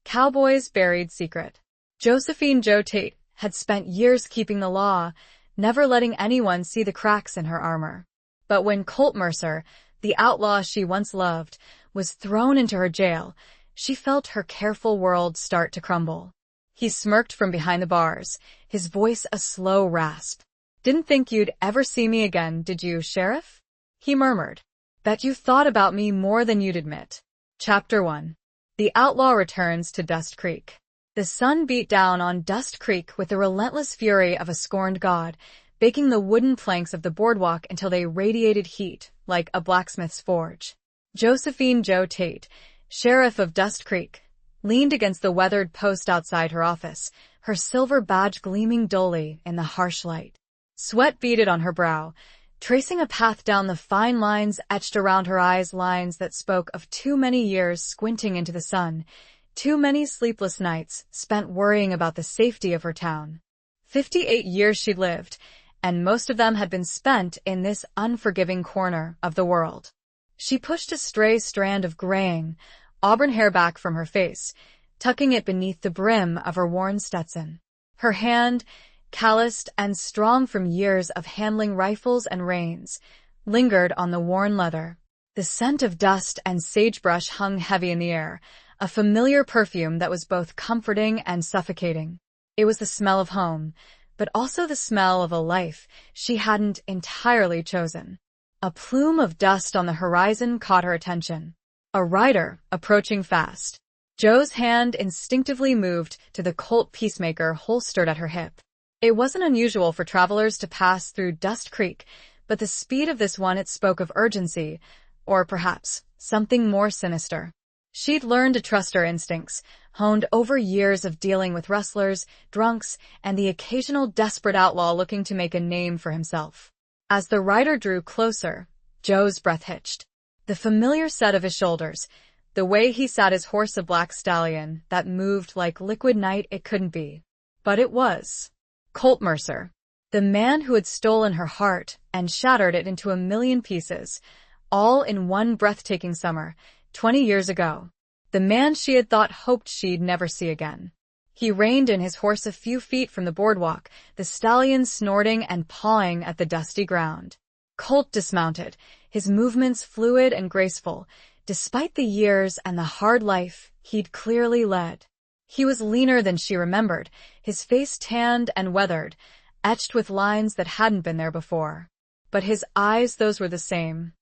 Cowboys Buried Secret. Josephine Jo Tate had spent years keeping the law, never letting anyone see the cracks in her armor. But when Colt Mercer, the outlaw she once loved, was thrown into her jail, she felt her careful world start to crumble. He smirked from behind the bars, his voice a slow rasp. "Didn't think you'd ever see me again, did you, Sheriff?" he murmured. "Bet you thought about me more than you'd admit." Chapter 1. The outlaw returns to Dust Creek. The sun beat down on Dust Creek with the relentless fury of a scorned god, baking the wooden planks of the boardwalk until they radiated heat like a blacksmith's forge. Josephine Jo Tate, sheriff of Dust Creek, leaned against the weathered post outside her office, her silver badge gleaming dully in the harsh light. Sweat beaded on her brow, tracing a path down the fine lines etched around her eyes, lines that spoke of too many years squinting into the sun, too many sleepless nights spent worrying about the safety of her town. 58 years she'd lived, and most of them had been spent in this unforgiving corner of the world. She pushed a stray strand of graying, auburn hair back from her face, tucking it beneath the brim of her worn Stetson. Her hand, calloused and strong from years of handling rifles and reins, lingered on the worn leather. The scent of dust and sagebrush hung heavy in the air, a familiar perfume that was both comforting and suffocating. It was the smell of home, but also the smell of a life she hadn't entirely chosen. A plume of dust on the horizon caught her attention. A rider approaching fast. Jo's hand instinctively moved to the Colt Peacemaker holstered at her hip. It wasn't unusual for travelers to pass through Dust Creek, but the speed of this one, it spoke of urgency, or perhaps something more sinister. She'd learned to trust her instincts, honed over years of dealing with rustlers, drunks, and the occasional desperate outlaw looking to make a name for himself. As the rider drew closer, Jo's breath hitched. The familiar set of his shoulders, the way he sat his horse, a black stallion that moved like liquid night, it couldn't be. But it was. Colt Mercer, the man who had stolen her heart and shattered it into a million pieces, all in one breathtaking summer, 20 years ago. The man she had hoped she'd never see again. He reined in his horse a few feet from the boardwalk, the stallion snorting and pawing at the dusty ground. Colt dismounted, his movements fluid and graceful, despite the years and the hard life he'd clearly led. He was leaner than she remembered, his face tanned and weathered, etched with lines that hadn't been there before. But his eyes, those were the same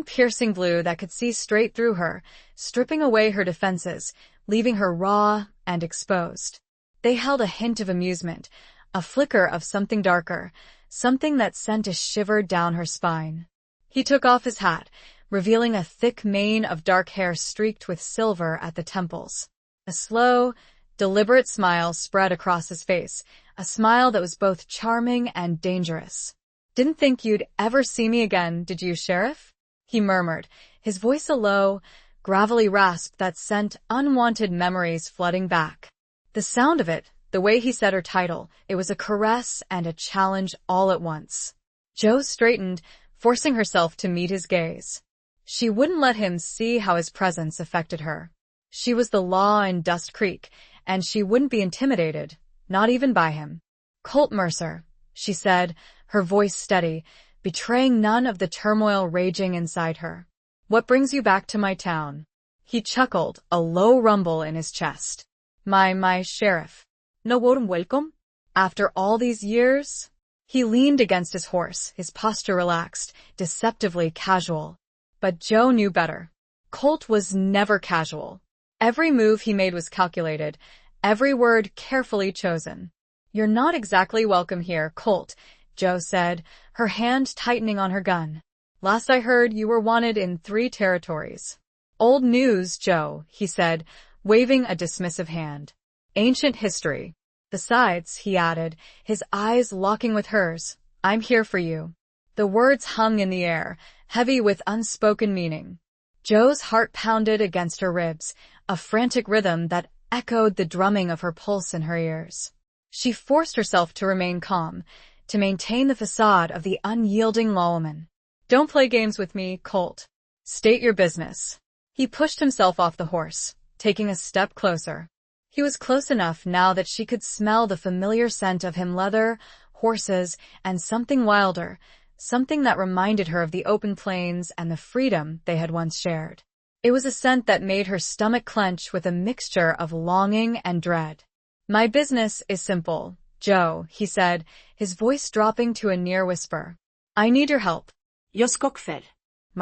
piercing blue that could see straight through her, stripping away her defenses, leaving her raw and exposed. They held a hint of amusement, a flicker of something darker, something that sent a shiver down her spine. He took off his hat, revealing a thick mane of dark hair streaked with silver at the temples. A slow, deliberate smile spread across his face, a smile that was both charming and dangerous. "Didn't think you'd ever see me again, did you, Sheriff?" he murmured, his voice a low, gravelly rasp that sent unwanted memories flooding back. The sound of it, the way he said her title, it was a caress and a challenge all at once. Jo straightened, forcing herself to meet his gaze. She wouldn't let him see how his presence affected her. She was the law in Dust Creek, and she wouldn't be intimidated, not even by him. "Colt Mercer," she said, her voice steady, betraying none of the turmoil raging inside her. "What brings you back to my town?" He chuckled, a low rumble in his chest. My sheriff. No warm welcome? After all these years?" He leaned against his horse, his posture relaxed, deceptively casual. But Jo knew better. Colt was never casual. Every move he made was calculated, every word carefully chosen. "You're not exactly welcome here, Colt," Jo said, her hand tightening on her gun. "Last I heard, you were wanted in 3 territories." "Old news, Jo," he said, waving a dismissive hand. "Ancient history. Besides," he added, his eyes locking with hers, "I'm here for you." The words hung in the air, heavy with unspoken meaning. Jo's heart pounded against her ribs, a frantic rhythm that echoed the drumming of her pulse in her ears. She forced herself to remain calm, to maintain the facade of the unyielding lawwoman. "Don't play games with me, Colt. State your business." He pushed himself off the horse, taking a step closer. He was close enough now that she could smell the familiar scent of him: leather, horses, and something wilder, something that reminded her of the open plains and the freedom they had once shared. It was a scent that made her stomach clench with a mixture of longing and dread. "My business is simple, Joe," he said, his voice dropping to a near whisper. "I need your help." Jag skockfer.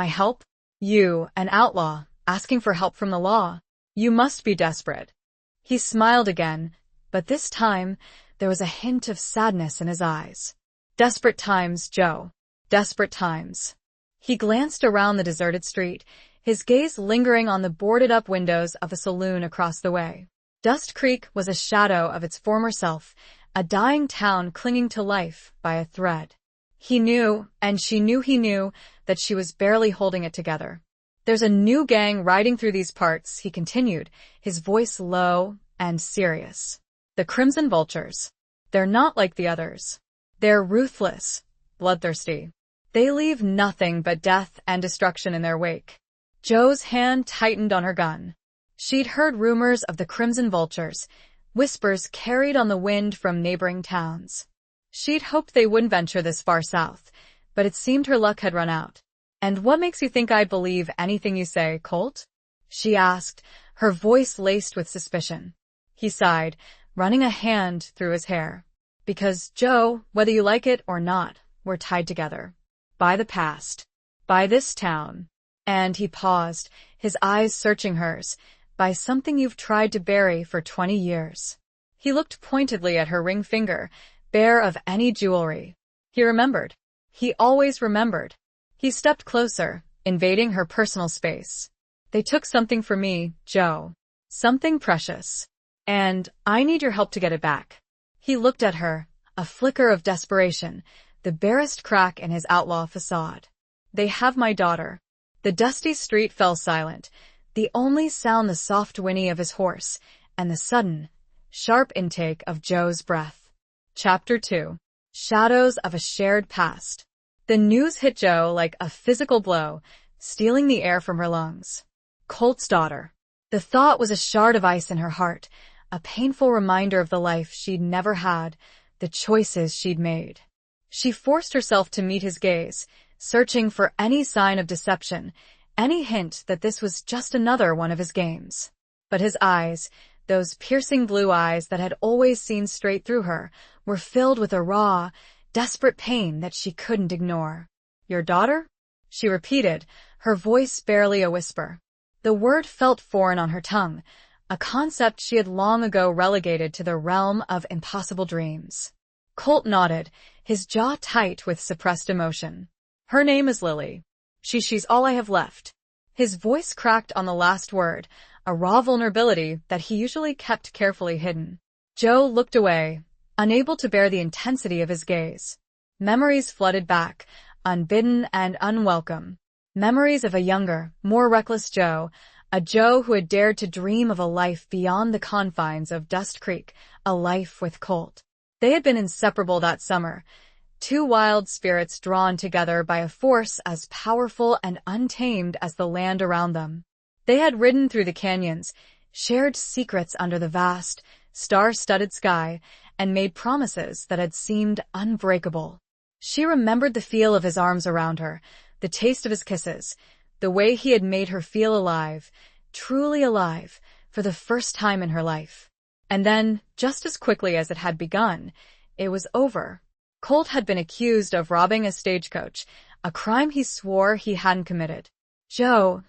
"My help? You, an outlaw, asking for help from the law. You must be desperate." He smiled again, but this time there was a hint of sadness in his eyes. "Desperate times, Joe. Desperate times." He glanced around the deserted street, his gaze lingering on the boarded-up windows of a saloon across the way. Dust Creek was a shadow of its former self, a dying town clinging to life by a thread. He knew, and she knew he knew, that she was barely holding it together. "There's a new gang riding through these parts," he continued, his voice low and serious. "The Crimson Vultures. They're not like the others. They're ruthless, bloodthirsty. They leave nothing but death and destruction in their wake." Joe's hand tightened on her gun. She'd heard rumors of the Crimson Vultures, whispers carried on the wind from neighboring towns. She'd hoped they wouldn't venture this far south, but it seemed her luck had run out. "And what makes you think I'd believe anything you say, Colt?" she asked, her voice laced with suspicion. He sighed, running a hand through his hair. "Because, Joe, whether you like it or not, we're tied together. By the past. By this town." And he paused, his eyes searching hers. "By something you've tried to bury for 20 years. He looked pointedly at her ring finger, bare of any jewelry. He remembered. He always remembered. He stepped closer, invading her personal space. "They took something from me, Joe. Something precious. And I need your help to get it back." He looked at her, a flicker of desperation, the barest crack in his outlaw facade. "They have my daughter." The dusty street fell silent, the only sound the soft whinny of his horse, and the sudden, sharp intake of Joe's breath. Chapter 2. Shadows of a Shared Past. The news hit Joe like a physical blow, stealing the air from her lungs. Colt's daughter. The thought was a shard of ice in her heart, a painful reminder of the life she'd never had, the choices she'd made. She forced herself to meet his gaze, searching for any sign of deception, any hint that this was just another one of his games. But his eyes, those piercing blue eyes that had always seen straight through her, were filled with a raw, desperate pain that she couldn't ignore. "Your daughter?" she repeated, her voice barely a whisper. The word felt foreign on her tongue, a concept she had long ago relegated to the realm of impossible dreams. Colt nodded, his jaw tight with suppressed emotion. "Her name is Lily. She's all I have left." His voice cracked on the last word, a raw vulnerability that he usually kept carefully hidden. Joe looked away, unable to bear the intensity of his gaze. Memories flooded back, unbidden and unwelcome. Memories of a younger, more reckless Joe, a Joe who had dared to dream of a life beyond the confines of Dust Creek, a life with Colt. They had been inseparable that summer, two wild spirits drawn together by a force as powerful and untamed as the land around them. They had ridden through the canyons, shared secrets under the vast, star-studded sky, and made promises that had seemed unbreakable. She remembered the feel of his arms around her, the taste of his kisses, the way he had made her feel alive, truly alive, for the first time in her life. And then, just as quickly as it had begun, it was over. Colt had been accused of robbing a stagecoach, a crime he swore he hadn't committed. Joe,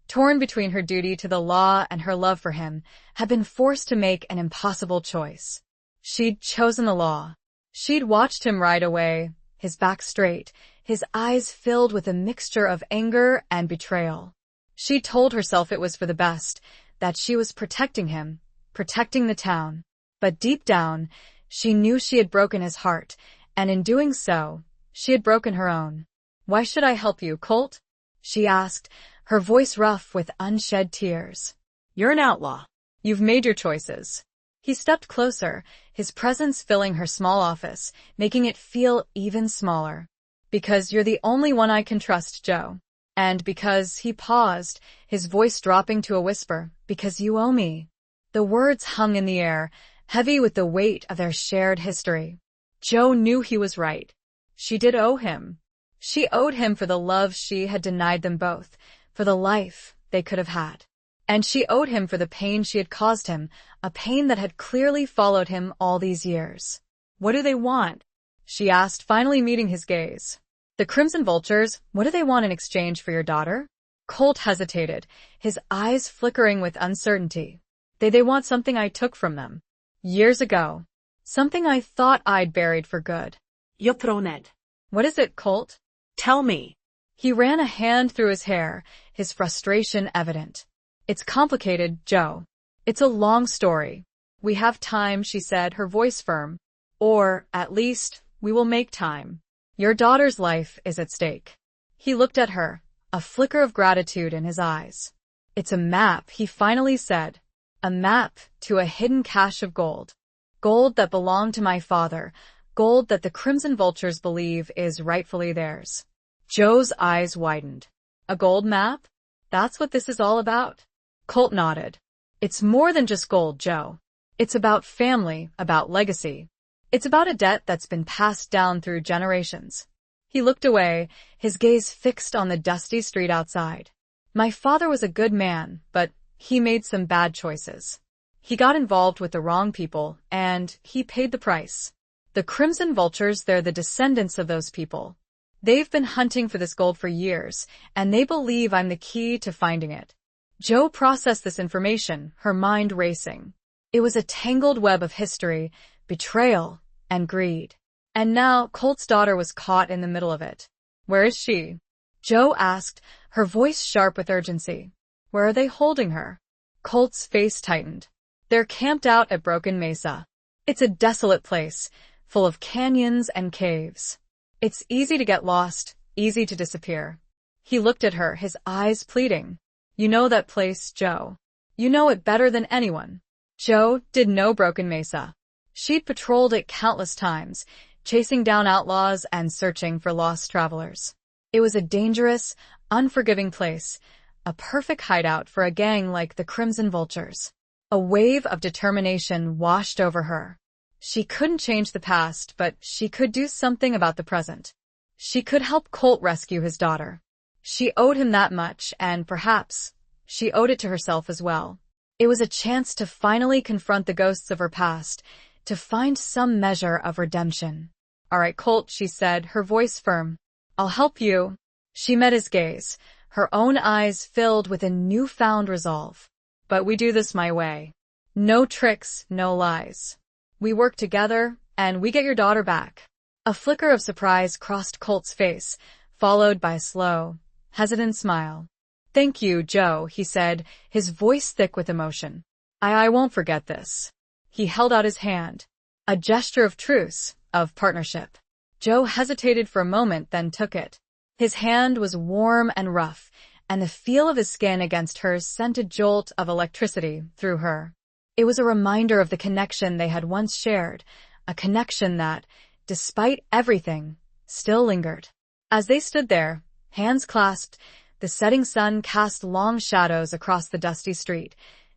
torn between her duty to the law and her love for him, had been forced to make an impossible choice. She'd chosen the law. She'd watched him ride away, his back straight, his eyes filled with a mixture of anger and betrayal. She told herself it was for the best, that she was protecting him, protecting the town. But deep down, she knew she had broken his heart, and in doing so, she had broken her own. "Why should I help you, Colt?" she asked, her voice rough with unshed tears. "You're an outlaw. You've made your choices." He stepped closer, his presence filling her small office, making it feel even smaller. "Because you're the only one I can trust, Joe. And because he paused, his voice dropping to a whisper, because you owe me. The words hung in the air, heavy with the weight of their shared history. Joe knew he was right. She did owe him. She owed him for the love she had denied them both, for the life they could have had. And she owed him for the pain she had caused him, a pain that had clearly followed him all these years. What do they want? She asked, finally meeting his gaze. The Crimson Vultures, what do they want in exchange for your daughter? Colt hesitated, his eyes flickering with uncertainty. They want something I took from them. Years ago. Something I thought I'd buried for good. You're thrown. What is it, Colt? Tell me. He ran a hand through his hair, his frustration evident. It's complicated, Joe. It's a long story. We have time, she said, her voice firm. Or, at least, we will make time. Your daughter's life is at stake. He looked at her, a flicker of gratitude in his eyes. It's a map, he finally said. A map to a hidden cache of gold. Gold that belonged to my father. Gold that the Crimson Vultures believe is rightfully theirs. Joe's eyes widened. A gold map? That's what this is all about? Colt nodded. It's more than just gold, Joe. It's about family, about legacy. It's about a debt that's been passed down through generations. He looked away, his gaze fixed on the dusty street outside. My father was a good man, but he made some bad choices. He got involved with the wrong people, and he paid the price. The Crimson Vultures, they're the descendants of those people. They've been hunting for this gold for years, and they believe I'm the key to finding it. Joe processed this information, her mind racing. It was a tangled web of history, betrayal, and greed. And now Colt's daughter was caught in the middle of it. Where is she? Joe asked, her voice sharp with urgency. Where are they holding her? Colt's face tightened. They're camped out at Broken Mesa. It's a desolate place, full of canyons and caves. It's easy to get lost, easy to disappear. He looked at her, his eyes pleading. You know that place, Joe. You know it better than anyone. Joe did know Broken Mesa. She'd patrolled it countless times, chasing down outlaws and searching for lost travelers. It was a dangerous, unforgiving place, a perfect hideout for a gang like the Crimson Vultures. A wave of determination washed over her. She couldn't change the past, but she could do something about the present. She could help Colt rescue his daughter. She owed him that much, and perhaps she owed it to herself as well. It was a chance to finally confront the ghosts of her past, to find some measure of redemption. All right, Colt, she said, her voice firm. I'll help you. She met his gaze, her own eyes filled with a newfound resolve. But we do this my way. No tricks, no lies. We work together, and we get your daughter back. A flicker of surprise crossed Colt's face, followed by a slow, hesitant smile. Thank you, Joe, he said, his voice thick with emotion. I won't forget this. He held out his hand. A gesture of truce, of partnership. Joe hesitated for a moment, then took it. His hand was warm and rough, and the feel of his skin against hers sent a jolt of electricity through her. It was a reminder of the connection they had once shared, a connection that, despite everything, still lingered. As they stood there, hands clasped, the setting sun cast long shadows across the dusty street,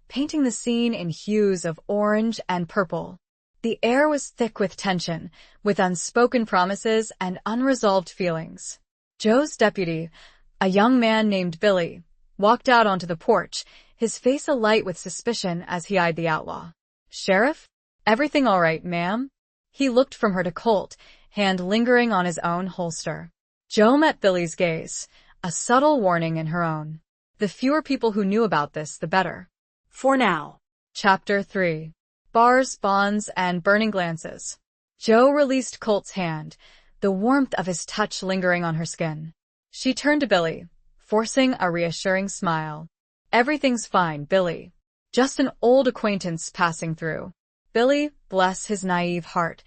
painting the scene in hues of orange and purple. The air was thick with tension, with unspoken promises and unresolved feelings. Joe's deputy, a young man named Billy, walked out onto the porch, his face alight with suspicion as he eyed the outlaw. Sheriff? Everything all right, ma'am? He looked from her to Colt, hand lingering on his own holster. Joe met Billy's gaze, a subtle warning in her own. The fewer people who knew about this, the better. For now. Chapter 3. Bars, bonds, and burning glances. Joe released Colt's hand, the warmth of his touch lingering on her skin. She turned to Billy, forcing a reassuring smile. Everything's fine, Billy. Just an old acquaintance passing through. Billy, bless his naive heart,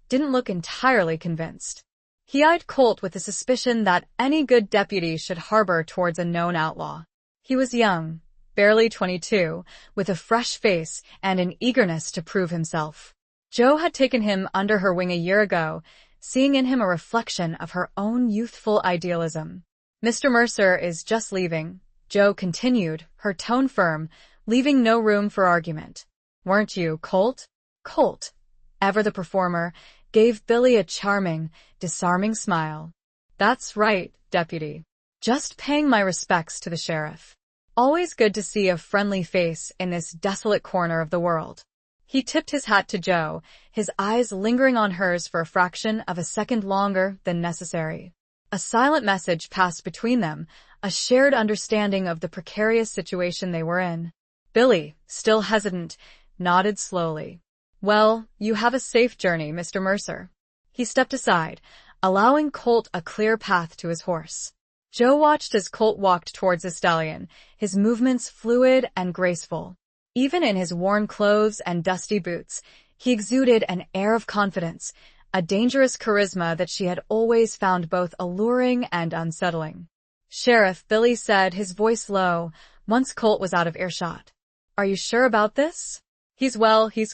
didn't look entirely convinced. He eyed Colt with a suspicion that any good deputy should harbor towards a known outlaw. He was young, barely 22, with a fresh face and an eagerness to prove himself. Joe had taken him under her wing a year ago, seeing in him a reflection of her own youthful idealism. Mr. Mercer is just leaving, Jo continued, her tone firm, leaving no room for argument. Weren't you, Colt? Colt, ever the performer, gave Billy a charming, disarming smile. That's right, Deputy. Just paying my respects to the sheriff. Always good to see a friendly face in this desolate corner of the world. He tipped his hat to Jo, his eyes lingering on hers for a fraction of a second longer than necessary. A silent message passed between them, a shared understanding of the precarious situation they were in. Billy, still hesitant, nodded slowly. Well, you have a safe journey, Mr. Mercer. He stepped aside, allowing Colt a clear path to his horse. Jo watched as Colt walked towards the stallion, his movements fluid and graceful. Even in his worn clothes and dusty boots, he exuded an air of confidence, a dangerous charisma that she had always found both alluring and unsettling. Sheriff, Billy said, his voice low, once Colt was out of earshot. Are you sure about this? He's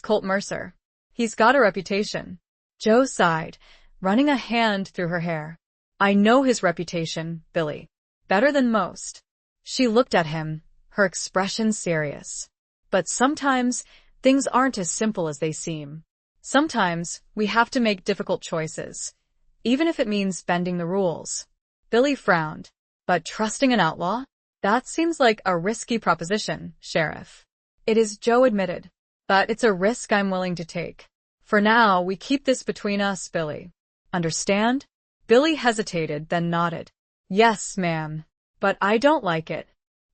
Colt Mercer. He's got a reputation. Jo sighed, running a hand through her hair. I know his reputation, Billy. Better than most. She looked at him, her expression serious. But sometimes, things aren't as simple as they seem. Sometimes, we have to make difficult choices, even if it means bending the rules. Billy frowned. But trusting an outlaw? That seems like a risky proposition, Sheriff. It is, Jo admitted. But it's a risk I'm willing to take. For now, we keep this between us, Billy. Understand? Billy hesitated, then nodded. Yes, ma'am. But I don't like it.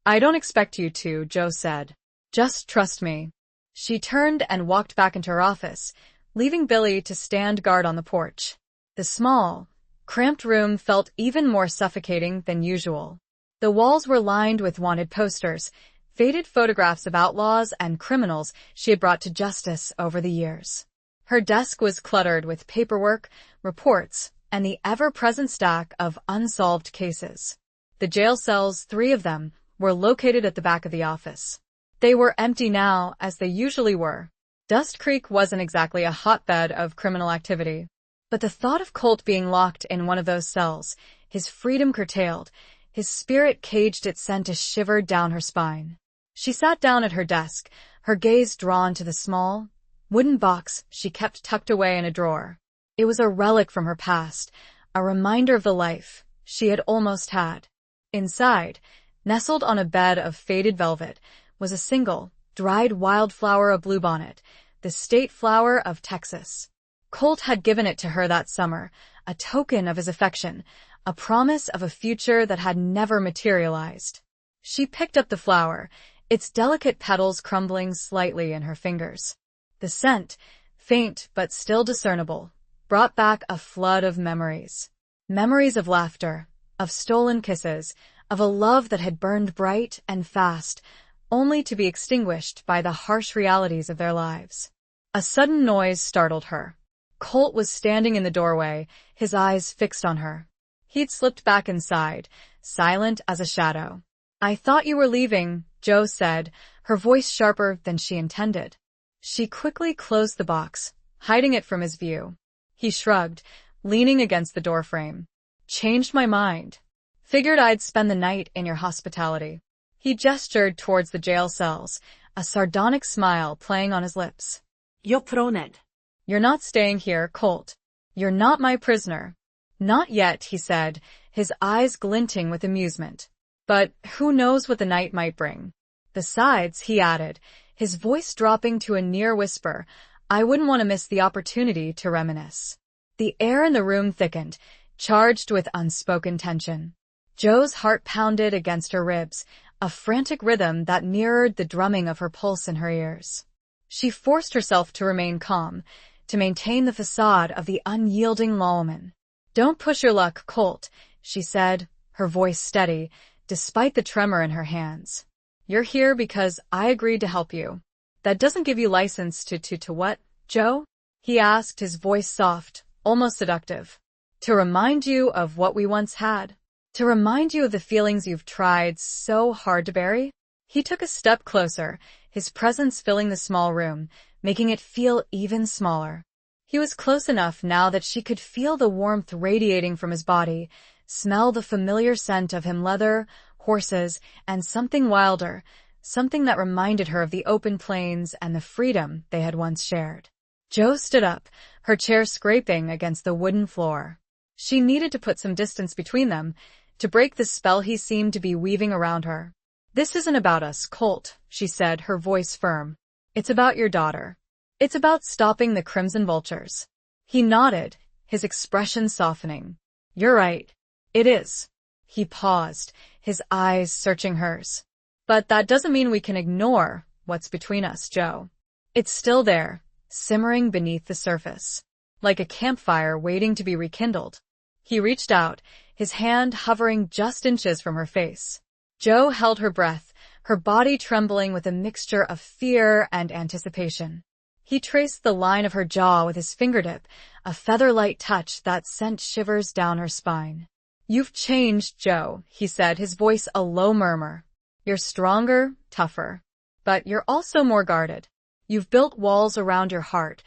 I don't expect you to, Jo said. Just trust me. She turned and walked back into her office, leaving Billy to stand guard on the porch. The small, cramped room felt even more suffocating than usual. The walls were lined with wanted posters, faded photographs of outlaws and criminals she had brought to justice over the years. Her desk was cluttered with paperwork, reports, and the ever-present stack of unsolved cases. The jail cells, 3 of them, were located at the back of the office. They were empty now, as they usually were. Dust Creek wasn't exactly a hotbed of criminal activity. But the thought of Colt being locked in one of those cells, his freedom curtailed, his spirit caged, it sent a shiver down her spine. She sat down at her desk, her gaze drawn to the small, wooden box she kept tucked away in a drawer. It was a relic from her past, a reminder of the life she had almost had. Inside, nestled on a bed of faded velvet, was a single, dried wildflower, a bluebonnet, the state flower of Texas. Colt had given it to her that summer, a token of his affection, a promise of a future that had never materialized. She picked up the flower, its delicate petals crumbling slightly in her fingers. The scent, faint but still discernible, brought back a flood of memories. Memories of laughter, of stolen kisses, of a love that had burned bright and fast, only to be extinguished by the harsh realities of their lives. A sudden noise startled her. Colt was standing in the doorway, his eyes fixed on her. He'd slipped back inside, silent as a shadow. I thought you were leaving, Jo said, her voice sharper than she intended. She quickly closed the box, hiding it from his view. He shrugged, leaning against the doorframe. Changed my mind. Figured I'd spend the night in your hospitality. He gestured towards the jail cells, a sardonic smile playing on his lips. You're thrown it. You're not staying here, Colt. You're not my prisoner. Not yet, he said, his eyes glinting with amusement. But who knows what the night might bring. Besides, he added, his voice dropping to a near whisper, I wouldn't want to miss the opportunity to reminisce. The air in the room thickened, charged with unspoken tension. Jo's heart pounded against her ribs, a frantic rhythm that mirrored the drumming of her pulse in her ears. She forced herself to remain calm, to maintain the facade of the unyielding lawman. Don't push your luck, Colt, she said, her voice steady, despite the tremor in her hands. You're here because I agreed to help you. That doesn't give you license to what, Jo? He asked, his voice soft, almost seductive. To remind you of what we once had. To remind you of the feelings you've tried so hard to bury? He took a step closer, his presence filling the small room, making it feel even smaller. He was close enough now that she could feel the warmth radiating from his body, smell the familiar scent of him: leather, horses, and something wilder, something that reminded her of the open plains and the freedom they had once shared. Jo stood up, her chair scraping against the wooden floor. She needed to put some distance between them, to break the spell he seemed to be weaving around her. "This isn't about us, Colt," she said, her voice firm. "It's about your daughter. It's about stopping the Crimson Vultures." He nodded, his expression softening. "You're right. It is." He paused, his eyes searching hers. "But that doesn't mean we can ignore what's between us, Jo. It's still there, simmering beneath the surface, like a campfire waiting to be rekindled." He reached out, his hand hovering just inches from her face. Jo held her breath, her body trembling with a mixture of fear and anticipation. He traced the line of her jaw with his fingertip, a feather-light touch that sent shivers down her spine. "You've changed, Jo," he said, his voice a low murmur. "You're stronger, tougher. But you're also more guarded. You've built walls around your heart,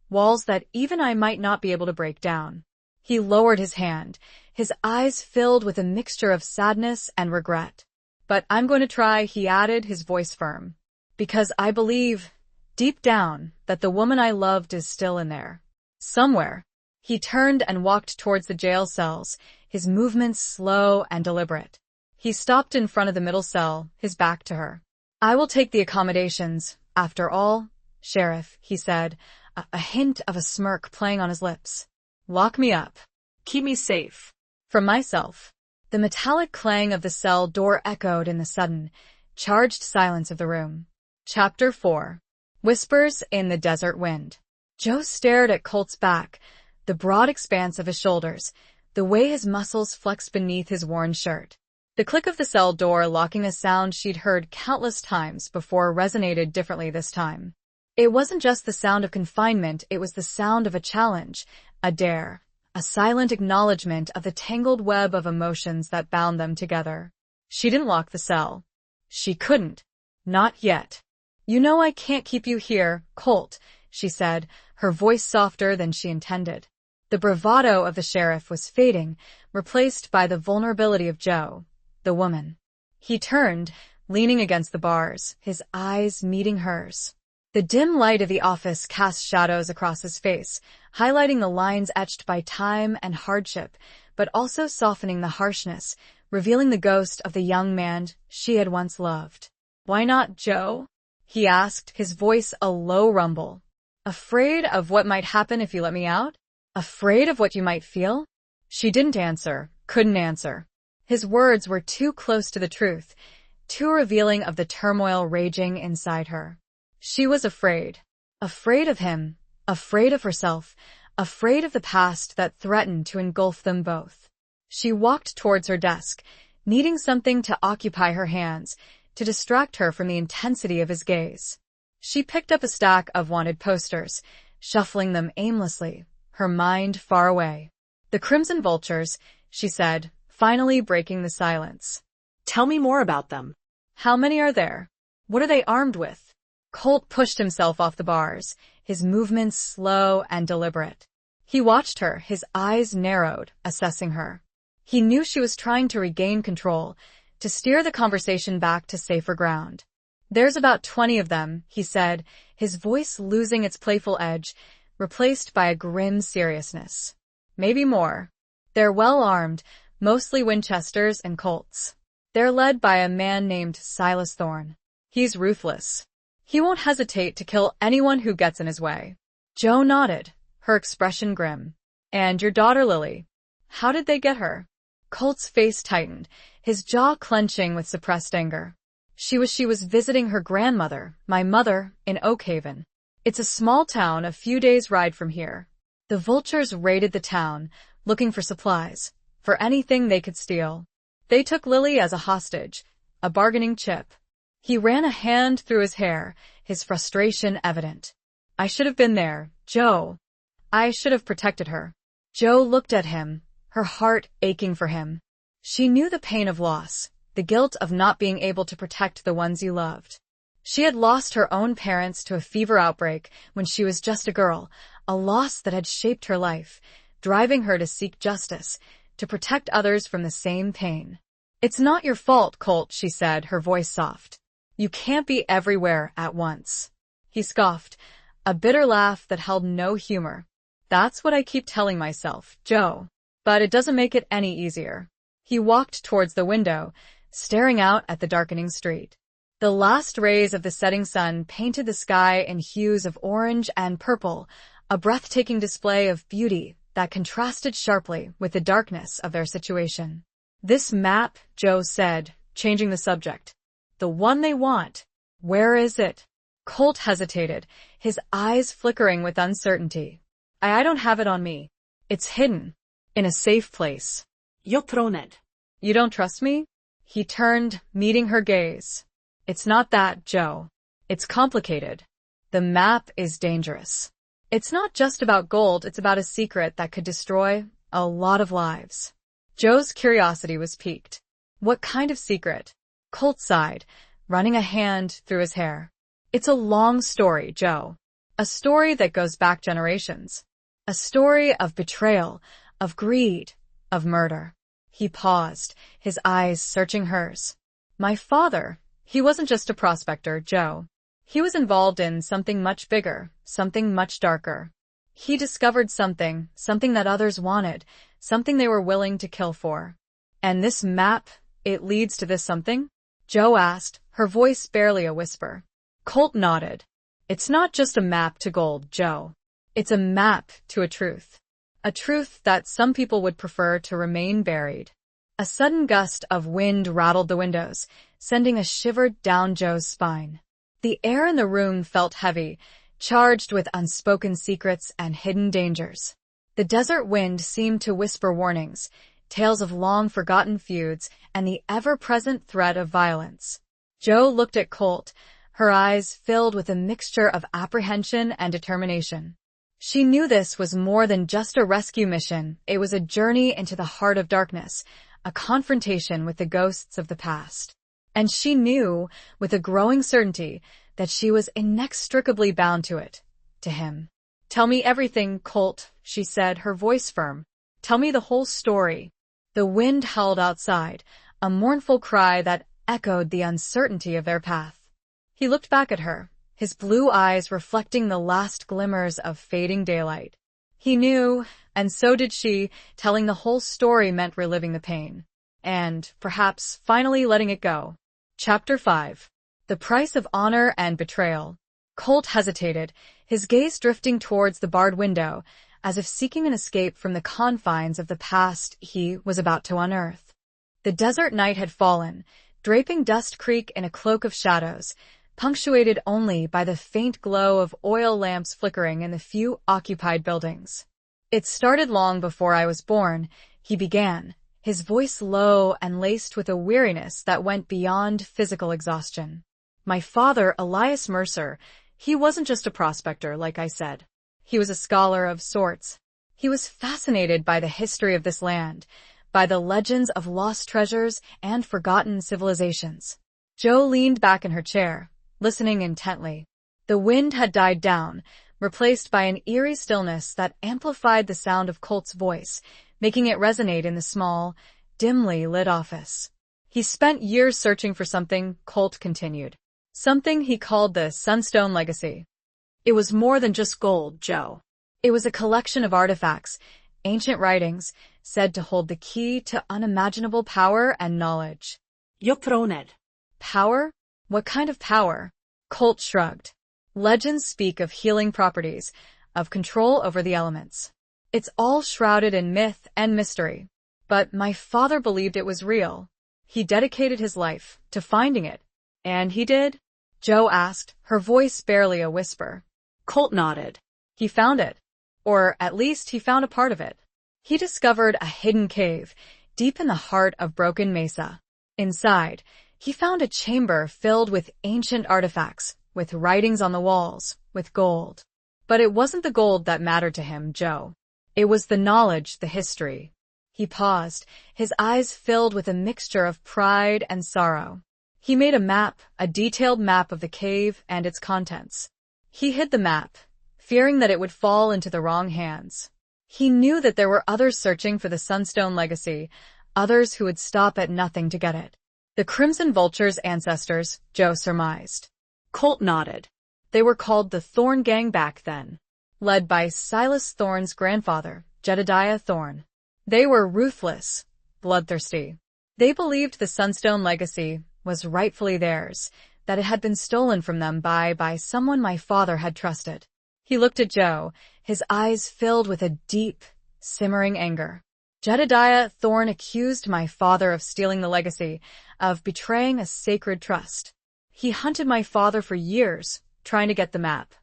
walls that even I might not be able to break down." He lowered his hand, his eyes filled with a mixture of sadness and regret. "But I'm going to try," he added, his voice firm. "Because I believe, deep down, that the woman I loved is still in there. Somewhere." He turned and walked towards the jail cells, his movements slow and deliberate. He stopped in front of the middle cell, his back to her. "I will take the accommodations, after all, Sheriff," he said, a hint of a smirk playing on his lips. "Lock me up. Keep me safe. From myself." The metallic clang of the cell door echoed in the sudden, charged silence of the room. Chapter 4. Whispers in the Desert Wind. Jo stared at Colt's back, the broad expanse of his shoulders, the way his muscles flexed beneath his worn shirt. The click of the cell door locking, a sound she'd heard countless times before, resonated differently this time. It wasn't just the sound of confinement, it was the sound of a challenge, a dare, a silent acknowledgement of the tangled web of emotions that bound them together. She didn't lock the cell. She couldn't. Not yet. "You know I can't keep you here, Colt," she said, her voice softer than she intended. The bravado of the sheriff was fading, replaced by the vulnerability of Jo, the woman. He turned, leaning against the bars, his eyes meeting hers. The dim light of the office cast shadows across his face, highlighting the lines etched by time and hardship, but also softening the harshness, revealing the ghost of the young man she had once loved. "Why not, Jo?" he asked, his voice a low rumble. "Afraid of what might happen if you let me out? Afraid of what you might feel?" She didn't answer, couldn't answer. His words were too close to the truth, too revealing of the turmoil raging inside her. She was afraid. Afraid of him, afraid of herself, afraid of the past that threatened to engulf them both. She walked towards her desk, needing something to occupy her hands, to distract her from the intensity of his gaze. She picked up a stack of wanted posters, shuffling them aimlessly, her mind far away. "The Crimson Vultures," she said, finally breaking the silence. Tell me more about them. "How many are there? What are they armed with?" Colt pushed himself off the bars, his movements slow and deliberate. He watched her, his eyes narrowed, assessing her. He knew she was trying to regain control, to steer the conversation back to safer ground. "There's about 20 of them," he said, his voice losing its playful edge, replaced by a grim seriousness. "Maybe more. They're well armed, mostly Winchesters and Colts. They're led by a man named Silas Thorne. He's ruthless. He won't hesitate to kill anyone who gets in his way." Jo nodded, her expression grim. "And your daughter Lily? How did they get her?" Colt's face tightened, his jaw clenching with suppressed anger. She was visiting her grandmother, my mother, in Oakhaven. It's a small town a few days' ride from here. The Vultures raided the town, looking for supplies, for anything they could steal. They took Lily as a hostage, a bargaining chip." He ran a hand through his hair, his frustration evident. "I should have been there, Jo. I should have protected her." Jo looked at him, her heart aching for him. She knew the pain of loss, the guilt of not being able to protect the ones you loved. She had lost her own parents to a fever outbreak when she was just a girl, a loss that had shaped her life, driving her to seek justice, to protect others from the same pain. It's not your fault, Colt, she said, her voice soft. You can't be everywhere at once. He scoffed, a bitter laugh that held no humor. That's what I keep telling myself, Joe. But it doesn't make it any easier. He walked towards the window, staring out at the darkening street. The last rays of the setting sun painted the sky in hues of orange and purple, a breathtaking display of beauty that contrasted sharply with the darkness of their situation. This map, Joe said, changing the subject. The one they want. Where is it? Colt hesitated, his eyes flickering with uncertainty. I don't have it on me. It's hidden. In a safe place. You've thrown it. You don't trust me? He turned, meeting her gaze. It's not that, Joe. It's complicated. The map is dangerous. It's not just about gold, it's about a secret that could destroy a lot of lives. Joe's curiosity was piqued. What kind of secret? Colt sighed, running a hand through his hair. It's a long story, Joe. A story that goes back generations. A story of betrayal, of greed, of murder. He paused, his eyes searching hers. My father, he wasn't just a prospector, Joe. He was involved in something much bigger, something much darker. He discovered something that others wanted, something they were willing to kill for. And this map, it leads to this something? Joe asked, her voice barely a whisper. Colt nodded. It's not just a map to gold, Joe. It's a map to a truth. A truth that some people would prefer to remain buried. A sudden gust of wind rattled the windows, sending a shiver down Joe's spine. The air in the room felt heavy, charged with unspoken secrets and hidden dangers. The desert wind seemed to whisper warnings, tales of long-forgotten feuds, and the ever-present threat of violence. Joe looked at Colt, her eyes filled with a mixture of apprehension and determination. She knew this was more than just a rescue mission. It was a journey into the heart of darkness, a confrontation with the ghosts of the past. And she knew, with a growing certainty, that she was inextricably bound to it, to him. Tell me everything, Colt, she said, her voice firm. Tell me the whole story. The wind howled outside, a mournful cry that echoed the uncertainty of their path. He looked back at her, his blue eyes reflecting the last glimmers of fading daylight. He knew, and so did she, telling the whole story meant reliving the pain. And, perhaps, finally letting it go. Chapter 5. The Price of Honor and Betrayal. Colt hesitated, his gaze drifting towards the barred window, as if seeking an escape from the confines of the past he was about to unearth. The desert night had fallen, draping Dust Creek in a cloak of shadows, punctuated only by the faint glow of oil lamps flickering in the few occupied buildings. It started long before I was born, he began, his voice low and laced with a weariness that went beyond physical exhaustion. My father, Elias Mercer, he wasn't just a prospector, like I said. He was a scholar of sorts. He was fascinated by the history of this land, by the legends of lost treasures and forgotten civilizations. Joe leaned back in her chair, listening intently. The wind had died down, replaced by an eerie stillness that amplified the sound of Colt's voice, making it resonate in the small, dimly lit office. He spent years searching for something, Colt continued. Something he called the Sunstone Legacy. It was more than just gold, Joe. It was a collection of artifacts, ancient writings, said to hold the key to unimaginable power and knowledge. You've thrown it. Power? What kind of power? Colt shrugged. Legends speak of healing properties, of control over the elements. It's all shrouded in myth and mystery. But my father believed it was real. He dedicated his life to finding it. And he did? Joe asked, her voice barely a whisper. Colt nodded. He found it. Or at least he found a part of it. He discovered a hidden cave, deep in the heart of Broken Mesa. Inside, he found a chamber filled with ancient artifacts, with writings on the walls, with gold. But it wasn't the gold that mattered to him, Joe. It was the knowledge, the history. He paused, his eyes filled with a mixture of pride and sorrow. He made a map, a detailed map of the cave and its contents. He hid the map, fearing that it would fall into the wrong hands. He knew that there were others searching for the Sunstone legacy, others who would stop at nothing to get it. The Crimson Vulture's ancestors, Joe surmised. Colt nodded. They were called the Thorn Gang back then, led by Silas Thorne's grandfather, Jedediah Thorne. They were ruthless, bloodthirsty. They believed the Sunstone legacy was rightfully theirs, that it had been stolen from them by someone my father had trusted. He looked at Joe, his eyes filled with a deep, simmering anger. Jedediah Thorne accused my father of stealing the legacy, of betraying a sacred trust. He hunted my father for years, trying to get the map.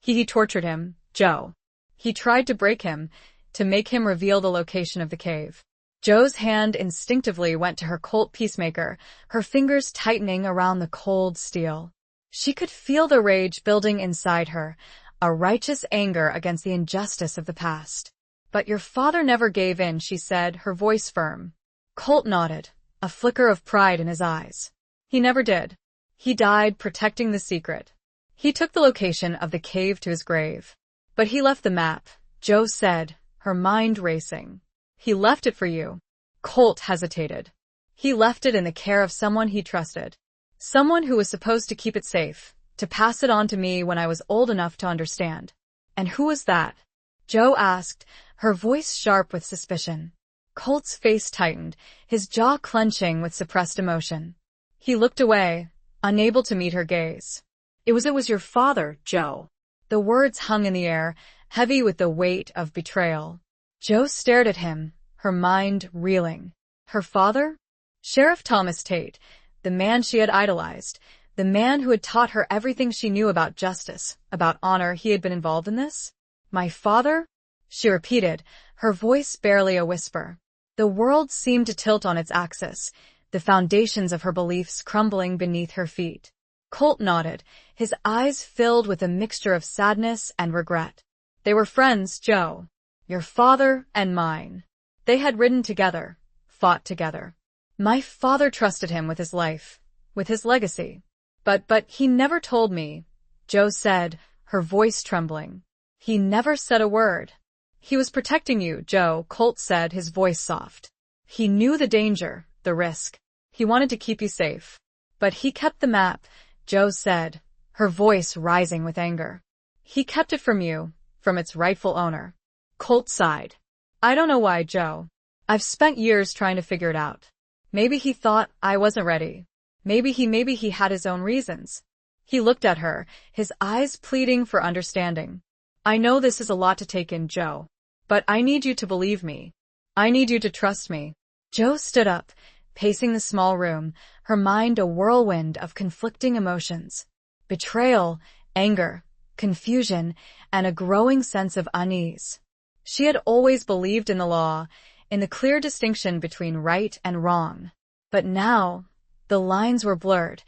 He tortured him, Joe. He tried to break him, to make him reveal the location of the cave. Joe's hand instinctively went to her Colt peacemaker, her fingers tightening around the cold steel. She could feel the rage building inside her, a righteous anger against the injustice of the past. But your father never gave in, she said, her voice firm. Colt nodded, a flicker of pride in his eyes. He never did. He died protecting the secret. He took the location of the cave to his grave. But he left the map, Joe said, her mind racing. He left it for you. Colt hesitated. He left it in the care of someone he trusted. Someone who was supposed to keep it safe, to pass it on to me when I was old enough to understand. And who was that? Joe asked, her voice sharp with suspicion. Colt's face tightened, his jaw clenching with suppressed emotion. He looked away, unable to meet her gaze. It was your father, Joe. The words hung in the air, heavy with the weight of betrayal. Joe stared at him, her mind reeling. Her father? Sheriff Thomas Tate, the man she had idolized, the man who had taught her everything she knew about justice, about honor. He had been involved in this? My father? She repeated, her voice barely a whisper. The world seemed to tilt on its axis, the foundations of her beliefs crumbling beneath her feet. Colt nodded, his eyes filled with a mixture of sadness and regret. They were friends, Joe. Your father and mine. They had ridden together, fought together. My father trusted him with his life, with his legacy. But he never told me, Joe said, her voice trembling. He never said a word. He was protecting you, Joe, Colt said, his voice soft. He knew the danger, the risk. He wanted to keep you safe. But he kept the map, Joe said, her voice rising with anger. He kept it from you, from its rightful owner. Colt sighed. I don't know why, Joe. I've spent years trying to figure it out. Maybe he thought I wasn't ready. Maybe he had his own reasons. He looked at her, his eyes pleading for understanding. I know this is a lot to take in, Joe. But I need you to believe me. I need you to trust me. Joe stood up, pacing the small room, her mind a whirlwind of conflicting emotions. Betrayal, anger, confusion, and a growing sense of unease. She had always believed in the law, in the clear distinction between right and wrong. But now, the lines were blurred,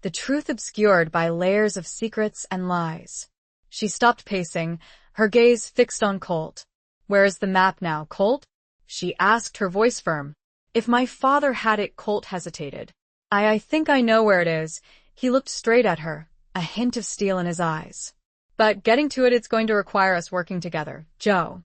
the truth obscured by layers of secrets and lies. She stopped pacing, her gaze fixed on Colt. Where is the map now, Colt? She asked, her voice firm. If my father had it, Colt hesitated. I think I know where it is. He looked straight at her, a hint of steel in his eyes. But getting to it's going to require us working together, Joe.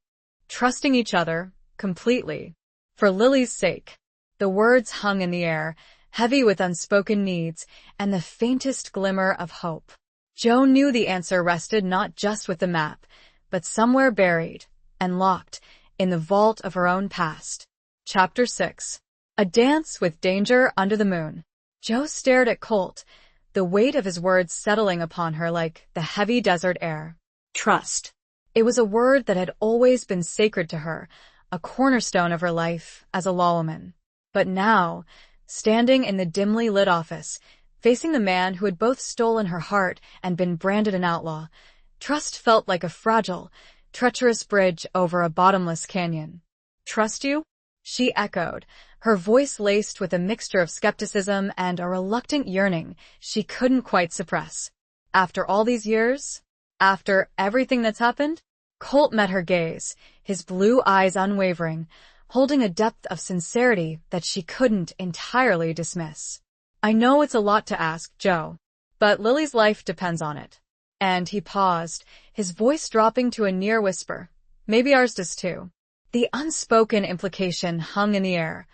Trusting each other, completely. For Lily's sake. The words hung in the air, heavy with unspoken needs, and the faintest glimmer of hope. Joe knew the answer rested not just with the map, but somewhere buried and locked in the vault of her own past. Chapter 6. A Dance with Danger Under the Moon. Joe stared at Colt, the weight of his words settling upon her like the heavy desert air. Trust. It was a word that had always been sacred to her, a cornerstone of her life as a lawwoman. But now, standing in the dimly lit office, facing the man who had both stolen her heart and been branded an outlaw, trust felt like a fragile, treacherous bridge over a bottomless canyon. Trust you? She echoed, her voice laced with a mixture of skepticism and a reluctant yearning she couldn't quite suppress. After all these years? After everything that's happened? Colt met her gaze, his blue eyes unwavering, holding a depth of sincerity that she couldn't entirely dismiss. I know it's a lot to ask, Joe, but Lily's life depends on it. And he paused, his voice dropping to a near whisper. Maybe ours does too. The unspoken implication hung in the air,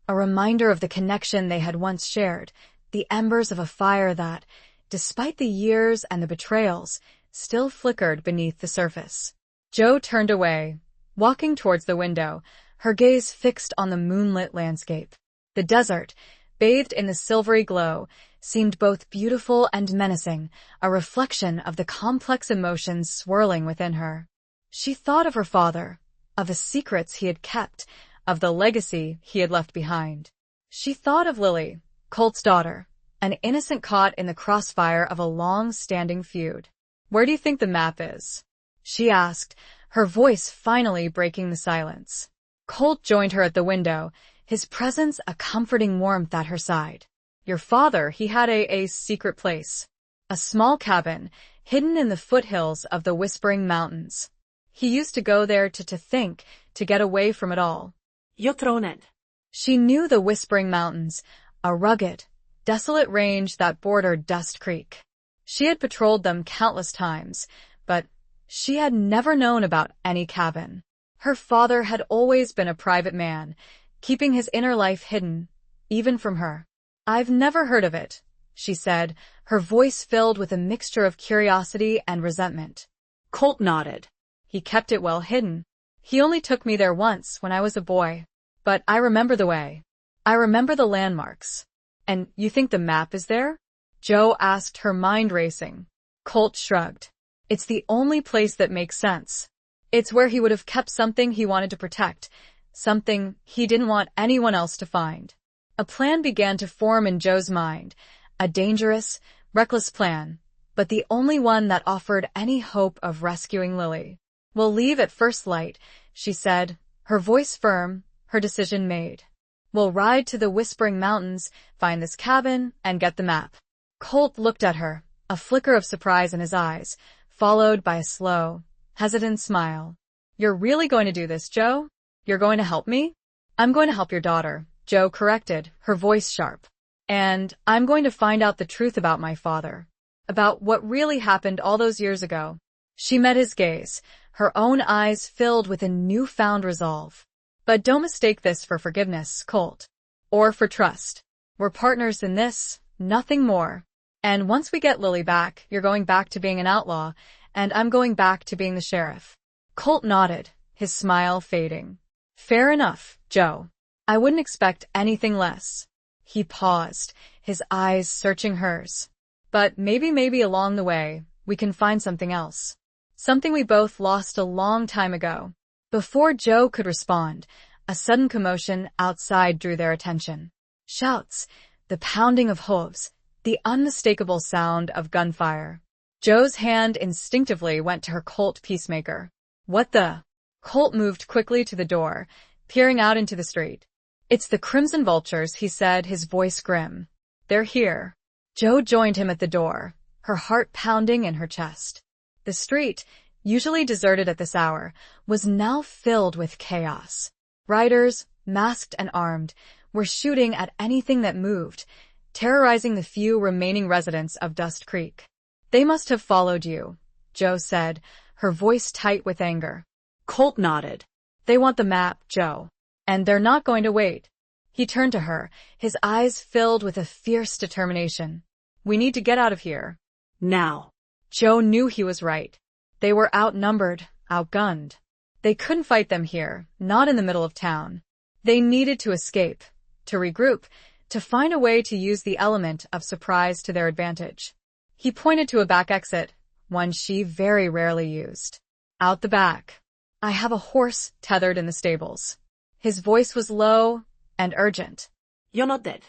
a reminder of the connection they had once shared, the embers of a fire that, despite the years and the betrayals, still flickered beneath the surface. Jo turned away, walking towards the window, her gaze fixed on the moonlit landscape. The desert, bathed in the silvery glow, seemed both beautiful and menacing, a reflection of the complex emotions swirling within her. She thought of her father, of the secrets he had kept, of the legacy he had left behind. She thought of Lily, Colt's daughter, an innocent caught in the crossfire of a long-standing feud. "Where do you think the map is?" she asked, her voice finally breaking the silence. Colt joined her at the window, his presence a comforting warmth at her side. "Your father, he had a secret place. A small cabin, hidden in the foothills of the Whispering Mountains. He used to go there to think, to get away from it all." Jotronet. She knew the Whispering Mountains, a rugged, desolate range that bordered Dust Creek. She had patrolled them countless times, but she had never known about any cabin. Her father had always been a private man, keeping his inner life hidden, even from her. "I've never heard of it," she said, her voice filled with a mixture of curiosity and resentment. Colt nodded. "He kept it well hidden. He only took me there once when I was a boy. But I remember the way. I remember the landmarks." "And you think the map is there?" Jo asked, her mind racing. Colt shrugged. "It's the only place that makes sense. It's where he would have kept something he wanted to protect, something he didn't want anyone else to find." A plan began to form in Jo's mind, a dangerous, reckless plan, but the only one that offered any hope of rescuing Lily. "We'll leave at first light," she said, her voice firm, her decision made. "We'll ride to the Whispering Mountains, find this cabin, and get the map." Colt looked at her, a flicker of surprise in his eyes, followed by a slow, hesitant smile. "You're really going to do this, Jo? You're going to help me?" "I'm going to help your daughter," Jo corrected, her voice sharp. "And I'm going to find out the truth about my father, about what really happened all those years ago." She met his gaze, her own eyes filled with a newfound resolve. "But don't mistake this for forgiveness, Colt. Or for trust. We're partners in this, nothing more. And once we get Lily back, you're going back to being an outlaw, and I'm going back to being the sheriff." Colt nodded, his smile fading. "Fair enough, Jo. I wouldn't expect anything less." He paused, his eyes searching hers. "But maybe along the way, we can find something else. Something we both lost a long time ago." Before Jo could respond, a sudden commotion outside drew their attention. Shouts, the pounding of hooves, the unmistakable sound of gunfire. Jo's hand instinctively went to her Colt peacemaker. "What the?" Colt moved quickly to the door, peering out into the street. "It's the Crimson Vultures," he said, his voice grim. "They're here." Jo joined him at the door, her heart pounding in her chest. The street, usually deserted at this hour, was now filled with chaos. Riders, masked and armed, were shooting at anything that moved, terrorizing the few remaining residents of Dust Creek. "They must have followed you," Jo said, her voice tight with anger. Colt nodded. "They want the map, Jo. And they're not going to wait." He turned to her, his eyes filled with a fierce determination. "We need to get out of here. Now." Jo knew he was right. They were outnumbered, outgunned. They couldn't fight them here, not in the middle of town. They needed to escape, to regroup, to find a way to use the element of surprise to their advantage. He pointed to a back exit, one she very rarely used. "Out the back. I have a horse tethered in the stables." His voice was low and urgent. "You're not dead."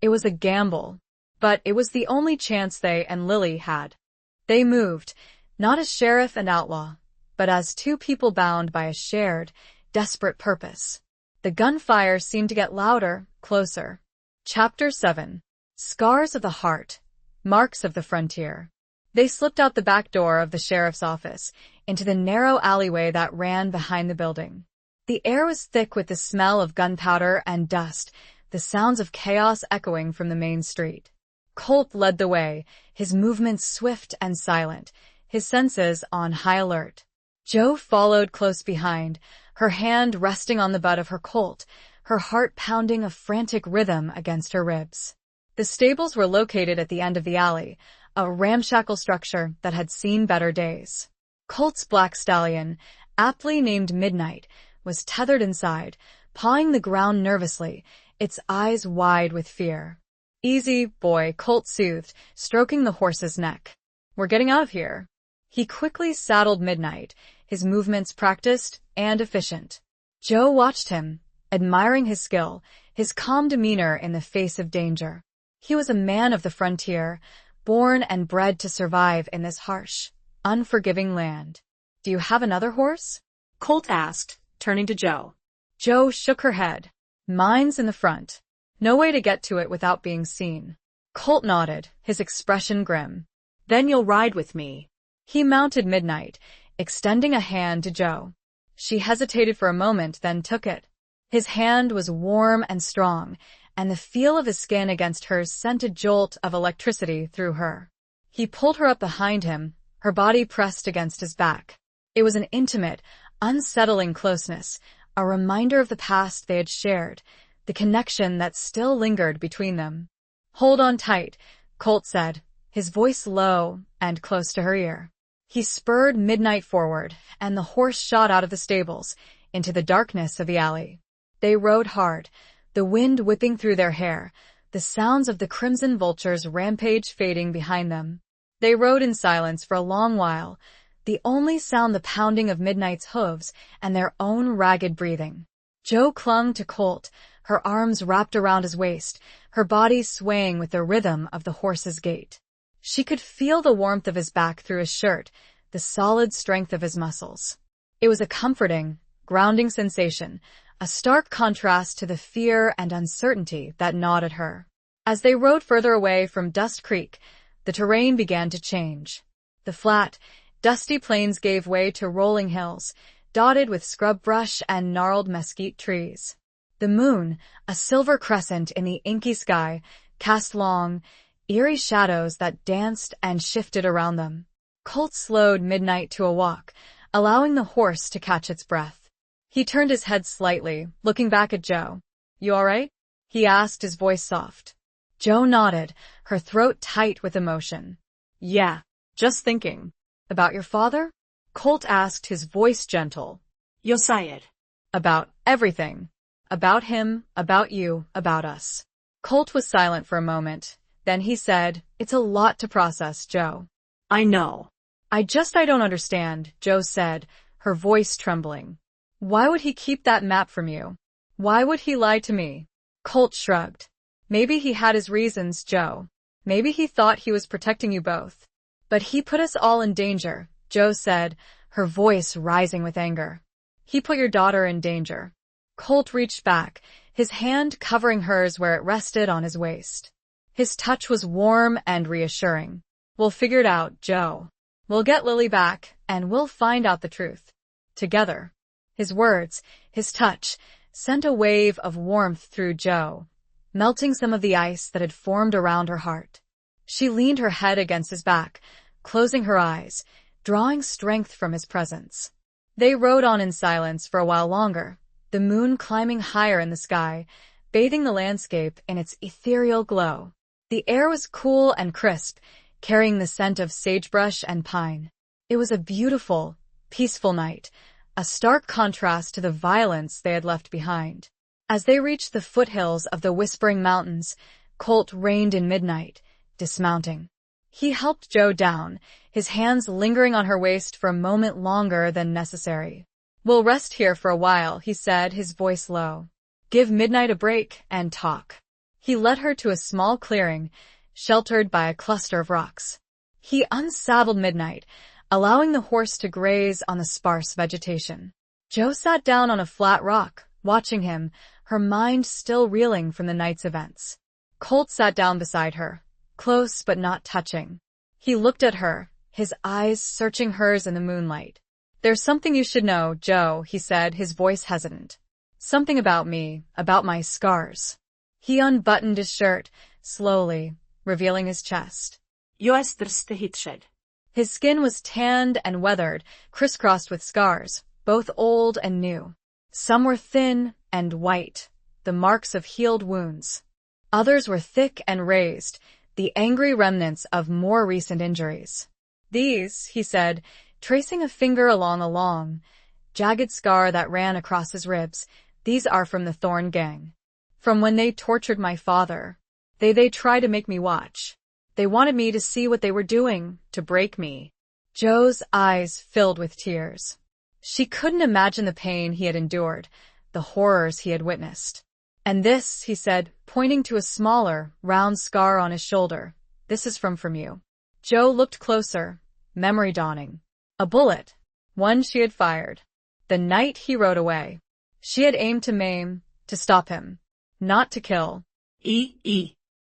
It was a gamble, but it was the only chance they and Lily had. They moved, not as sheriff and outlaw, but as two people bound by a shared, desperate purpose. The gunfire seemed to get louder, closer. Chapter 7. Scars of the Heart. Marks of the Frontier. They slipped out the back door of the sheriff's office, into the narrow alleyway that ran behind the building. The air was thick with the smell of gunpowder and dust, the sounds of chaos echoing from the main street. Colt led the way, his movements swift and silent, his senses on high alert. Jo followed close behind, her hand resting on the butt of her colt, her heart pounding a frantic rhythm against her ribs. The stables were located at the end of the alley, a ramshackle structure that had seen better days. Colt's black stallion, aptly named Midnight, was tethered inside, pawing the ground nervously, its eyes wide with fear. "Easy, boy," Colt soothed, stroking the horse's neck. "We're getting out of here." He quickly saddled Midnight, his movements practiced and efficient. Joe watched him, admiring his skill, his calm demeanor in the face of danger. He was a man of the frontier, born and bred to survive in this harsh, unforgiving land. "Do you have another horse?" Colt asked, turning to Joe. Joe shook her head. "Mine's in the front. No way to get to it without being seen." Colt nodded, his expression grim. "Then you'll ride with me." He mounted Midnight, extending a hand to Joe. She hesitated for a moment, then took it. His hand was warm and strong, and the feel of his skin against hers sent a jolt of electricity through her. He pulled her up behind him, her body pressed against his back. It was an intimate, unsettling closeness, a reminder of the past they had shared, the connection that still lingered between them. "Hold on tight," Colt said, his voice low and close to her ear. He spurred Midnight forward, and the horse shot out of the stables, into the darkness of the alley. They rode hard, the wind whipping through their hair, the sounds of the crimson vulture's rampage fading behind them. They rode in silence for a long while, the only sound the pounding of Midnight's hooves and their own ragged breathing. Joe clung to Colt, her arms wrapped around his waist, her body swaying with the rhythm of the horse's gait. She could feel the warmth of his back through his shirt, the solid strength of his muscles. It was a comforting, grounding sensation, a stark contrast to the fear and uncertainty that gnawed at her. As they rode further away from Dust Creek, the terrain began to change. The flat, dusty plains gave way to rolling hills, dotted with scrub brush and gnarled mesquite trees. The moon, a silver crescent in the inky sky, cast long, eerie shadows that danced and shifted around them. Colt slowed Midnight to a walk, allowing the horse to catch its breath. He turned his head slightly, looking back at Joe. "You all right?" he asked, his voice soft. Joe nodded, her throat tight with emotion. "Yeah, just thinking." "About your father?" Colt asked, his voice gentle. "You'll say it." "About everything. About him, about you, about us." Colt was silent for a moment. Then he said, "It's a lot to process, Joe." "I know." I don't understand," Joe said, her voice trembling. "Why would he keep that map from you? Why would he lie to me?" Colt shrugged. "Maybe he had his reasons, Joe. Maybe he thought he was protecting you both. But he put us all in danger," Joe said, her voice rising with anger. "He put your daughter in danger." Colt reached back, his hand covering hers where it rested on his waist. His touch was warm and reassuring. "We'll figure it out, Joe. We'll get Lily back, and we'll find out the truth. Together." His words, his touch, sent a wave of warmth through Joe, melting some of the ice that had formed around her heart. She leaned her head against his back, closing her eyes, drawing strength from his presence. They rode on in silence for a while longer, the moon climbing higher in the sky, bathing the landscape in its ethereal glow. The air was cool and crisp, carrying the scent of sagebrush and pine. It was a beautiful, peaceful night, a stark contrast to the violence they had left behind. As they reached the foothills of the Whispering Mountains, Colt reined in Midnight, dismounting. He helped Joe down, his hands lingering on her waist for a moment longer than necessary. "We'll rest here for a while," he said, his voice low. "Give Midnight a break and talk." He led her to a small clearing, sheltered by a cluster of rocks. He unsaddled Midnight, allowing the horse to graze on the sparse vegetation. Joe sat down on a flat rock, watching him, her mind still reeling from the night's events. Colt sat down beside her, close but not touching. He looked at her, his eyes searching hers in the moonlight. "There's something you should know, Joe," he said, his voice hesitant. "Something about me, about my scars." He unbuttoned his shirt, slowly, revealing his chest. His skin was tanned and weathered, crisscrossed with scars, both old and new. Some were thin and white, the marks of healed wounds. Others were thick and raised, the angry remnants of more recent injuries. These, he said, tracing a finger along a long, jagged scar that ran across his ribs, these are from the Thorn Gang. From when they tortured my father. They tried to make me watch. They wanted me to see what they were doing, to break me. Joe's eyes filled with tears. She couldn't imagine the pain he had endured, the horrors he had witnessed. And this, he said, pointing to a smaller, round scar on his shoulder, this is from you. Joe looked closer, memory dawning. A bullet. One she had fired. The night he rode away. She had aimed to maim, to stop him. Not to kill.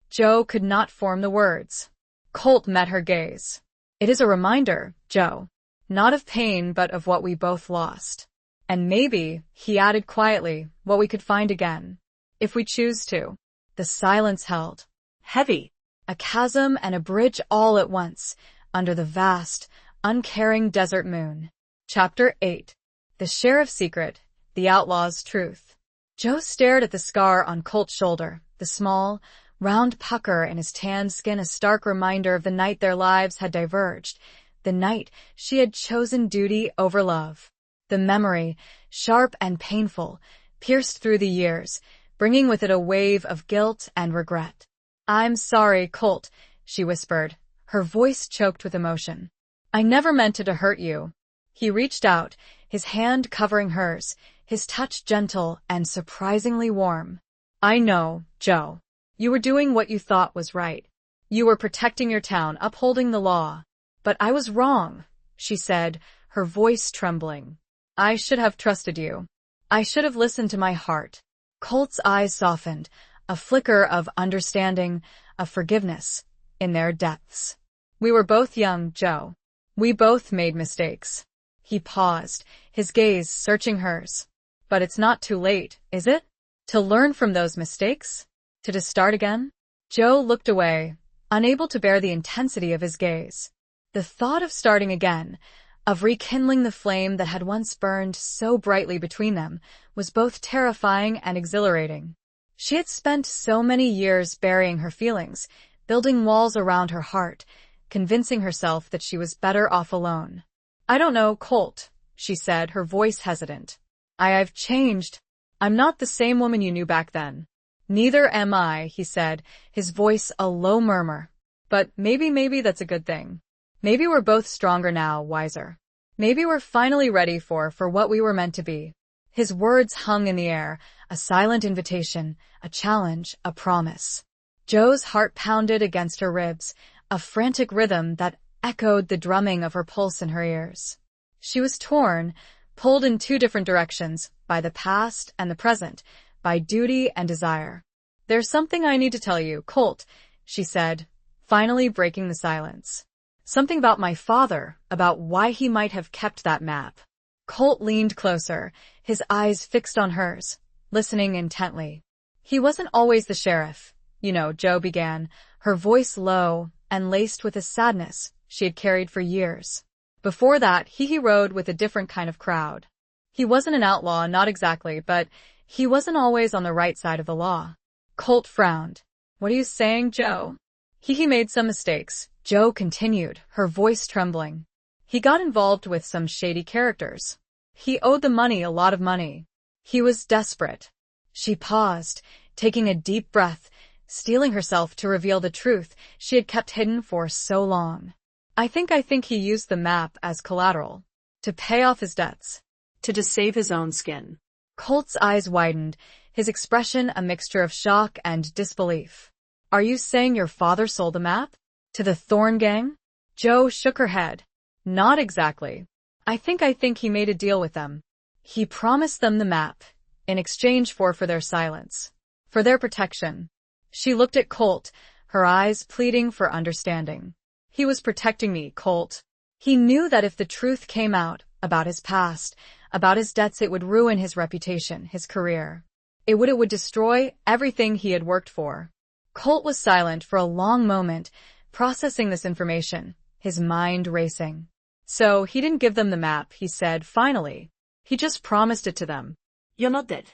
Joe could not form the words. Colt met her gaze. It is a reminder, Joe. Not of pain, but of what we both lost. And maybe, he added quietly, what we could find again. If we choose to. The silence held. Heavy. A chasm and a bridge all at once, under the vast, uncaring desert moon. Chapter 8. The Sheriff's Secret, the Outlaw's Truth. Joe stared at the scar on Colt's shoulder, the small, round pucker in his tanned skin, a stark reminder of the night their lives had diverged, the night she had chosen duty over love. The memory, sharp and painful, pierced through the years, bringing with it a wave of guilt and regret. I'm sorry, Colt, she whispered, her voice choked with emotion. I never meant to hurt you. He reached out, his hand covering hers, his touch gentle and surprisingly warm. I know, Joe. You were doing what you thought was right. You were protecting your town, upholding the law. But I was wrong, she said, her voice trembling. I should have trusted you. I should have listened to my heart. Colt's eyes softened, a flicker of understanding, of forgiveness, in their depths. We were both young, Joe. We both made mistakes. He paused, his gaze searching hers. But it's not too late, is it? To learn from those mistakes? To start again? Joe looked away, unable to bear the intensity of his gaze. The thought of starting again, of rekindling the flame that had once burned so brightly between them, was both terrifying and exhilarating. She had spent so many years burying her feelings, building walls around her heart, convincing herself that she was better off alone. I don't know, Colt, she said, her voice hesitant. I've changed. I'm not the same woman you knew back then. Neither am I, he said, his voice a low murmur. But maybe that's a good thing. Maybe we're both stronger now, wiser. Maybe we're finally ready for what we were meant to be. His words hung in the air, a silent invitation, a challenge, a promise. Joe's heart pounded against her ribs, a frantic rhythm that echoed the drumming of her pulse in her ears. She was torn, pulled in two different directions, by the past and the present, by duty and desire. There's something I need to tell you, Colt, she said, finally breaking the silence. Something about my father, about why he might have kept that map. Colt leaned closer, his eyes fixed on hers, listening intently. He wasn't always the sheriff, you know, Joe began, her voice low and laced with a sadness she had carried for years. Before that, he rode with a different kind of crowd. He wasn't an outlaw, not exactly, but he wasn't always on the right side of the law. Colt frowned. What are you saying, Joe? He made some mistakes, Joe continued, her voice trembling. He got involved with some shady characters. He owed the money, a lot of money. He was desperate. She paused, taking a deep breath, steeling herself to reveal the truth she had kept hidden for so long. I think he used the map as collateral. To pay off his debts. To save his own skin. Colt's eyes widened, his expression a mixture of shock and disbelief. Are you saying your father sold the map? To the Thorn Gang? Joe shook her head. Not exactly. I think he made a deal with them. He promised them the map, in exchange for their silence. For their protection. She looked at Colt, her eyes pleading for understanding. He was protecting me, Colt. He knew that if the truth came out, about his past, about his debts, it would ruin his reputation, his career. It would destroy everything he had worked for. Colt was silent for a long moment, processing this information, his mind racing. So he didn't give them the map, he said, finally. He just promised it to them. You're not dead.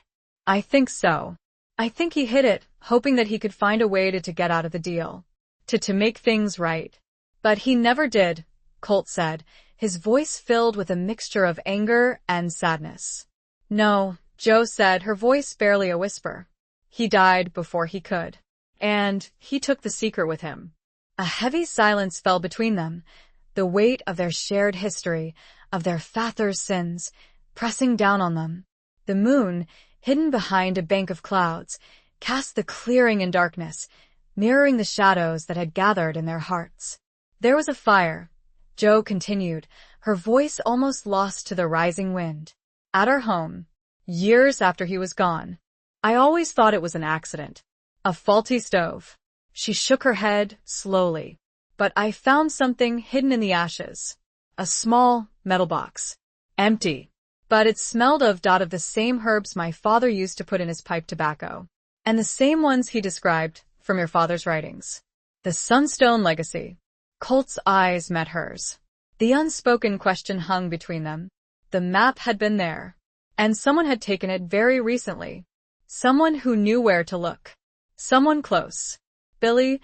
I think so. I think he hid it, hoping that he could find a way to get out of the deal. To make things right. But he never did, Colt said, his voice filled with a mixture of anger and sadness. No, Jo said, her voice barely a whisper. He died before he could. And he took the secret with him. A heavy silence fell between them, the weight of their shared history, of their father's sins, pressing down on them. The moon, hidden behind a bank of clouds, cast the clearing in darkness, mirroring the shadows that had gathered in their hearts. There was a fire, Jo continued, her voice almost lost to the rising wind. At our home, years after he was gone. I always thought it was an accident. A faulty stove. She shook her head slowly. But I found something hidden in the ashes. A small metal box. Empty. But it smelled of the same herbs my father used to put in his pipe tobacco. And the same ones he described from your father's writings. The Sunstone Legacy. Colt's eyes met hers. The unspoken question hung between them. The map had been there. And someone had taken it very recently. Someone who knew where to look. Someone close. Billy,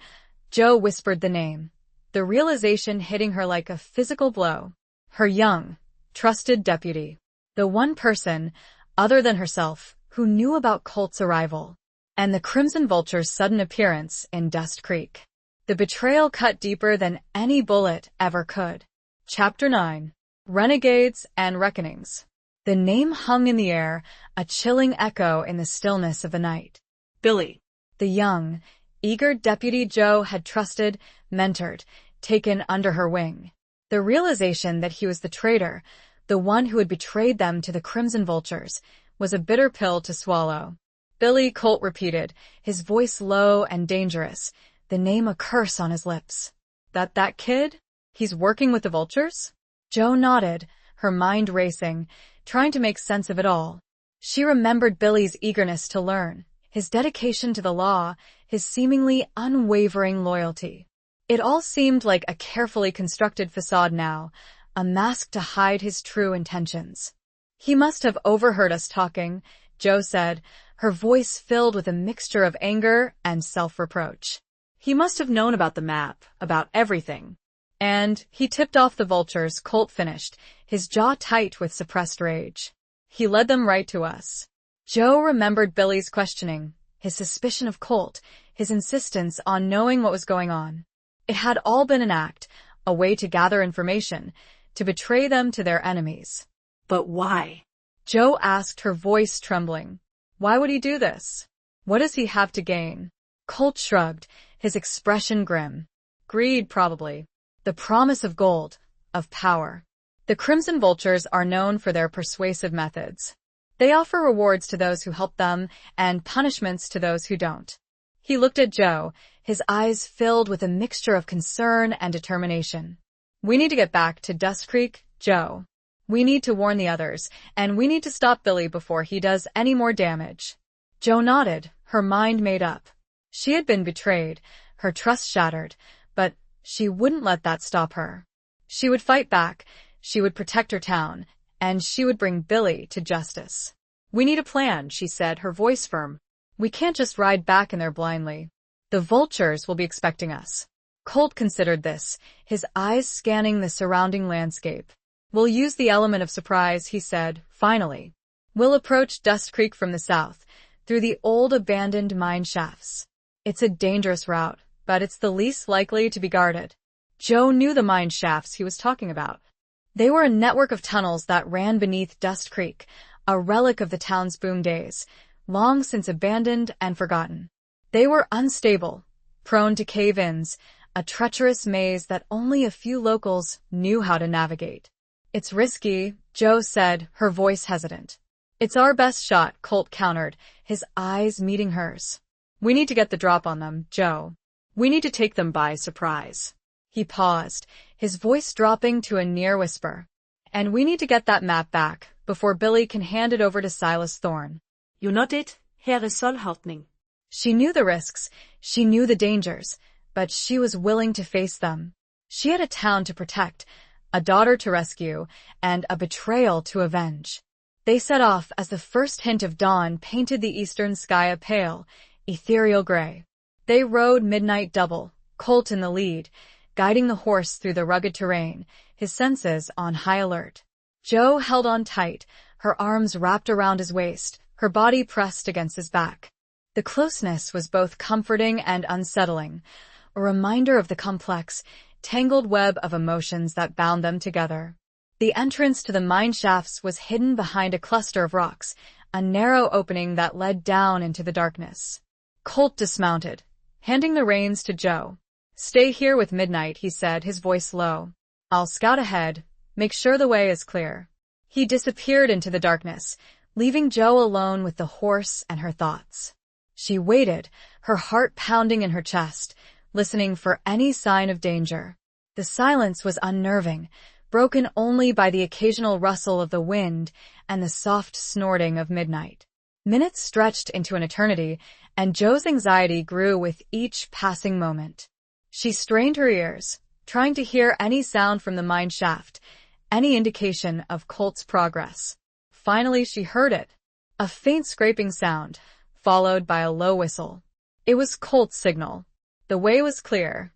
Jo whispered the name, the realization hitting her like a physical blow. Her young, trusted deputy. The one person, other than herself, who knew about Colt's arrival. And the Crimson Vulture's sudden appearance in Dust Creek. The betrayal cut deeper than any bullet ever could. Chapter 9. Renegades and Reckonings. The name hung in the air, a chilling echo in the stillness of the night. Billy. The young, eager deputy Jo had trusted, mentored, taken under her wing. The realization that he was the traitor, the one who had betrayed them to the Crimson Vultures, was a bitter pill to swallow. Billy, Colt repeated, his voice low and dangerous, the name a curse on his lips. That kid? He's working with the Vultures? Jo nodded, her mind racing, trying to make sense of it all. She remembered Billy's eagerness to learn, his dedication to the law, his seemingly unwavering loyalty. It all seemed like a carefully constructed facade now, a mask to hide his true intentions. He must have overheard us talking, Jo said, her voice filled with a mixture of anger and self-reproach. He must have known about the map, about everything. And he tipped off the Vultures, Colt finished, his jaw tight with suppressed rage. He led them right to us. Jo remembered Billy's questioning, his suspicion of Colt, his insistence on knowing what was going on. It had all been an act, a way to gather information, to betray them to their enemies. But why? Jo asked, her voice trembling. Why would he do this? What does he have to gain? Colt shrugged, his expression grim. Greed, probably. The promise of gold, of power. The Crimson Vultures are known for their persuasive methods. They offer rewards to those who help them and punishments to those who don't. He looked at Jo, his eyes filled with a mixture of concern and determination. We need to get back to Dust Creek, Jo. We need to warn the others, and we need to stop Billy before he does any more damage. Jo nodded, her mind made up. She had been betrayed, her trust shattered, but she wouldn't let that stop her. She would fight back, she would protect her town, and she would bring Billy to justice. We need a plan, she said, her voice firm. We can't just ride back in there blindly. The Vultures will be expecting us. Colt considered this, his eyes scanning the surrounding landscape. We'll use the element of surprise, he said, finally. We'll approach Dust Creek from the south, through the old abandoned mine shafts. It's a dangerous route, but it's the least likely to be guarded. Jo knew the mine shafts he was talking about. They were a network of tunnels that ran beneath Dust Creek, a relic of the town's boom days, long since abandoned and forgotten. They were unstable, prone to cave-ins, a treacherous maze that only a few locals knew how to navigate. It's risky, Jo said, her voice hesitant. It's our best shot, Colt countered, his eyes meeting hers. We need to get the drop on them, Jo. We need to take them by surprise. He paused, his voice dropping to a near whisper. And we need to get that map back, before Billy can hand it over to Silas Thorne. You nodded, Herr Solhartning. She knew the risks, she knew the dangers, but she was willing to face them. She had a town to protect, a daughter to rescue, and a betrayal to avenge. They set off as the first hint of dawn painted the eastern sky a pale, ethereal gray. They rode midnight double, Colt in the lead, guiding the horse through the rugged terrain, his senses on high alert. Jo held on tight, her arms wrapped around his waist, her body pressed against his back. The closeness was both comforting and unsettling, a reminder of the complex, tangled web of emotions that bound them together. The entrance to the mine shafts was hidden behind a cluster of rocks, a narrow opening that led down into the darkness. Colt dismounted, handing the reins to Jo. "Stay here with Midnight," he said, his voice low. "I'll scout ahead, make sure the way is clear." He disappeared into the darkness, leaving Jo alone with the horse and her thoughts. She waited, her heart pounding in her chest, listening for any sign of danger. The silence was unnerving, broken only by the occasional rustle of the wind and the soft snorting of midnight. Minutes stretched into an eternity, and Jo's anxiety grew with each passing moment. She strained her ears, trying to hear any sound from the mine shaft, any indication of Colt's progress. Finally, she heard it. A faint scraping sound, followed by a low whistle. It was Colt's signal. The way was clear.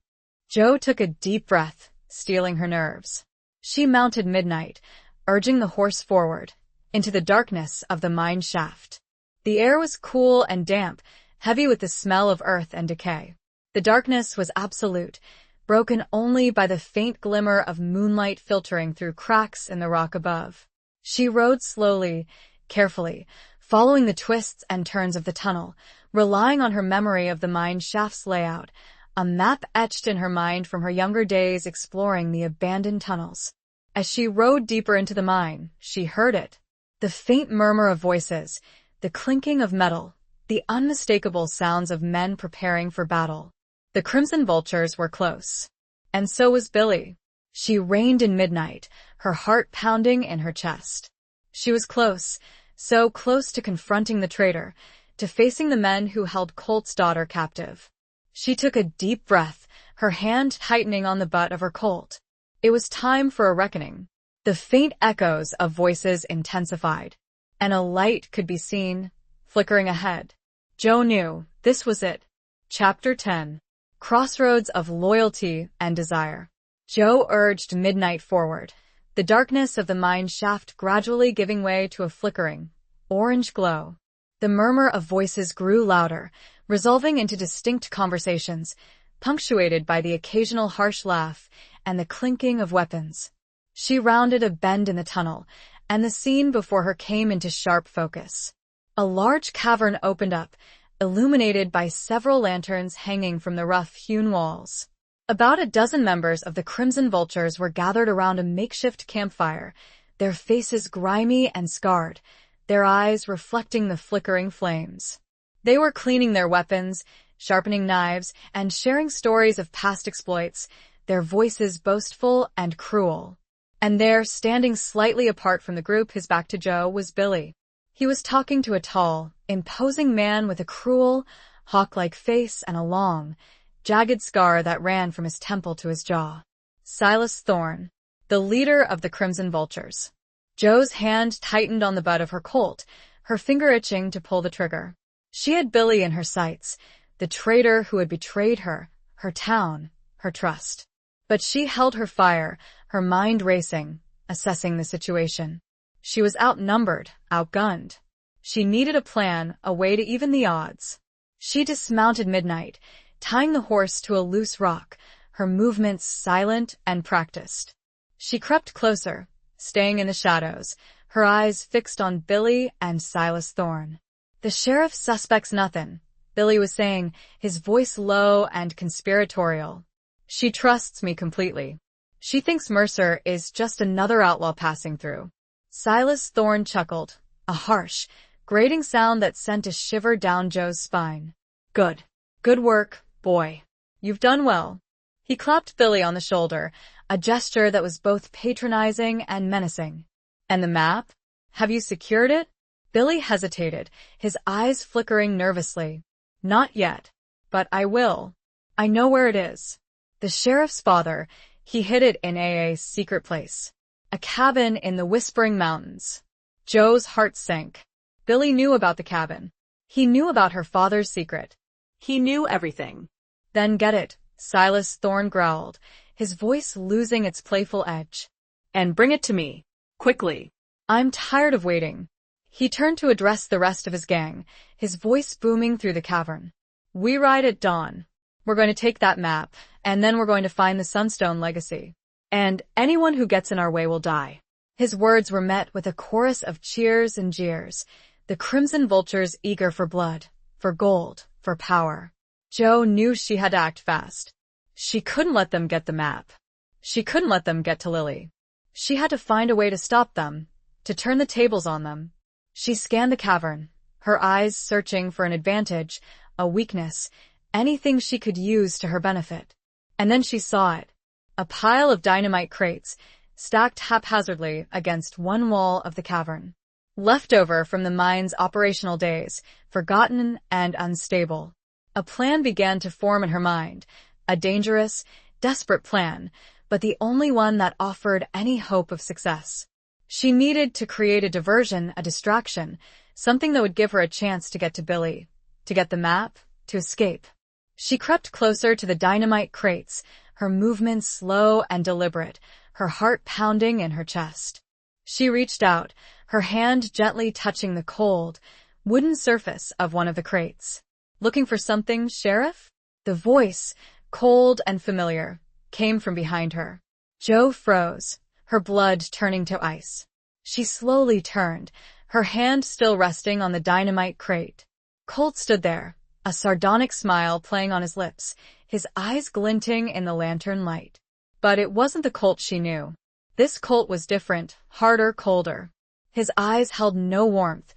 Jo took a deep breath, steeling her nerves. She mounted Midnight, urging the horse forward, into the darkness of the mine shaft. The air was cool and damp, heavy with the smell of earth and decay. The darkness was absolute, broken only by the faint glimmer of moonlight filtering through cracks in the rock above. She rode slowly, carefully, following the twists and turns of the tunnel, relying on her memory of the mine shaft's layout, a map etched in her mind from her younger days exploring the abandoned tunnels. As she rode deeper into the mine, she heard it. The faint murmur of voices, the clinking of metal, the unmistakable sounds of men preparing for battle. The Crimson Vultures were close. And so was Billy. She reined in Midnight, her heart pounding in her chest. She was close, so close to confronting the traitor, to facing the men who held Colt's daughter captive. She took a deep breath, her hand tightening on the butt of her Colt. It was time for a reckoning. The faint echoes of voices intensified, and a light could be seen, flickering ahead. Jo knew this was it. Chapter 10. Crossroads of Loyalty and Desire. Jo urged Midnight forward, the darkness of the mine shaft gradually giving way to a flickering, orange glow. The murmur of voices grew louder, resolving into distinct conversations, punctuated by the occasional harsh laugh and the clinking of weapons. She rounded a bend in the tunnel, and the scene before her came into sharp focus. A large cavern opened up, illuminated by several lanterns hanging from the rough-hewn walls. About a dozen members of the Crimson Vultures were gathered around a makeshift campfire, their faces grimy and scarred, their eyes reflecting the flickering flames. They were cleaning their weapons, sharpening knives, and sharing stories of past exploits, their voices boastful and cruel. And there, standing slightly apart from the group, his back to Jo, was Billy. He was talking to a tall, imposing man with a cruel, hawk-like face and a long, jagged scar that ran from his temple to his jaw. Silas Thorne, the leader of the Crimson Vultures. Jo's hand tightened on the butt of her Colt, her finger itching to pull the trigger. She had Billy in her sights, the traitor who had betrayed her, her town, her trust. But she held her fire, her mind racing, assessing the situation. She was outnumbered, outgunned. She needed a plan, a way to even the odds. She dismounted Midnight, tying the horse to a loose rock, her movements silent and practiced. She crept closer, staying in the shadows, her eyes fixed on Billy and Silas Thorne. "The sheriff suspects nothing," Billy was saying, his voice low and conspiratorial. "She trusts me completely. She thinks Mercer is just another outlaw passing through." Silas Thorne chuckled, a harsh, grating sound that sent a shiver down Jo's spine. "Good. Good work, boy. You've done well." He clapped Billy on the shoulder, a gesture that was both patronizing and menacing. "And the map? Have you secured it?" Billy hesitated, his eyes flickering nervously. "Not yet. But I will. I know where it is. The sheriff's father, he hid it in a secret place. A cabin in the Whispering Mountains." Joe's heart sank. Billy knew about the cabin. He knew about her father's secret. He knew everything. Then get it, Silas Thorne growled, his voice losing its playful edge. And bring it to me. Quickly. I'm tired of waiting. He turned to address the rest of his gang, his voice booming through the cavern. We ride at dawn. We're going to take that map, and then we're going to find the Sunstone legacy. And anyone who gets in our way will die. His words were met with a chorus of cheers and jeers, the crimson vultures eager for blood, for gold, for power. Joe knew she had to act fast. She couldn't let them get the map. She couldn't let them get to Lily. She had to find a way to stop them, to turn the tables on them. She scanned the cavern, her eyes searching for an advantage, a weakness, anything she could use to her benefit. And then she saw it. A pile of dynamite crates, stacked haphazardly against one wall of the cavern. Leftover from the mine's operational days, forgotten and unstable. A plan began to form in her mind, a dangerous, desperate plan, but the only one that offered any hope of success. She needed to create a diversion, a distraction, something that would give her a chance to get to Billy, to get the map, to escape. She crept closer to the dynamite crates, her movements slow and deliberate, her heart pounding in her chest. She reached out, her hand gently touching the cold, wooden surface of one of the crates. Looking for something, Sheriff? The voice, cold and familiar, came from behind her. Joe froze, her blood turning to ice. She slowly turned, her hand still resting on the dynamite crate. Colt stood there, a sardonic smile playing on his lips, his eyes glinting in the lantern light. But it wasn't the Colt she knew. This Colt was different, harder, colder. His eyes held no warmth,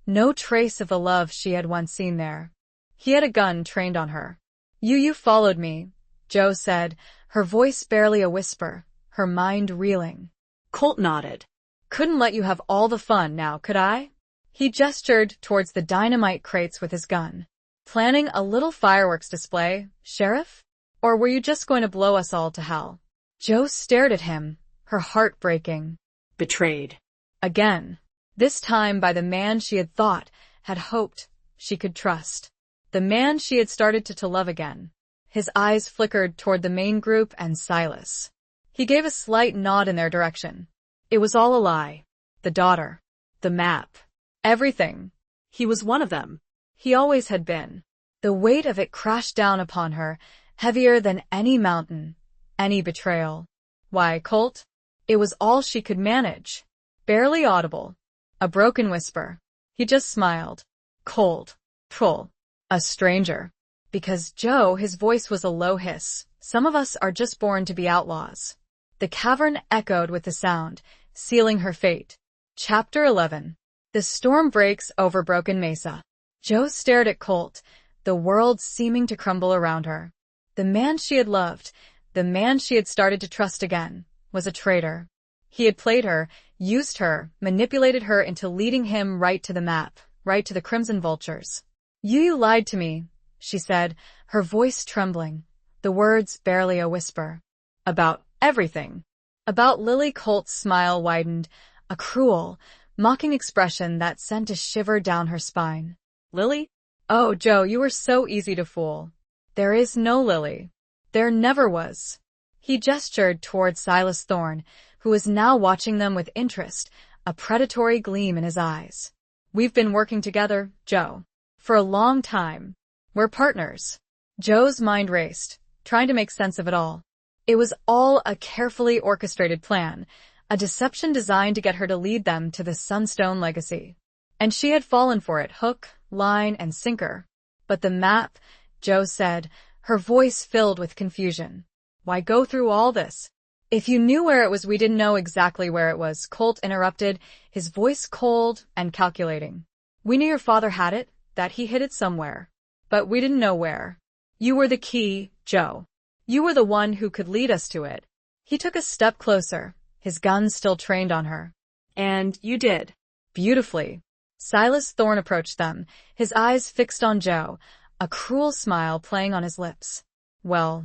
no trace of the love she had once seen there. He had a gun trained on her. You followed me, Joe said, her voice barely a whisper, her mind reeling. Colt nodded. Couldn't let you have all the fun now, could I? He gestured towards the dynamite crates with his gun. Planning a little fireworks display, Sheriff? Or were you just going to blow us all to hell? Joe stared at him, her heart breaking. Betrayed. Again. This time by the man she had thought, had hoped, she could trust. The man she had started to love again. His eyes flickered toward the main group and Silas. He gave a slight nod in their direction. It was all a lie. The daughter. The map. Everything. He was one of them. He always had been. The weight of it crashed down upon her, heavier than any mountain, any betrayal. Why, Colt? It was all she could manage. Barely audible. A broken whisper. He just smiled. Cold. Pull. A stranger. Because Joe, his voice was a low hiss. Some of us are just born to be outlaws. The cavern echoed with the sound, sealing her fate. Chapter 11. The storm breaks over Broken Mesa. Joe stared at Colt, the world seeming to crumble around her. The man she had loved, the man she had started to trust again, was a traitor. He had played her, used her, manipulated her into leading him right to the map, right to the crimson vultures. You lied to me, she said, her voice trembling, the words barely a whisper. About everything. About Lily. Colt's smile widened, a cruel, mocking expression that sent a shiver down her spine. Lily? Oh, Joe, you were so easy to fool. There is no Lily. There never was. He gestured toward Silas Thorne, who was now watching them with interest, a predatory gleam in his eyes. We've been working together, Joe. For a long time. We're partners. Joe's mind raced, trying to make sense of it all. It was all a carefully orchestrated plan, a deception designed to get her to lead them to the Sunstone legacy. And she had fallen for it, hook, line, and sinker. But the map, Joe said, her voice filled with confusion. Why go through all this? If you knew where it was, we didn't know exactly where it was, Colt interrupted, his voice cold and calculating. We knew your father had it, that he hid it somewhere. But we didn't know where. You were the key, Joe. You were the one who could lead us to it. He took a step closer, his gun still trained on her. And you did. Beautifully. Silas Thorne approached them, his eyes fixed on Joe, a cruel smile playing on his lips. Well,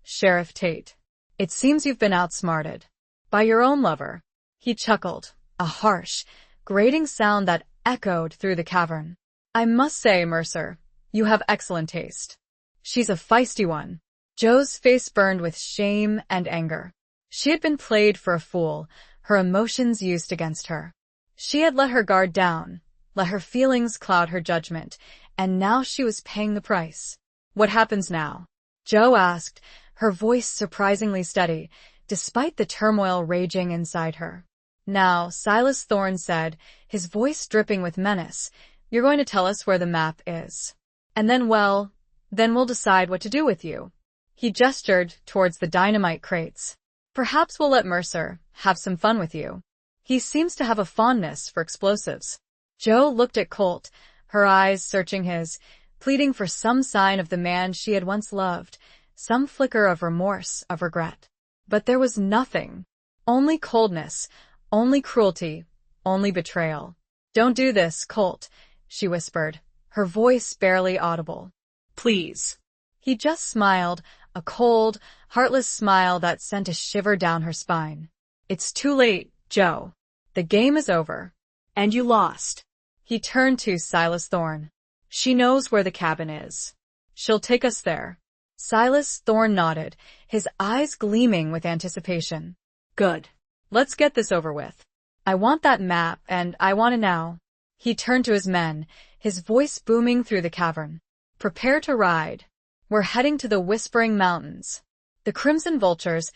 Sheriff Tate. It seems you've been outsmarted. By your own lover. He chuckled, a harsh, grating sound that echoed through the cavern. "I must say, Mercer, you have excellent taste." "She's a feisty one." Joe's face burned with shame and anger. She had been played for a fool, her emotions used against her. She had let her guard down, let her feelings cloud her judgment, and now she was paying the price. "What happens now?" Joe asked, her voice surprisingly steady, despite the turmoil raging inside her. "Now," Silas Thorne said, his voice dripping with menace, "you're going to tell us where the map is. And then, well, then we'll decide what to do with you." He gestured towards the dynamite crates. "Perhaps we'll let Mercer have some fun with you. He seems to have a fondness for explosives." Joe looked at Colt, her eyes searching his, pleading for some sign of the man she had once loved, some flicker of remorse, of regret. But there was nothing. Only coldness, only cruelty, only betrayal. "Don't do this, Colt," she whispered, her voice barely audible. Please. He just smiled, a cold, heartless smile that sent a shiver down her spine. "It's too late, Joe. The game is over." And you lost. He turned to Silas Thorne. "She knows where the cabin is. She'll take us there." Silas Thorne nodded, his eyes gleaming with anticipation. Good. "Let's get this over with. I want that map, and I want it now." He turned to his men, his voice booming through the cavern. "Prepare to ride. We're heading to the Whispering Mountains." The Crimson Vultures,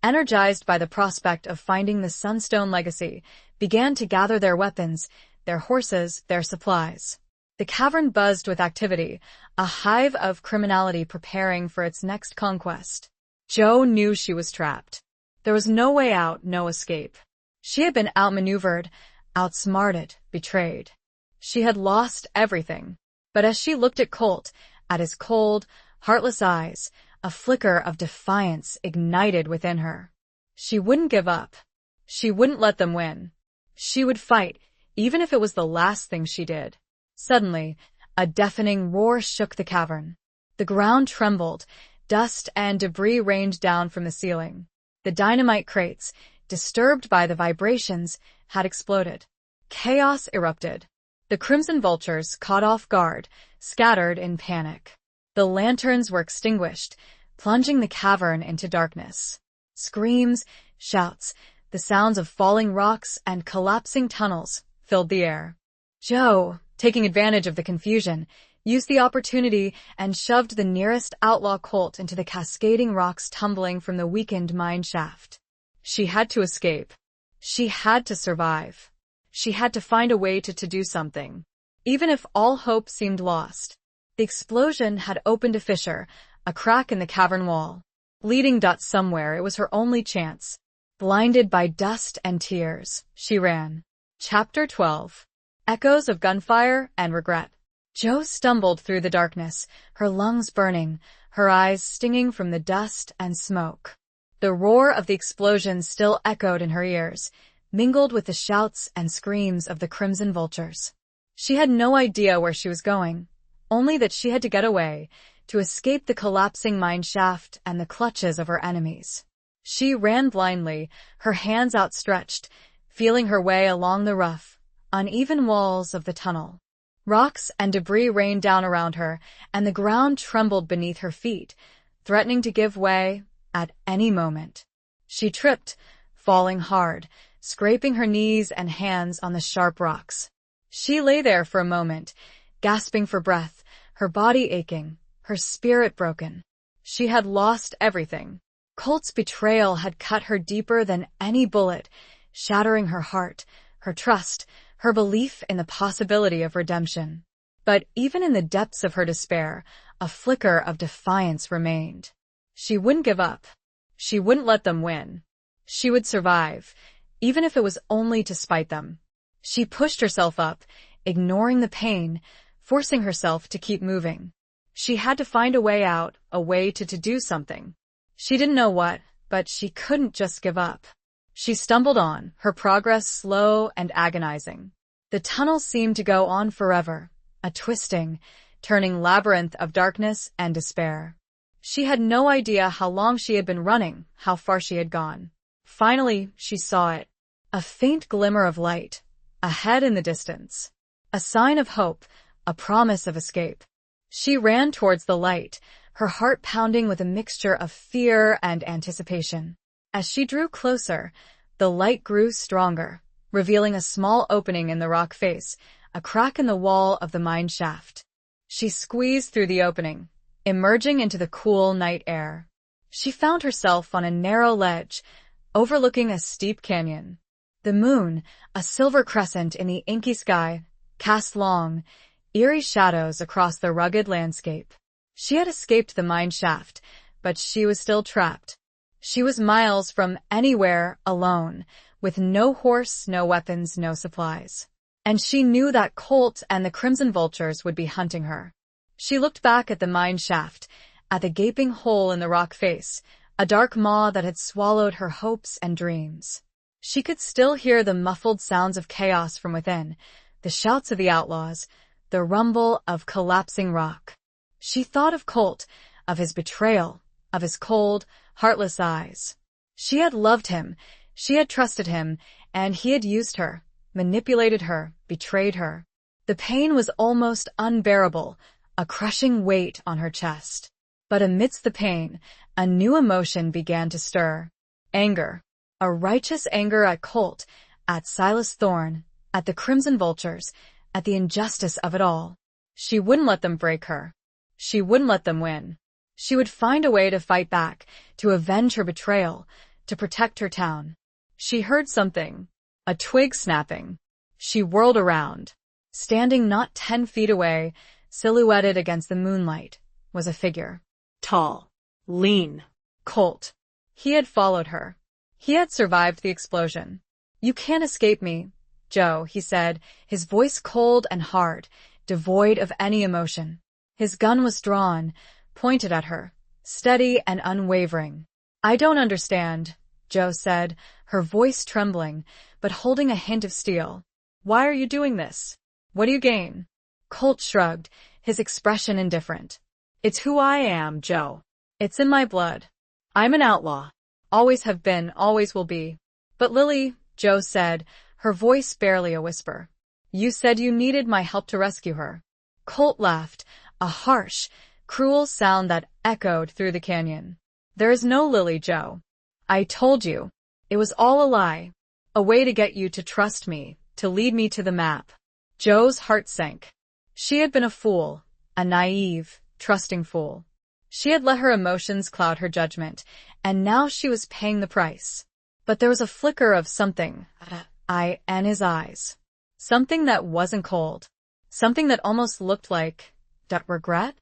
energized by the prospect of finding the Sunstone legacy, began to gather their weapons, their horses, their supplies. The cavern buzzed with activity, a hive of criminality preparing for its next conquest. Joe knew she was trapped. There was no way out, no escape. She had been outmaneuvered, outsmarted, betrayed. She had lost everything. But as she looked at Colt, at his cold, heartless eyes, a flicker of defiance ignited within her. She wouldn't give up. She wouldn't let them win. She would fight, even if it was the last thing she did. Suddenly, a deafening roar shook the cavern. The ground trembled, dust and debris rained down from the ceiling. The dynamite crates, disturbed by the vibrations, had exploded. Chaos erupted. The Crimson Vultures, caught off guard, scattered in panic. The lanterns were extinguished, plunging the cavern into darkness. Screams, shouts, the sounds of falling rocks and collapsing tunnels filled the air. Joe, taking advantage of the confusion, used the opportunity and shoved the nearest outlaw Colt into the cascading rocks tumbling from the weakened mine shaft. She had to escape. She had to survive. She had to find a way to do something. Even if all hope seemed lost. The explosion had opened a fissure, a crack in the cavern wall. Leading somewhere, it was her only chance. Blinded by dust and tears, she ran. Chapter 12. Echoes of Gunfire and Regret. Joe stumbled through the darkness, her lungs burning, her eyes stinging from the dust and smoke. The roar of the explosion still echoed in her ears, mingled with the shouts and screams of the Crimson Vultures. She had no idea where she was going, only that she had to get away, to escape the collapsing mine shaft and the clutches of her enemies. She ran blindly, her hands outstretched, feeling her way along the rough, uneven walls of the tunnel. Rocks and debris rained down around her, and the ground trembled beneath her feet, threatening to give way at any moment. She tripped, falling hard, scraping her knees and hands on the sharp rocks. She lay there for a moment, gasping for breath, her body aching, her spirit broken. She had lost everything. Colt's betrayal had cut her deeper than any bullet, shattering her heart, her trust, her belief in the possibility of redemption. But even in the depths of her despair, a flicker of defiance remained. She wouldn't give up. She wouldn't let them win. She would survive, even if it was only to spite them. She pushed herself up, ignoring the pain, forcing herself to keep moving. She had to find a way out, a way to do something. She didn't know what, but she couldn't just give up. She stumbled on, her progress slow and agonizing. The tunnel seemed to go on forever, a twisting, turning labyrinth of darkness and despair. She had no idea how long she had been running, how far she had gone. Finally, she saw it. A faint glimmer of light, ahead in the distance. A sign of hope, a promise of escape. She ran towards the light, her heart pounding with a mixture of fear and anticipation. As she drew closer, the light grew stronger, revealing a small opening in the rock face, a crack in the wall of the mine shaft. She squeezed through the opening, emerging into the cool night air. She found herself on a narrow ledge, overlooking a steep canyon. The moon, a silver crescent in the inky sky, cast long, eerie shadows across the rugged landscape. She had escaped the mine shaft, but she was still trapped. She was miles from anywhere, alone, with no horse, no weapons, no supplies. And she knew that Colt and the Crimson Vultures would be hunting her. She looked back at the mine shaft, at the gaping hole in the rock face, a dark maw that had swallowed her hopes and dreams. She could still hear the muffled sounds of chaos from within, the shouts of the outlaws, the rumble of collapsing rock. She thought of Colt, of his betrayal, of his cold, heartless eyes. She had loved him, she had trusted him, and he had used her, manipulated her, betrayed her. The pain was almost unbearable, a crushing weight on her chest. But amidst the pain, a new emotion began to stir. Anger. A righteous anger at Colt, at Silas Thorne, at the Crimson Vultures, at the injustice of it all. She wouldn't let them break her. She wouldn't let them win. She would find a way to fight back, to avenge her betrayal, to protect her town. She heard something, a twig snapping. She whirled around. Standing not 10 feet away, silhouetted against the moonlight, was a figure. Tall. Lean. Colt. He had followed her. He had survived the explosion. "You can't escape me, Joe," he said, his voice cold and hard, devoid of any emotion. His gun was drawn, pointed at her, steady and unwavering. "I don't understand," Joe said, her voice trembling, but holding a hint of steel. "Why are you doing this? What do you gain?" Colt shrugged, his expression indifferent. "It's who I am, Joe. "It's in my blood. I'm an outlaw. Always have been, always will be." "But Lily," Joe said, her voice barely a whisper. "You said you needed my help to rescue her." Colt laughed, a harsh, cruel sound that echoed through the canyon. "There is no Lily, Joe. I told you. It was all a lie. A way to get you to trust me, to lead me to the map." Joe's heart sank. She had been a fool, a naive, trusting fool. She had let her emotions cloud her judgment, and now she was paying the price. But there was a flicker of something in his eyes. Something that wasn't cold. Something that almost looked like regret?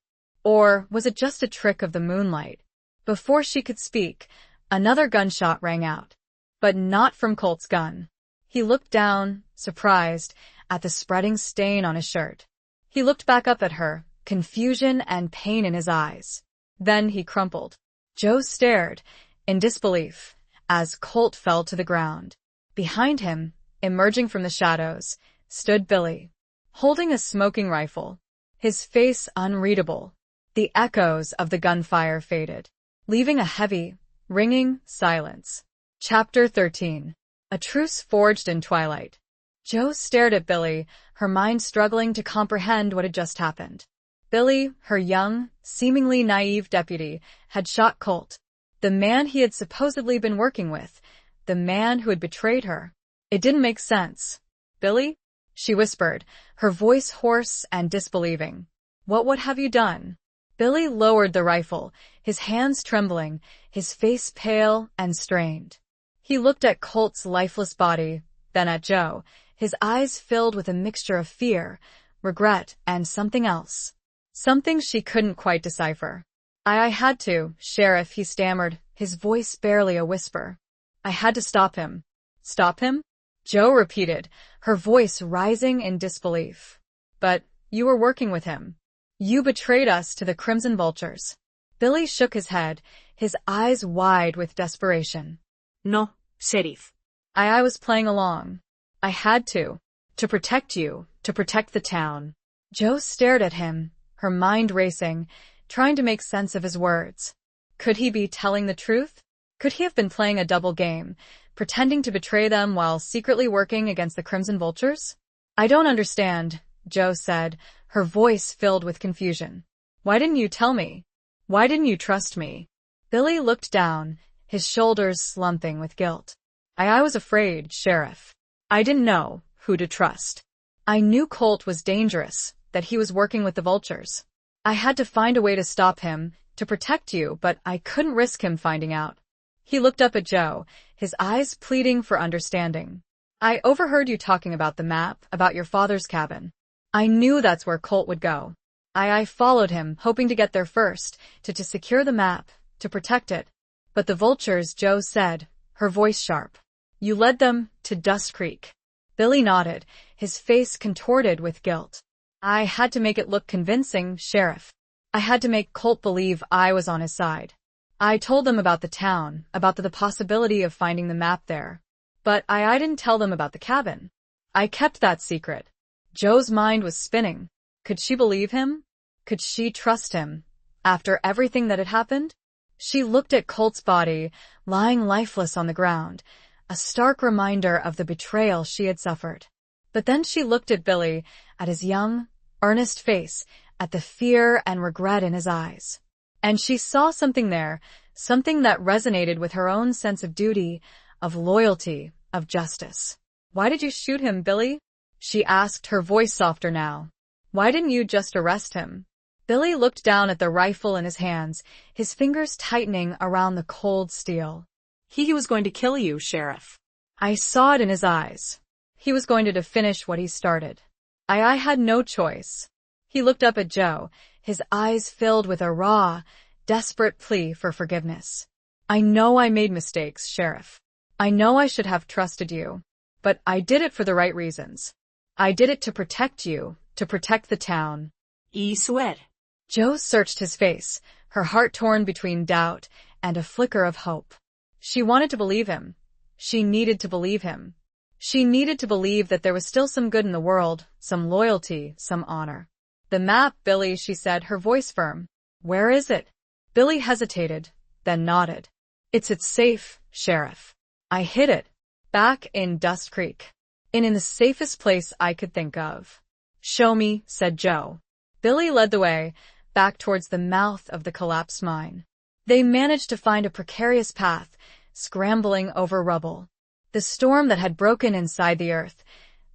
Or was it just a trick of the moonlight? Before she could speak, another gunshot rang out. But not from Colt's gun. He looked down, surprised, at the spreading stain on his shirt. He looked back up at her, confusion and pain in his eyes. Then he crumpled. Joe stared, in disbelief, as Colt fell to the ground. Behind him, emerging from the shadows, stood Billy, holding a smoking rifle, his face unreadable. The echoes of the gunfire faded, leaving a heavy, ringing silence. Chapter 13. A truce forged in twilight. Joe stared at Billy, her mind struggling to comprehend what had just happened. Billy, her young, seemingly naive deputy, had shot Colt, the man he had supposedly been working with, the man who had betrayed her. It didn't make sense. "Billy?" she whispered, her voice hoarse and disbelieving. What have you done?" Billy lowered the rifle, his hands trembling, his face pale and strained. He looked at Colt's lifeless body, then at Joe, his eyes filled with a mixture of fear, regret, and something else. Something she couldn't quite decipher. I had to, Sheriff," he stammered, his voice barely a whisper. "I had to stop him." "Stop him?" Joe repeated, her voice rising in disbelief. "But you were working with him. You betrayed us to the Crimson Vultures." Billy shook his head, his eyes wide with desperation. "No, Sheriff. I was playing along. I had to protect you, to protect the town." Joe stared at him, her mind racing, trying to make sense of his words. Could he be telling the truth? Could he have been playing a double game, pretending to betray them while secretly working against the Crimson Vultures? I don't understand, Jo said, her voice filled with confusion. Why didn't you tell me? Why didn't you trust me? Billy looked down, his shoulders slumping with guilt. I was afraid, Sheriff. I didn't know who to trust. I knew Colt was dangerous, that he was working with the Vultures. I had to find a way to stop him, to protect you, but I couldn't risk him finding out. He looked up at Jo, his eyes pleading for understanding. I overheard you talking about the map, about your father's cabin. I knew that's where Colt would go. I followed him, hoping to get there first, to secure the map, to protect it. But the Vultures, Jo said, her voice sharp. You led them to Dust Creek. Billy nodded, his face contorted with guilt. I had to make it look convincing, Sheriff. I had to make Colt believe I was on his side. I told them about the town, about the possibility of finding the map there. But I didn't tell them about the cabin. I kept that secret. Jo's mind was spinning. Could she believe him? Could she trust him? After everything that had happened? She looked at Colt's body, lying lifeless on the ground, a stark reminder of the betrayal she had suffered. But then she looked at Billy, at his young, earnest face, at the fear and regret in his eyes. And she saw something there, something that resonated with her own sense of duty, of loyalty, of justice. Why did you shoot him, Billy? She asked, her voice softer now. Why didn't you just arrest him? Billy looked down at the rifle in his hands, his fingers tightening around the cold steel. He was going to kill you, Sheriff. I saw it in his eyes. He was going to finish what he started. I had no choice. He looked up at Jo, his eyes filled with a raw, desperate plea for forgiveness. I know I made mistakes, Sheriff. I know I should have trusted you. But I did it for the right reasons. I did it to protect you, to protect the town. Sweat. Jo searched his face, her heart torn between doubt and a flicker of hope. She wanted to believe him. She needed to believe him. She needed to believe that there was still some good in the world, some loyalty, some honor. The map, Billy, she said, her voice firm. Where is it? Billy hesitated, then nodded. It's safe, Sheriff. I hid it. Back in Dust Creek. In the safest place I could think of. Show me, said Jo. Billy led the way, back towards the mouth of the collapsed mine. They managed to find a precarious path, scrambling over rubble. The storm that had broken inside the earth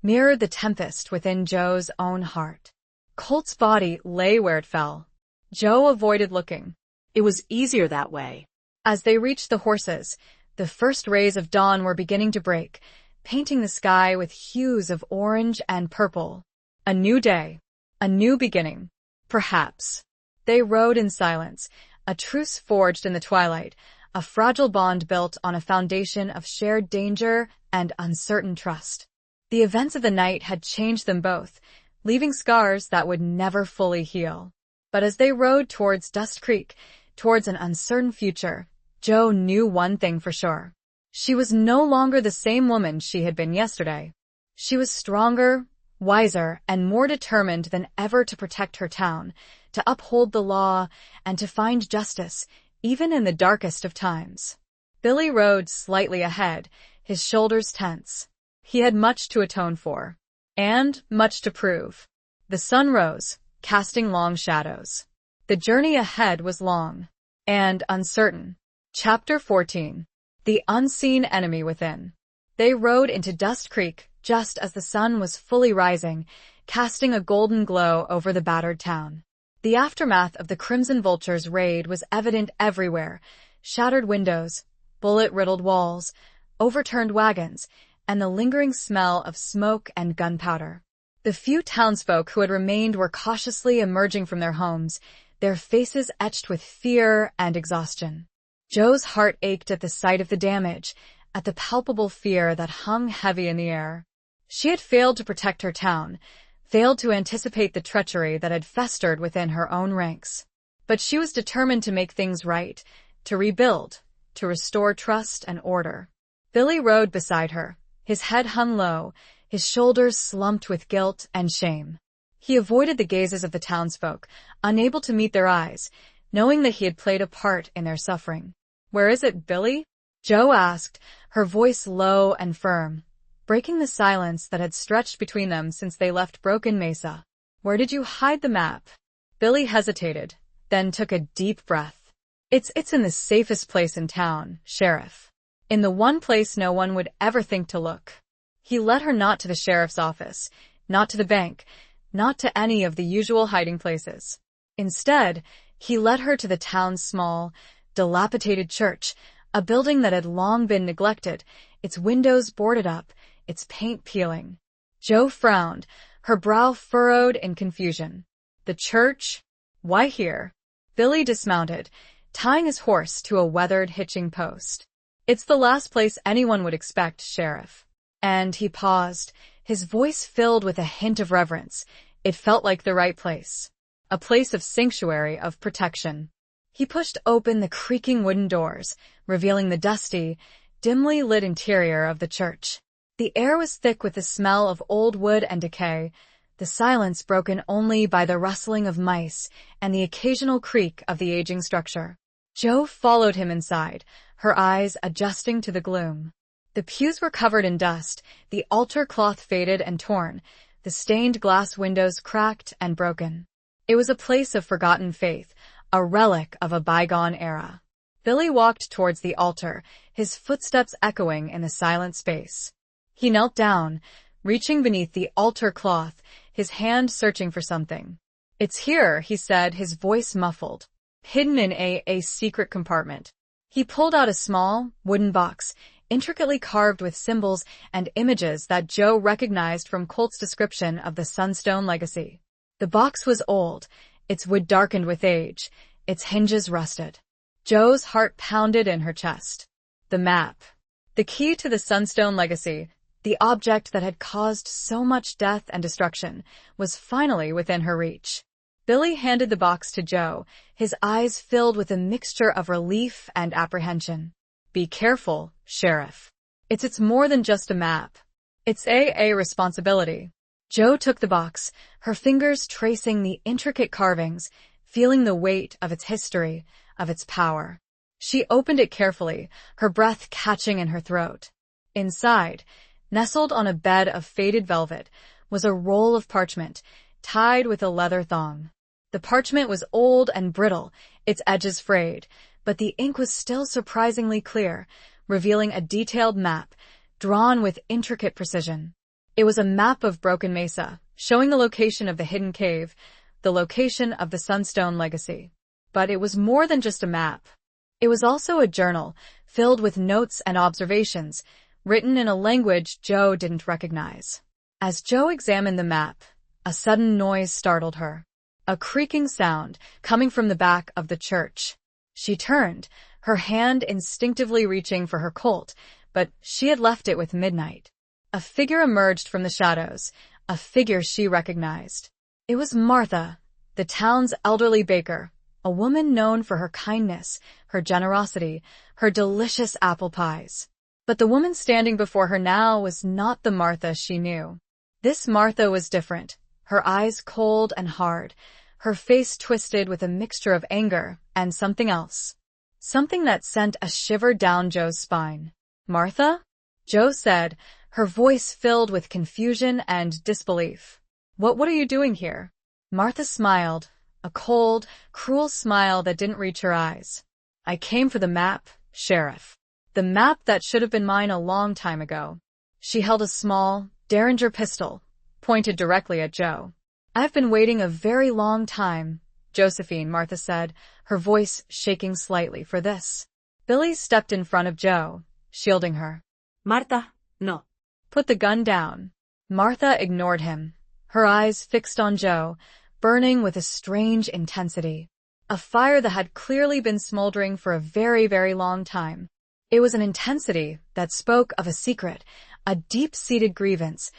mirrored the tempest within Jo's own heart. Colt's body lay where it fell. Jo avoided looking. It was easier that way. As they reached the horses, the first rays of dawn were beginning to break, painting the sky with hues of orange and purple. A new day. A new beginning. Perhaps. They rode in silence, a truce forged in the twilight, a fragile bond built on a foundation of shared danger and uncertain trust. The events of the night had changed them both, leaving scars that would never fully heal. But as they rode towards Dust Creek, towards an uncertain future, Jo knew one thing for sure. She was no longer the same woman she had been yesterday. She was stronger, wiser, and more determined than ever to protect her town, to uphold the law, and to find justice, even in the darkest of times. Billy rode slightly ahead, his shoulders tense. He had much to atone for, and much to prove. The sun rose, casting long shadows. The journey ahead was long and uncertain. Chapter 14. The Unseen Enemy Within. They rode into Dust Creek just as the sun was fully rising, casting a golden glow over the battered town. The aftermath of the Crimson Vulture's raid was evident everywhere. Shattered windows, bullet-riddled walls, overturned wagons, and the lingering smell of smoke and gunpowder. The few townsfolk who had remained were cautiously emerging from their homes, their faces etched with fear and exhaustion. Jo's heart ached at the sight of the damage, at the palpable fear that hung heavy in the air. She had failed to protect her town, failed to anticipate the treachery that had festered within her own ranks. But she was determined to make things right, to rebuild, to restore trust and order. Billy rode beside her, his head hung low, his shoulders slumped with guilt and shame. He avoided the gazes of the townsfolk, unable to meet their eyes, knowing that he had played a part in their suffering. Where is it, Billy? Joe asked, her voice low and firm, breaking the silence that had stretched between them since they left Broken Mesa. Where did you hide the map? Billy hesitated, then took a deep breath. It's in the safest place in town, Sheriff. In the one place no one would ever think to look. He led her not to the sheriff's office, not to the bank, not to any of the usual hiding places. Instead, he led her to the town's small, dilapidated church, a building that had long been neglected, its windows boarded up, its paint peeling. Joe frowned, her brow furrowed in confusion. The church? Why here? Billy dismounted, tying his horse to a weathered hitching post. It's the last place anyone would expect, Sheriff. And he paused, his voice filled with a hint of reverence. It felt like the right place. A place of sanctuary, of protection. He pushed open the creaking wooden doors, revealing the dusty, dimly lit interior of the church. The air was thick with the smell of old wood and decay, the silence broken only by the rustling of mice and the occasional creak of the aging structure. Joe followed him inside, her eyes adjusting to the gloom. The pews were covered in dust, the altar cloth faded and torn, the stained glass windows cracked and broken. It was a place of forgotten faith, a relic of a bygone era. Billy walked towards the altar, his footsteps echoing in the silent space. He knelt down, reaching beneath the altar cloth, his hand searching for something. It's here, he said, his voice muffled, hidden in a secret compartment. He pulled out a small, wooden box, intricately carved with symbols and images that Joe recognized from Colt's description of the Sunstone legacy. The box was old, its wood darkened with age, its hinges rusted. Joe's heart pounded in her chest. The map. The key to the Sunstone legacy, the object that had caused so much death and destruction, was finally within her reach. Billy handed the box to Joe, his eyes filled with a mixture of relief and apprehension. Be careful, Sheriff. It's more than just a map. It's a responsibility. Joe took the box, her fingers tracing the intricate carvings, feeling the weight of its history, of its power. She opened it carefully, her breath catching in her throat. Inside, nestled on a bed of faded velvet, was a roll of parchment, tied with a leather thong. The parchment was old and brittle, its edges frayed, but the ink was still surprisingly clear, revealing a detailed map, drawn with intricate precision. It was a map of Broken Mesa, showing the location of the hidden cave, the location of the Sunstone legacy. But it was more than just a map. It was also a journal, filled with notes and observations, written in a language Joe didn't recognize. As Joe examined the map, a sudden noise startled her. A creaking sound, coming from the back of the church. She turned, her hand instinctively reaching for her Colt, but she had left it with midnight. A figure emerged from the shadows, a figure she recognized. It was Martha, the town's elderly baker, a woman known for her kindness, her generosity, her delicious apple pies. But the woman standing before her now was not the Martha she knew. This Martha was different, her eyes cold and hard, her face twisted with a mixture of anger and something else. Something that sent a shiver down Joe's spine. Martha? Joe said, her voice filled with confusion and disbelief. What are you doing here? Martha smiled, a cold, cruel smile that didn't reach her eyes. I came for the map, Sheriff. The map that should have been mine a long time ago. She held a small, Derringer pistol, pointed directly at Joe. I've been waiting a very long time, Josephine, Martha said, her voice shaking slightly for this. Billy stepped in front of Joe, shielding her. Martha, no. Put the gun down. Martha ignored him, her eyes fixed on Joe, burning with a strange intensity. A fire that had clearly been smoldering for a very, very long time. It was an intensity that spoke of a secret, a deep-seated grievance,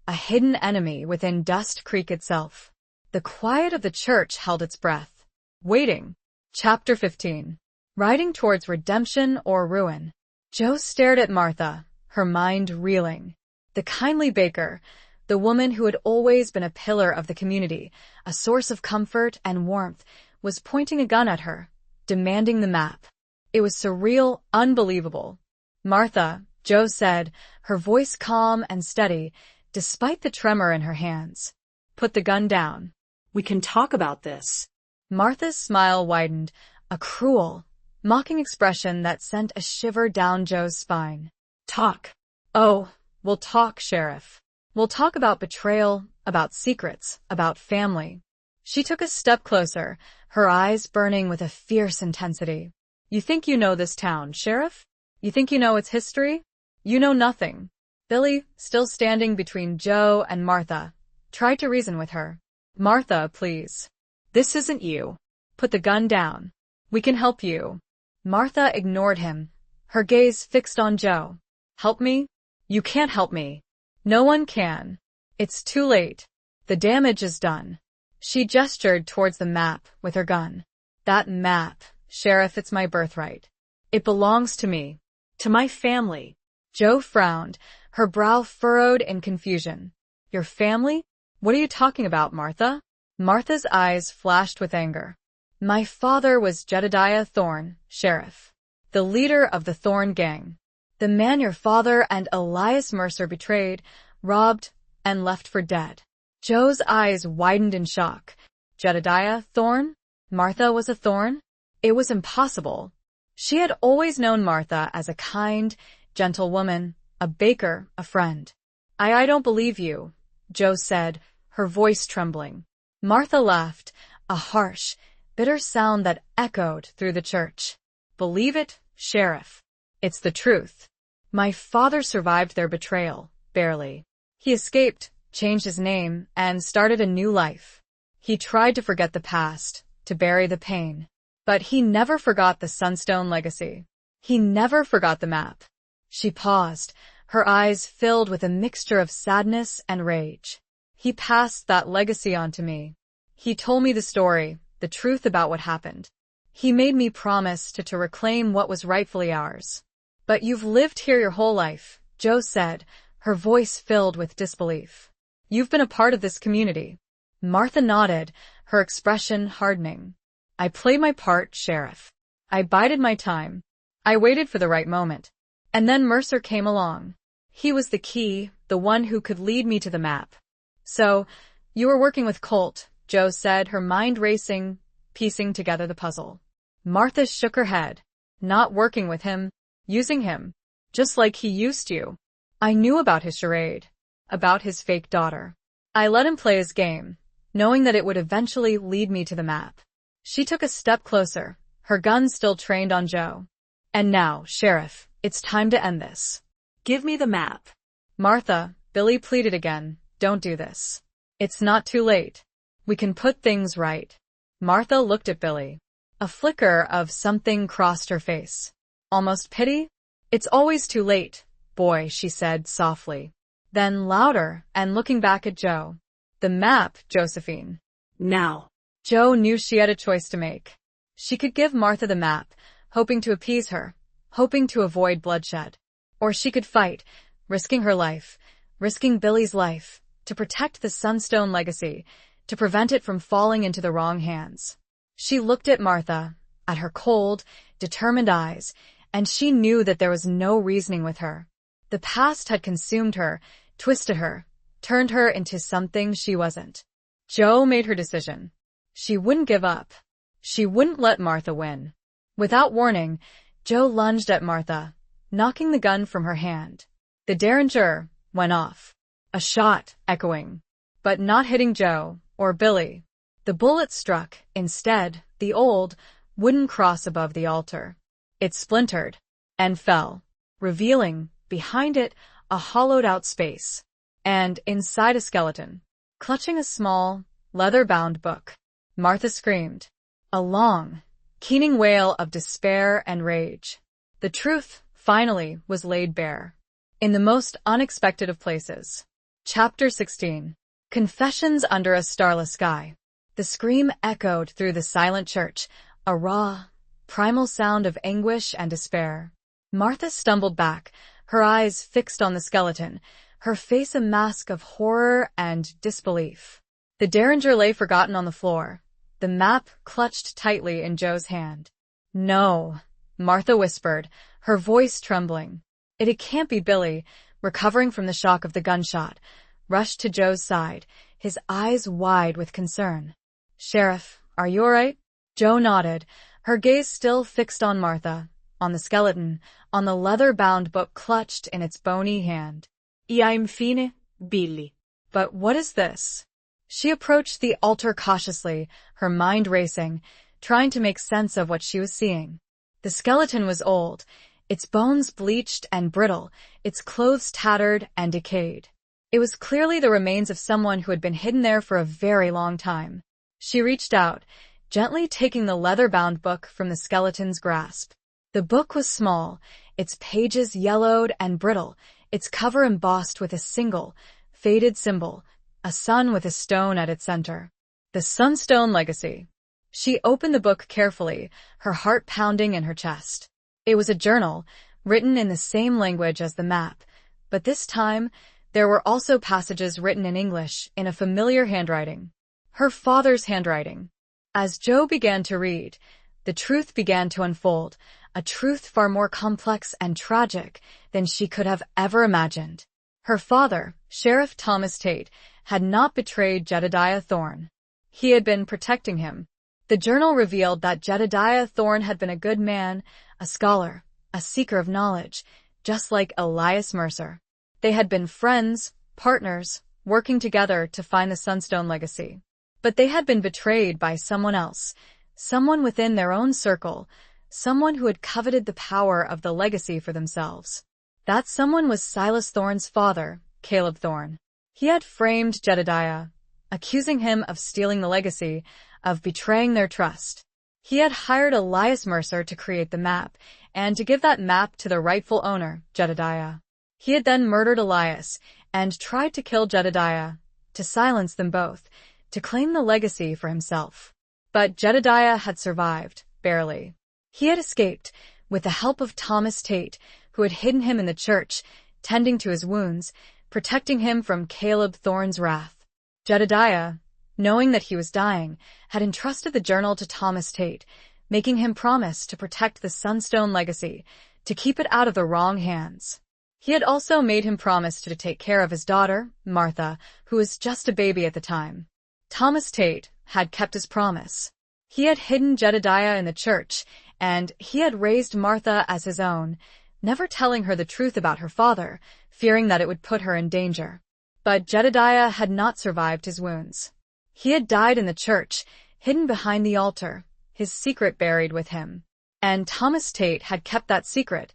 a hidden enemy within Dust Creek itself. The quiet of the church held its breath. Waiting. Chapter 15. Riding towards redemption or ruin. Joe stared at Martha, her mind reeling. The kindly baker, the woman who had always been a pillar of the community, a source of comfort and warmth, was pointing a gun at her, demanding the map. It was surreal, unbelievable. Martha, Joe said, her voice calm and steady, despite the tremor in her hands. Put the gun down. We can talk about this. Martha's smile widened, a cruel, mocking expression that sent a shiver down Joe's spine. Talk. Oh, we'll talk, Sheriff. We'll talk about betrayal, about secrets, about family. She took a step closer, her eyes burning with a fierce intensity. You think you know this town, Sheriff? You think you know its history? You know nothing. Billy, still standing between Joe and Martha, tried to reason with her. Martha, please. This isn't you. Put the gun down. We can help you. Martha ignored him, her gaze fixed on Joe. Help me? You can't help me. No one can. It's too late. The damage is done. She gestured towards the map with her gun. That map, Sheriff, it's my birthright. It belongs to me. To my family. Joe frowned, her brow furrowed in confusion. Your family? What are you talking about, Martha? Martha's eyes flashed with anger. My father was Jedediah Thorne, Sheriff. The leader of the Thorne gang. The man your father and Elias Mercer betrayed, robbed, and left for dead. Joe's eyes widened in shock. Jedediah Thorne? Martha was a Thorne? It was impossible. She had always known Martha as a kind, gentle woman, a baker, a friend. I don't believe you, Joe said, her voice trembling. Martha laughed, a harsh, bitter sound that echoed through the church. Believe it, Sheriff. It's the truth. My father survived their betrayal, barely. He escaped, changed his name, and started a new life. He tried to forget the past, to bury the pain. But he never forgot the Sunstone legacy. He never forgot the map. She paused, her eyes filled with a mixture of sadness and rage. He passed that legacy on to me. He told me the story, the truth about what happened. He made me promise to reclaim what was rightfully ours. But you've lived here your whole life, Joe said, her voice filled with disbelief. You've been a part of this community. Martha nodded, her expression hardening. I played my part, Sheriff. I bided my time. I waited for the right moment. And then Mercer came along. He was the key, the one who could lead me to the map. So, you were working with Colt, Joe said, her mind racing, piecing together the puzzle. Martha shook her head. Not working with him, using him, just like he used you. I knew about his charade, about his fake daughter. I let him play his game, knowing that it would eventually lead me to the map. She took a step closer, her gun still trained on Joe. And now, Sheriff, it's time to end this. Give me the map. Martha, Billy pleaded again, don't do this. It's not too late. We can put things right. Martha looked at Billy. A flicker of something crossed her face. Almost pity? It's always too late, boy, she said softly. Then louder, and looking back at Joe. The map, Josephine. Now. Joe knew she had a choice to make. She could give Martha the map, hoping to appease her, hoping to avoid bloodshed. Or she could fight, risking her life, risking Billy's life, to protect the Sunstone legacy, to prevent it from falling into the wrong hands. She looked at Martha, at her cold, determined eyes, and she knew that there was no reasoning with her. The past had consumed her, twisted her, turned her into something she wasn't. Joe made her decision. She wouldn't give up. She wouldn't let Martha win. Without warning, Joe lunged at Martha, knocking the gun from her hand. The derringer went off. A shot echoing, but not hitting Joe or Billy. The bullet struck, instead, the old, wooden cross above the altar. It splintered and fell, revealing, behind it, a hollowed-out space. And inside a skeleton, clutching a small, leather-bound book. Martha screamed. A long, keening wail of despair and rage. The truth, finally, was laid bare. In the most unexpected of places. Chapter 16. Confessions Under a Starless Sky. The scream echoed through the silent church, a raw, primal sound of anguish and despair. Martha stumbled back, her eyes fixed on the skeleton, her face a mask of horror and disbelief. The derringer lay forgotten on the floor, the map clutched tightly in Joe's hand. No, Martha whispered, her voice trembling. It can't be Billy, recovering from the shock of the gunshot, rushed to Joe's side, his eyes wide with concern. "Sheriff, are you all right?" Joe nodded, her gaze still fixed on Martha, on the skeleton, on the leather-bound book clutched in its bony hand. I'm fine, Billy. But what is this? She approached the altar cautiously, her mind racing, trying to make sense of what she was seeing. The skeleton was old, its bones bleached and brittle, its clothes tattered and decayed. It was clearly the remains of someone who had been hidden there for a very long time. She reached out, gently taking the leather-bound book from the skeleton's grasp. The book was small, its pages yellowed and brittle, its cover embossed with a single, faded symbol, a sun with a stone at its center. The Sunstone Legacy. She opened the book carefully, her heart pounding in her chest. It was a journal, written in the same language as the map, but this time, there were also passages written in English, in a familiar handwriting. Her father's handwriting. As Joe began to read, the truth began to unfold, a truth far more complex and tragic than she could have ever imagined. Her father, Sheriff Thomas Tate, had not betrayed Jedediah Thorne. He had been protecting him. The journal revealed that Jedediah Thorne had been a good man, a scholar, a seeker of knowledge, just like Elias Mercer. They had been friends, partners, working together to find the Sunstone Legacy. But they had been betrayed by someone else, someone within their own circle, someone who had coveted the power of the legacy for themselves. That someone was Silas Thorne's father, Caleb Thorne. He had framed Jedediah, accusing him of stealing the legacy, of betraying their trust. He had hired Elias Mercer to create the map, and to give that map to the rightful owner, Jedediah. He had then murdered Elias, and tried to kill Jedediah, to silence them both, to claim the legacy for himself. But Jedediah had survived, barely. He had escaped, with the help of Thomas Tate, who had hidden him in the church, tending to his wounds, protecting him from Caleb Thorne's wrath. Jedediah, knowing that he was dying, had entrusted the journal to Thomas Tate, making him promise to protect the Sunstone Legacy, to keep it out of the wrong hands. He had also made him promise to take care of his daughter, Martha, who was just a baby at the time. Thomas Tate had kept his promise. He had hidden Jedediah in the church, and he had raised Martha as his own, never telling her the truth about her father, fearing that it would put her in danger. But Jedediah had not survived his wounds. He had died in the church, hidden behind the altar, his secret buried with him. And Thomas Tate had kept that secret,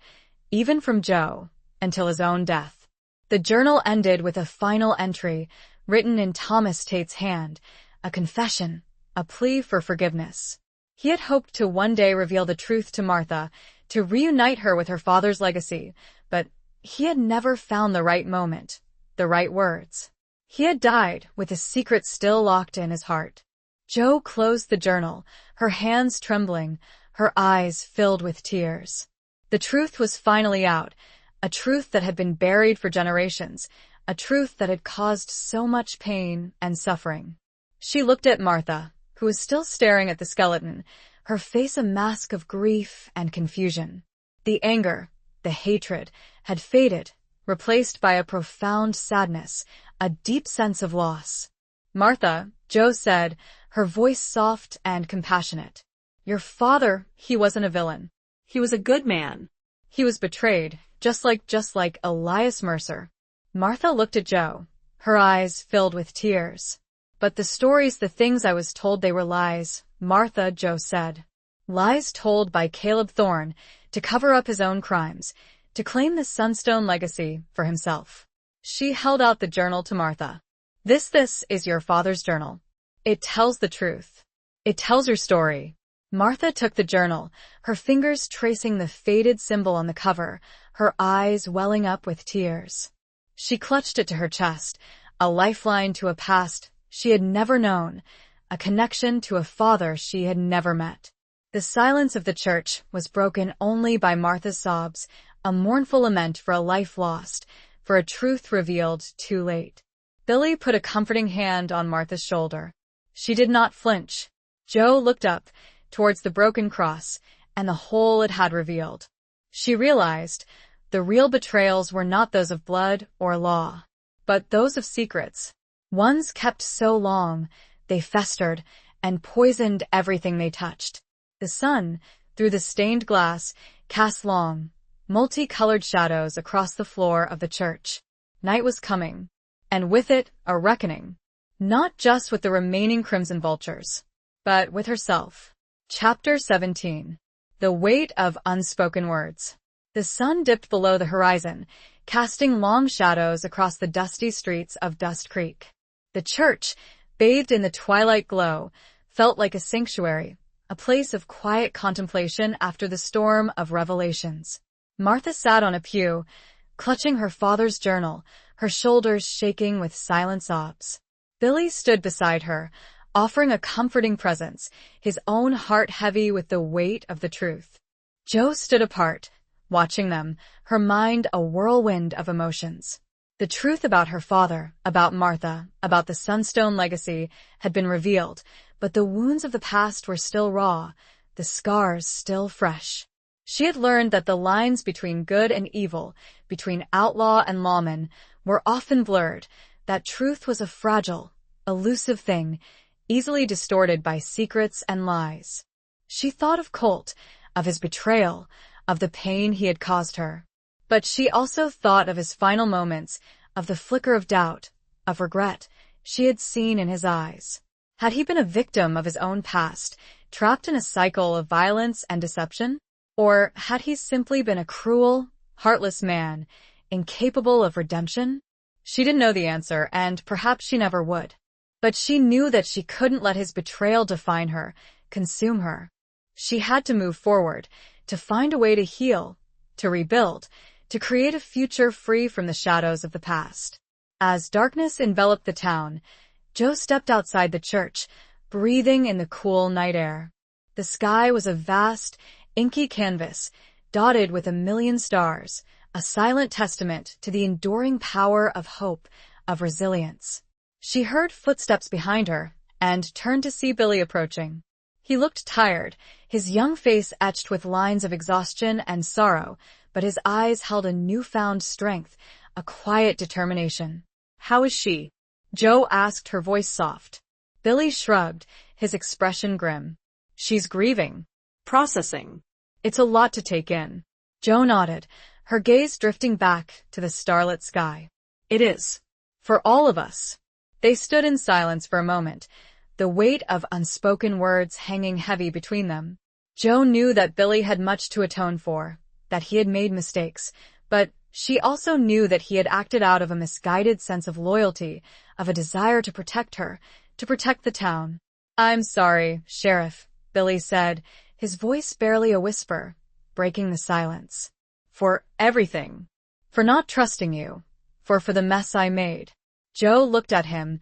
even from Joe, until his own death. The journal ended with a final entry, written in Thomas Tate's hand, a confession, a plea for forgiveness. He had hoped to one day reveal the truth to Martha, to reunite her with her father's legacy, but he had never found the right moment, the right words. He had died with his secret still locked in his heart. Joe closed the journal, her hands trembling, her eyes filled with tears. The truth was finally out, a truth that had been buried for generations, a truth that had caused so much pain and suffering. She looked at Martha, who was still staring at the skeleton, her face a mask of grief and confusion. The anger, the hatred, had faded, replaced by a profound sadness, a deep sense of loss. "Martha," Joe said, her voice soft and compassionate. "Your father, he wasn't a villain. He was a good man. He was betrayed, just like Elias Mercer." Martha looked at Joe, her eyes filled with tears. "But the stories, the things I was told, they were lies, Martha," Joe said. "Lies told by Caleb Thorne to cover up his own crimes, to claim the Sunstone Legacy for himself." She held out the journal to Martha. This is your father's journal. It tells the truth. It tells your story." Martha took the journal, her fingers tracing the faded symbol on the cover, her eyes welling up with tears. She clutched it to her chest, a lifeline to a past she had never known, a connection to a father she had never met. The silence of the church was broken only by Martha's sobs, a mournful lament for a life lost, for a truth revealed too late. Billy put a comforting hand on Martha's shoulder. She did not flinch. Joe looked up, towards the broken cross, and the hole it had revealed. She realized, The real betrayals were not those of blood or law, but those of secrets. Ones kept so long, they festered and poisoned everything they touched. The sun, through the stained glass, cast long, multicolored shadows across the floor of the church. Night was coming, and with it, a reckoning. Not just with the remaining crimson vultures, but with herself. Chapter 17. The Weight of Unspoken Words. The sun dipped below the horizon, casting long shadows across the dusty streets of Dust Creek. The church, bathed in the twilight glow, felt like a sanctuary, a place of quiet contemplation after the storm of revelations. Martha sat on a pew, clutching her father's journal, her shoulders shaking with silent sobs. Billy stood beside her, offering a comforting presence, his own heart heavy with the weight of the truth. Jo stood apart, watching them, her mind a whirlwind of emotions. The truth about her father, about Martha, about the Sunstone legacy had been revealed, but the wounds of the past were still raw, the scars still fresh. She had learned that the lines between good and evil, between outlaw and lawman, were often blurred, that truth was a fragile, elusive thing, easily distorted by secrets and lies. She thought of Colt, of his betrayal, of the pain he had caused her. But she also thought of his final moments, of the flicker of doubt, of regret she had seen in his eyes. Had he been a victim of his own past, trapped in a cycle of violence and deception? Or had he simply been a cruel, heartless man, incapable of redemption? She didn't know the answer, and perhaps she never would. But she knew that she couldn't let his betrayal define her, consume her. She had to move forward, to find a way to heal, to rebuild, to create a future free from the shadows of the past. As darkness enveloped the town, Jo stepped outside the church, breathing in the cool night air. The sky was a vast, inky canvas, dotted with a million stars, a silent testament to the enduring power of hope, of resilience. She heard footsteps behind her and turned to see Billy approaching. He looked tired, his young face etched with lines of exhaustion and sorrow, but his eyes held a newfound strength, a quiet determination. "How is she?" Jo asked, her voice soft. Billy shrugged, his expression grim. "She's grieving. Processing. It's a lot to take in." Jo nodded, her gaze drifting back to the starlit sky. "It is. For all of us." They stood in silence for a moment, the weight of unspoken words hanging heavy between them. Jo knew that Billy had much to atone for, that he had made mistakes, but she also knew that he had acted out of a misguided sense of loyalty, of a desire to protect her, to protect the town. "I'm sorry, Sheriff," Billy said, his voice barely a whisper, breaking the silence. "For everything. For not trusting you. For the mess I made." Jo looked at him,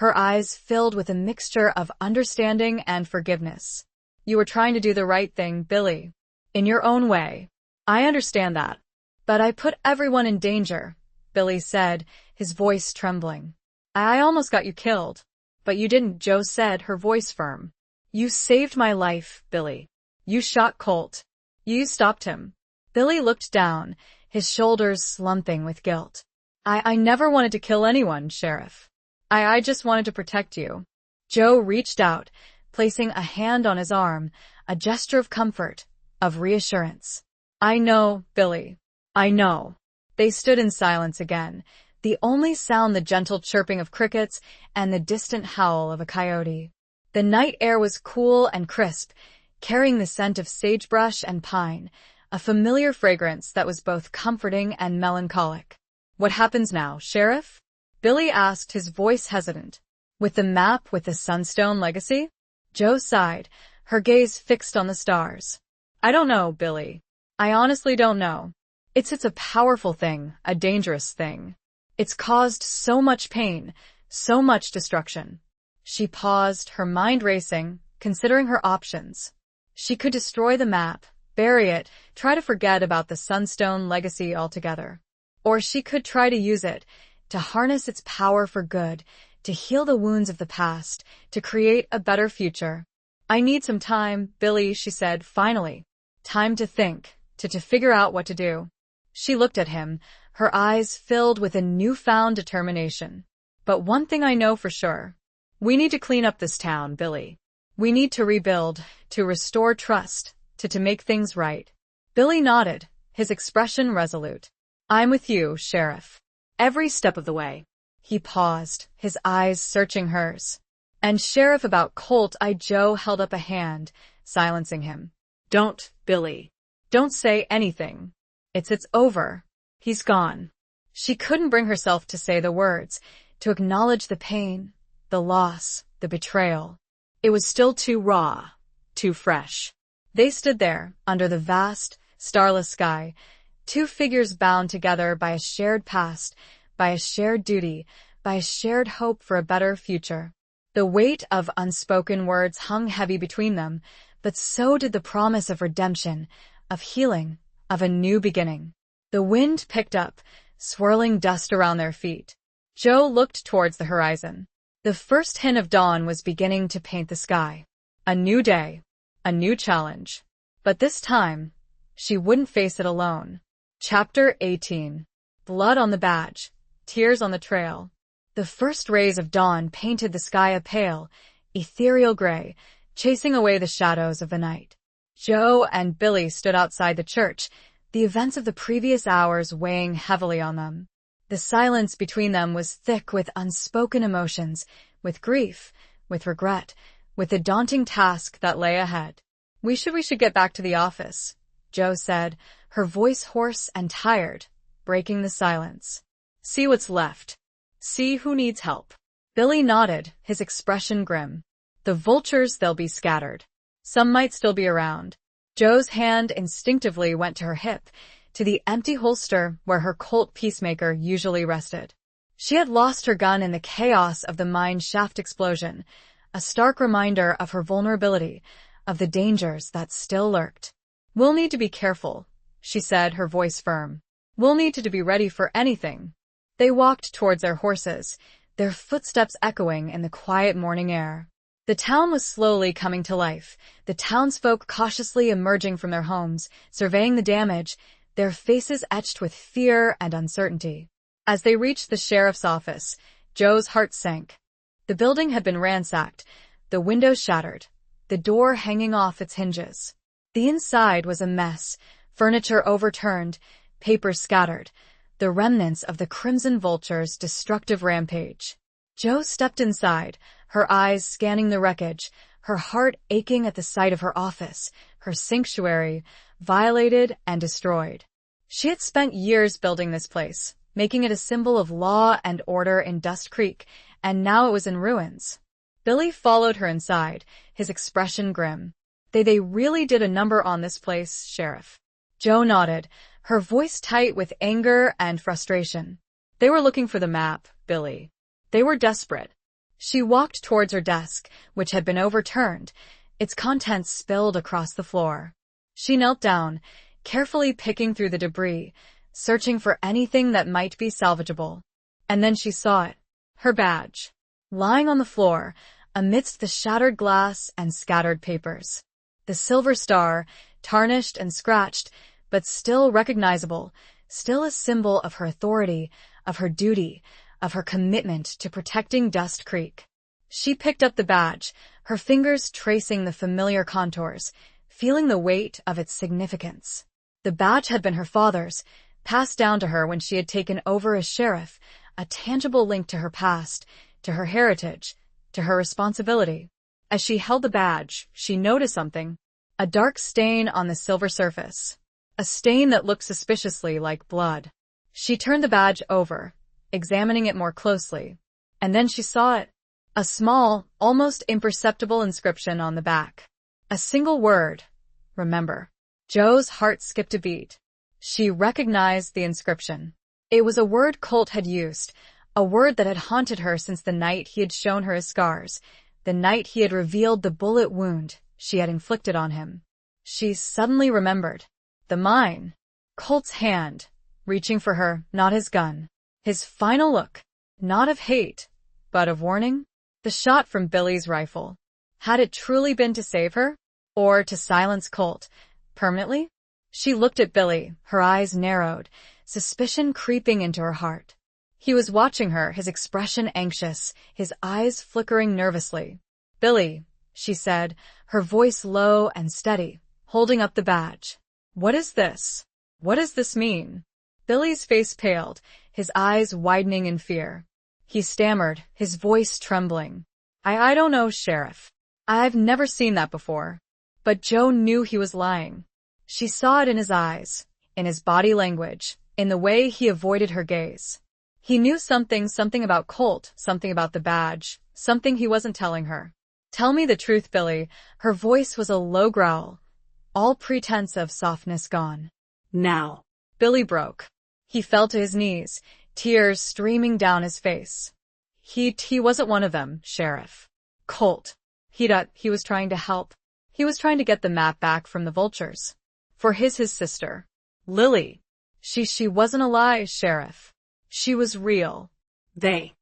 her eyes filled with a mixture of understanding and forgiveness. "You were trying to do the right thing, Billy. In your own way. I understand that. But I put everyone in danger," Billy said, his voice trembling. I almost got you killed. But you didn't," Jo said, her voice firm. "You saved my life, Billy. You shot Colt. You stopped him." Billy looked down, his shoulders slumping with guilt. I never wanted to kill anyone, Sheriff. I just wanted to protect you." Jo reached out, placing a hand on his arm, a gesture of comfort, of reassurance. "I know, Billy. I know." They stood in silence again, the only sound the gentle chirping of crickets and the distant howl of a coyote. The night air was cool and crisp, carrying the scent of sagebrush and pine, a familiar fragrance that was both comforting and melancholic. "What happens now, Sheriff?" Billy asked, his voice hesitant. "With the map with the Sunstone legacy?" Jo sighed, her gaze fixed on the stars. "I don't know, Billy. I honestly don't know. It's a powerful thing, a dangerous thing. It's caused so much pain, so much destruction." She paused, her mind racing, considering her options. She could destroy the map, bury it, try to forget about the Sunstone legacy altogether. Or she could try to use it, to harness its power for good, to heal the wounds of the past, to create a better future. "I need some time, Billy," she said finally. "Time to think, to figure out what to do." She looked at him, her eyes filled with a newfound determination. "But one thing I know for sure. We need to clean up this town, Billy. We need to rebuild, to restore trust, to make things right." Billy nodded, his expression resolute. "I'm with you, Sheriff. Every step of the way." He paused, his eyes searching hers. "And Sheriff, about Colt," Joe held up a hand, silencing him. "Don't, Billy. "Don't say anything. It's over. He's gone." She couldn't bring herself to say the words, to acknowledge the pain, the loss, the betrayal. It was still too raw, too fresh. They stood there, under the vast, starless sky, two figures bound together by a shared past, by a shared duty, by a shared hope for a better future. The weight of unspoken words hung heavy between them, but so did the promise of redemption, of healing, of a new beginning. The wind picked up, swirling dust around their feet. Joe looked towards the horizon. The first hint of dawn was beginning to paint the sky. A new day, a new challenge. But this time, she wouldn't face it alone. Chapter 18. Blood on the badge, tears on the trail. The first rays of dawn painted the sky a pale, ethereal gray, chasing away the shadows of the night. Joe and Billy stood outside the church, the events of the previous hours weighing heavily on them. The silence between them was thick with unspoken emotions, with grief, with regret, with the daunting task that lay ahead. We should get back to the office," Joe said, her voice hoarse and tired, breaking the silence. "See what's left. See who needs help." Billy nodded, his expression grim. "The vultures, they'll be scattered. Some might still be around." Joe's hand instinctively went to her hip, to the empty holster where her Colt Peacemaker usually rested. She had lost her gun in the chaos of the mine shaft explosion, a stark reminder of her vulnerability, of the dangers that still lurked. "We'll need to be careful," she said, her voice firm. "We'll need to be ready for anything." They walked towards their horses, their footsteps echoing in the quiet morning air. The town was slowly coming to life, the townsfolk cautiously emerging from their homes, surveying the damage, their faces etched with fear and uncertainty. As they reached the sheriff's office, Joe's heart sank. The building had been ransacked, the windows shattered, the door hanging off its hinges. The inside was a mess, furniture overturned, papers scattered, the remnants of the Crimson Vulture's destructive rampage. Joe stepped inside, her eyes scanning the wreckage, her heart aching at the sight of her office, her sanctuary, violated and destroyed. She had spent years building this place, making it a symbol of law and order in Dust Creek, and now it was in ruins. Billy followed her inside, his expression grim. They really did a number on this place, Sheriff." Joe nodded, her voice tight with anger and frustration. "They were looking for the map, Billy. They were desperate." She walked towards her desk, which had been overturned, its contents spilled across the floor. She knelt down, carefully picking through the debris, searching for anything that might be salvageable. And then she saw it, her badge, lying on the floor, amidst the shattered glass and scattered papers. The silver star, tarnished and scratched, but still recognizable, still a symbol of her authority, of her duty, of her commitment to protecting Dust Creek. She picked up the badge, her fingers tracing the familiar contours, feeling the weight of its significance. The badge had been her father's, passed down to her when she had taken over as sheriff, a tangible link to her past, to her heritage, to her responsibility. As she held the badge, she noticed something, a dark stain on the silver surface, a stain that looked suspiciously like blood. She turned the badge over, examining it more closely, and then she saw it, a small, almost imperceptible inscription on the back. A single word, remember. Joe's heart skipped a beat. She recognized the inscription. It was a word Colt had used, a word that had haunted her since the night he had shown her his scars, the night he had revealed the bullet wound she had inflicted on him. She suddenly remembered. The mine. Colt's hand, reaching for her, not his gun. His final look, not of hate, but of warning. The shot from Billy's rifle. Had it truly been to save her? Or to silence Colt? Permanently? She looked at Billy, her eyes narrowed, suspicion creeping into her heart. He was watching her, his expression anxious, his eyes flickering nervously. "Billy," she said, her voice low and steady, holding up the badge. "What is this? What does this mean?" Billy's face paled, his eyes widening in fear. He stammered, his voice trembling. I don't know, Sheriff. I've never seen that before." But Joe knew he was lying. She saw it in his eyes, in his body language, in the way he avoided her gaze. He knew something about Colt, something about the badge, something he wasn't telling her. "Tell me the truth, Billy." Her voice was a low growl, all pretense of softness gone. "Now." Billy broke. He fell to his knees, tears streaming down his face. He wasn't one of them, Sheriff. Colt. He was trying to help. He was trying to get the map back from the vultures. For his sister. Lily. She wasn't a lie, Sheriff. She was real. They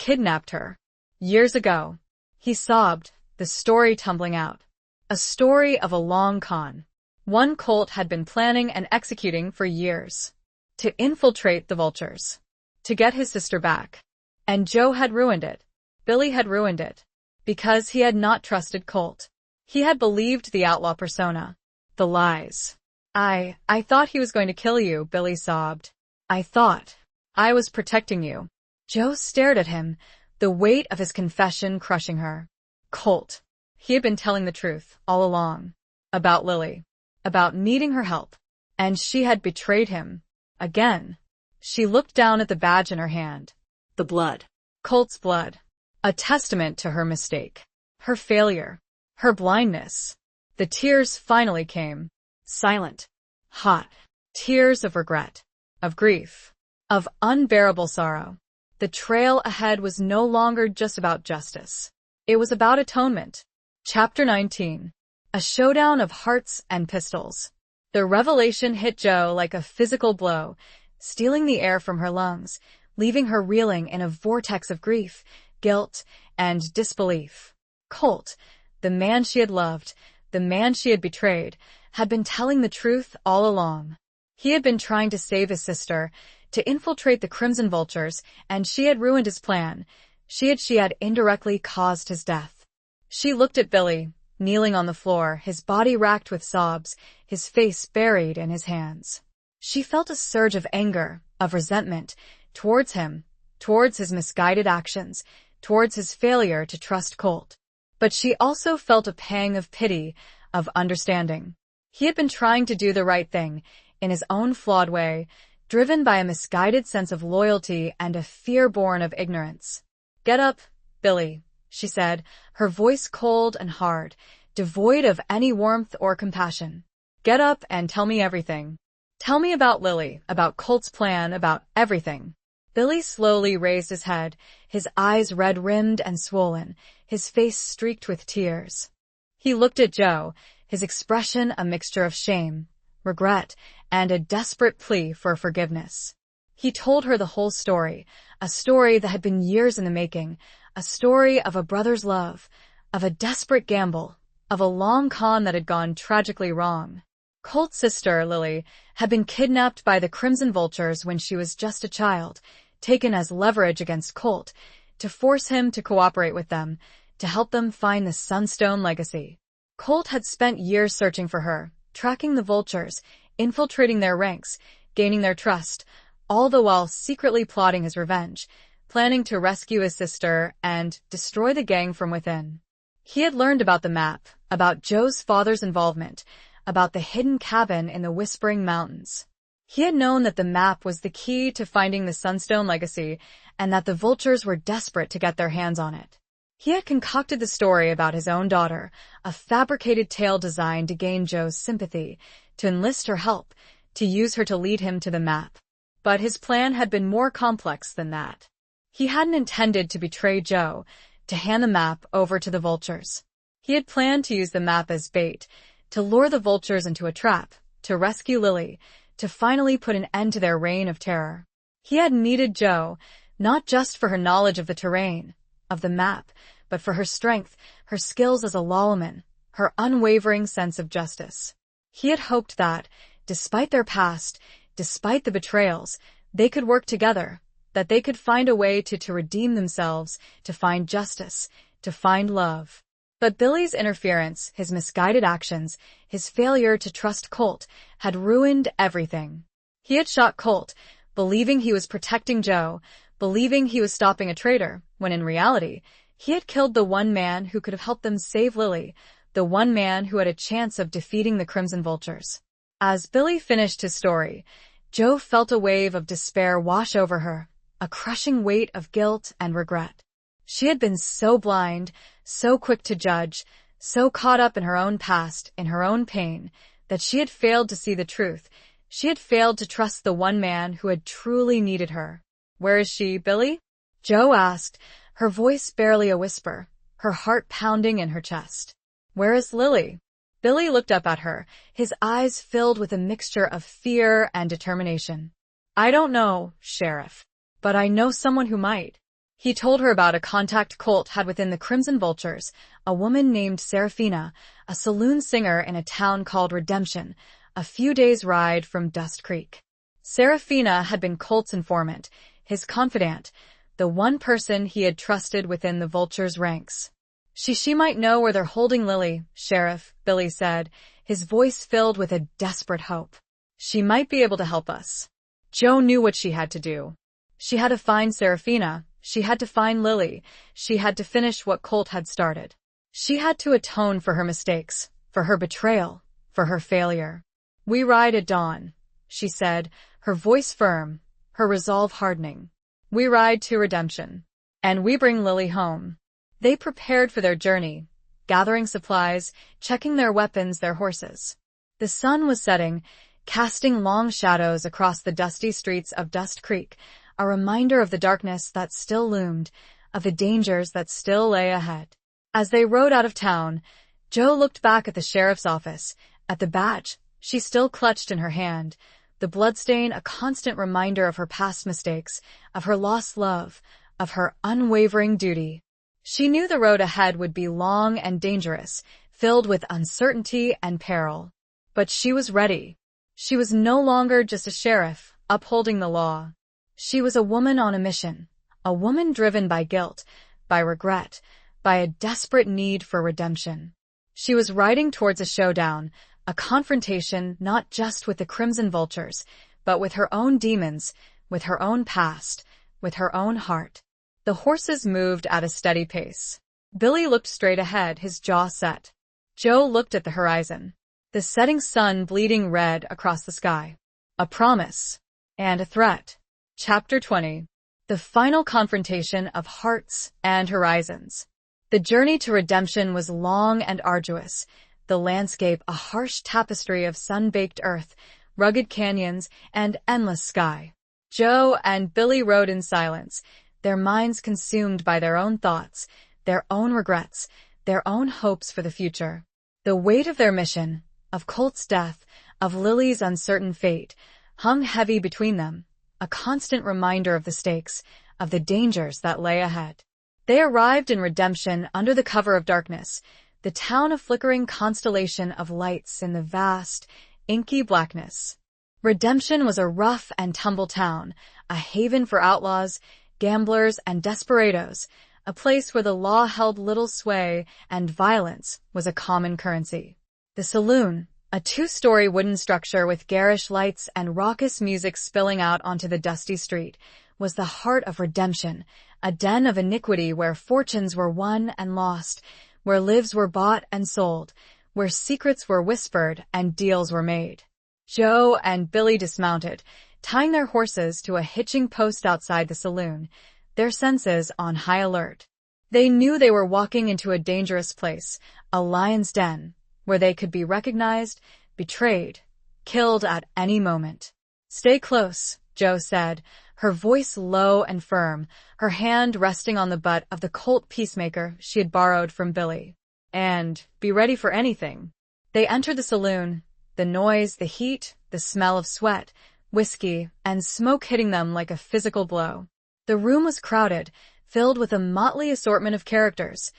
kidnapped her. Years ago. He sobbed, the story tumbling out. A story of a long con. One Colt had been planning and executing for years. To infiltrate the vultures. To get his sister back. And Joe had ruined it. Billy had ruined it. Because he had not trusted Colt. He had believed the outlaw persona. The lies. I thought he was going to kill you, Billy sobbed. I thought. I was protecting you. Joe stared at him, the weight of his confession crushing her. Colt. He had been telling the truth, all along. About Lily. About needing her help. And she had betrayed him. Again. She looked down at the badge in her hand. The blood. Colt's blood. A testament to her mistake. Her failure. Her blindness. The tears finally came. Silent. Hot. Tears of regret. Of grief. Of unbearable sorrow. The trail ahead was no longer just about justice. It was about atonement. Chapter 19. A showdown of hearts and pistols. The revelation hit Joe like a physical blow, stealing the air from her lungs, leaving her reeling in a vortex of grief, guilt, and disbelief. Colt, the man she had loved, the man she had betrayed, had been telling the truth all along. He had been trying to save his sister, to infiltrate the Crimson Vultures, and she had ruined his plan. She had indirectly caused his death. She looked at Billy, kneeling on the floor, his body racked with sobs, his face buried in his hands. She felt a surge of anger, of resentment, towards him, towards his misguided actions, towards his failure to trust Colt. But she also felt a pang of pity, of understanding. He had been trying to do the right thing, in his own flawed way, driven by a misguided sense of loyalty and a fear born of ignorance. "Get up, Billy," she said, her voice cold and hard, devoid of any warmth or compassion. "Get up and tell me everything. Tell me about Lily, about Colt's plan, about everything." Billy slowly raised his head, his eyes red-rimmed and swollen, his face streaked with tears. He looked at Joe, his expression a mixture of shame, regret, and a desperate plea for forgiveness. He told her the whole story, a story that had been years in the making, a story of a brother's love, of a desperate gamble, of a long con that had gone tragically wrong. Colt's sister, Lily, had been kidnapped by the Crimson Vultures when she was just a child, taken as leverage against Colt, to force him to cooperate with them, to help them find the Sunstone legacy. Colt had spent years searching for her, tracking the Vultures, infiltrating their ranks, gaining their trust, all the while secretly plotting his revenge, planning to rescue his sister and destroy the gang from within. He had learned about the map, about Joe's father's involvement, about the hidden cabin in the Whispering Mountains. He had known that the map was the key to finding the Sunstone legacy and that the Vultures were desperate to get their hands on it. He had concocted the story about his own daughter, a fabricated tale designed to gain Joe's sympathy, to enlist her help, to use her to lead him to the map. But his plan had been more complex than that. He hadn't intended to betray Joe, to hand the map over to the Vultures. He had planned to use the map as bait, to lure the Vultures into a trap, to rescue Lily, to finally put an end to their reign of terror. He had needed Joe, not just for her knowledge of the terrain, of the map, but for her strength, her skills as a lawman, her unwavering sense of justice. He had hoped that, despite their past, despite the betrayals, they could work together, that they could find a way to redeem themselves, to find justice, to find love. But Billy's interference, his misguided actions, his failure to trust Colt, had ruined everything. He had shot Colt, believing he was protecting Joe, believing he was stopping a traitor, when in reality, he had killed the one man who could have helped them save Lily, the one man who had a chance of defeating the Crimson Vultures. As Billy finished his story, Joe felt a wave of despair wash over her, a crushing weight of guilt and regret. She had been so blind, so quick to judge, so caught up in her own past, in her own pain, that she had failed to see the truth. She had failed to trust the one man who had truly needed her. "Where is she, Billy?" Joe asked, her voice barely a whisper, her heart pounding in her chest. "Where is Lily?" Billy looked up at her, his eyes filled with a mixture of fear and determination. "I don't know, Sheriff, but I know someone who might." He told her about a contact Colt had within the Crimson Vultures, a woman named Serafina, a saloon singer in a town called Redemption, a few days' ride from Dust Creek. Serafina had been Colt's informant, his confidant, the one person he had trusted within the Vultures' ranks. She might know where they're holding Lily, Sheriff, Billy said, his voice filled with a desperate hope. "She might be able to help us." Joe knew what she had to do. She had to find Serafina, she had to find Lily, she had to finish what Colt had started. She had to atone for her mistakes, for her betrayal, for her failure. "We ride at dawn," she said, her voice firm, her resolve hardening. "We ride to Redemption. And we bring Lily home." They prepared for their journey, gathering supplies, checking their weapons, their horses. The sun was setting, casting long shadows across the dusty streets of Dust Creek, a reminder of the darkness that still loomed, of the dangers that still lay ahead. As they rode out of town, Joe looked back at the sheriff's office, at the badge she still clutched in her hand, the bloodstain a constant reminder of her past mistakes, of her lost love, of her unwavering duty. She knew the road ahead would be long and dangerous, filled with uncertainty and peril. But she was ready. She was no longer just a sheriff, upholding the law. She was a woman on a mission, a woman driven by guilt, by regret, by a desperate need for redemption. She was riding towards a showdown, a confrontation not just with the Crimson Vultures, but with her own demons, with her own past, with her own heart. The horses moved at a steady pace. Billy looked straight ahead, his jaw set. Joe looked at the horizon, the setting sun bleeding red across the sky. A promise and a threat. Chapter 20. The final confrontation of hearts and horizons. The journey to redemption was long and arduous, the landscape a harsh tapestry of sun-baked earth, rugged canyons, and endless sky. Joe and Billy rode in silence, their minds consumed by their own thoughts, their own regrets, their own hopes for the future. The weight of their mission, of Colt's death, of Lily's uncertain fate, hung heavy between them, a constant reminder of the stakes, of the dangers that lay ahead. They arrived in Redemption under the cover of darkness, the town a flickering constellation of lights in the vast, inky blackness. Redemption was a rough and tumble town, a haven for outlaws, gamblers, and desperados, a place where the law held little sway and violence was a common currency. The saloon, a two-story wooden structure with garish lights and raucous music spilling out onto the dusty street, was the heart of Redemption, a den of iniquity where fortunes were won and lost, where lives were bought and sold, where secrets were whispered and deals were made. Joe and Billy dismounted, tying their horses to a hitching post outside the saloon, their senses on high alert. They knew they were walking into a dangerous place, a lion's den, where they could be recognized, betrayed, killed at any moment. "Stay close," Joe said, her voice low and firm, her hand resting on the butt of the Colt Peacemaker she had borrowed from Billy. "And be ready for anything." They entered the saloon, the noise, the heat, the smell of sweat, whiskey, and smoke hitting them like a physical blow. The room was crowded, filled with a motley assortment of characters.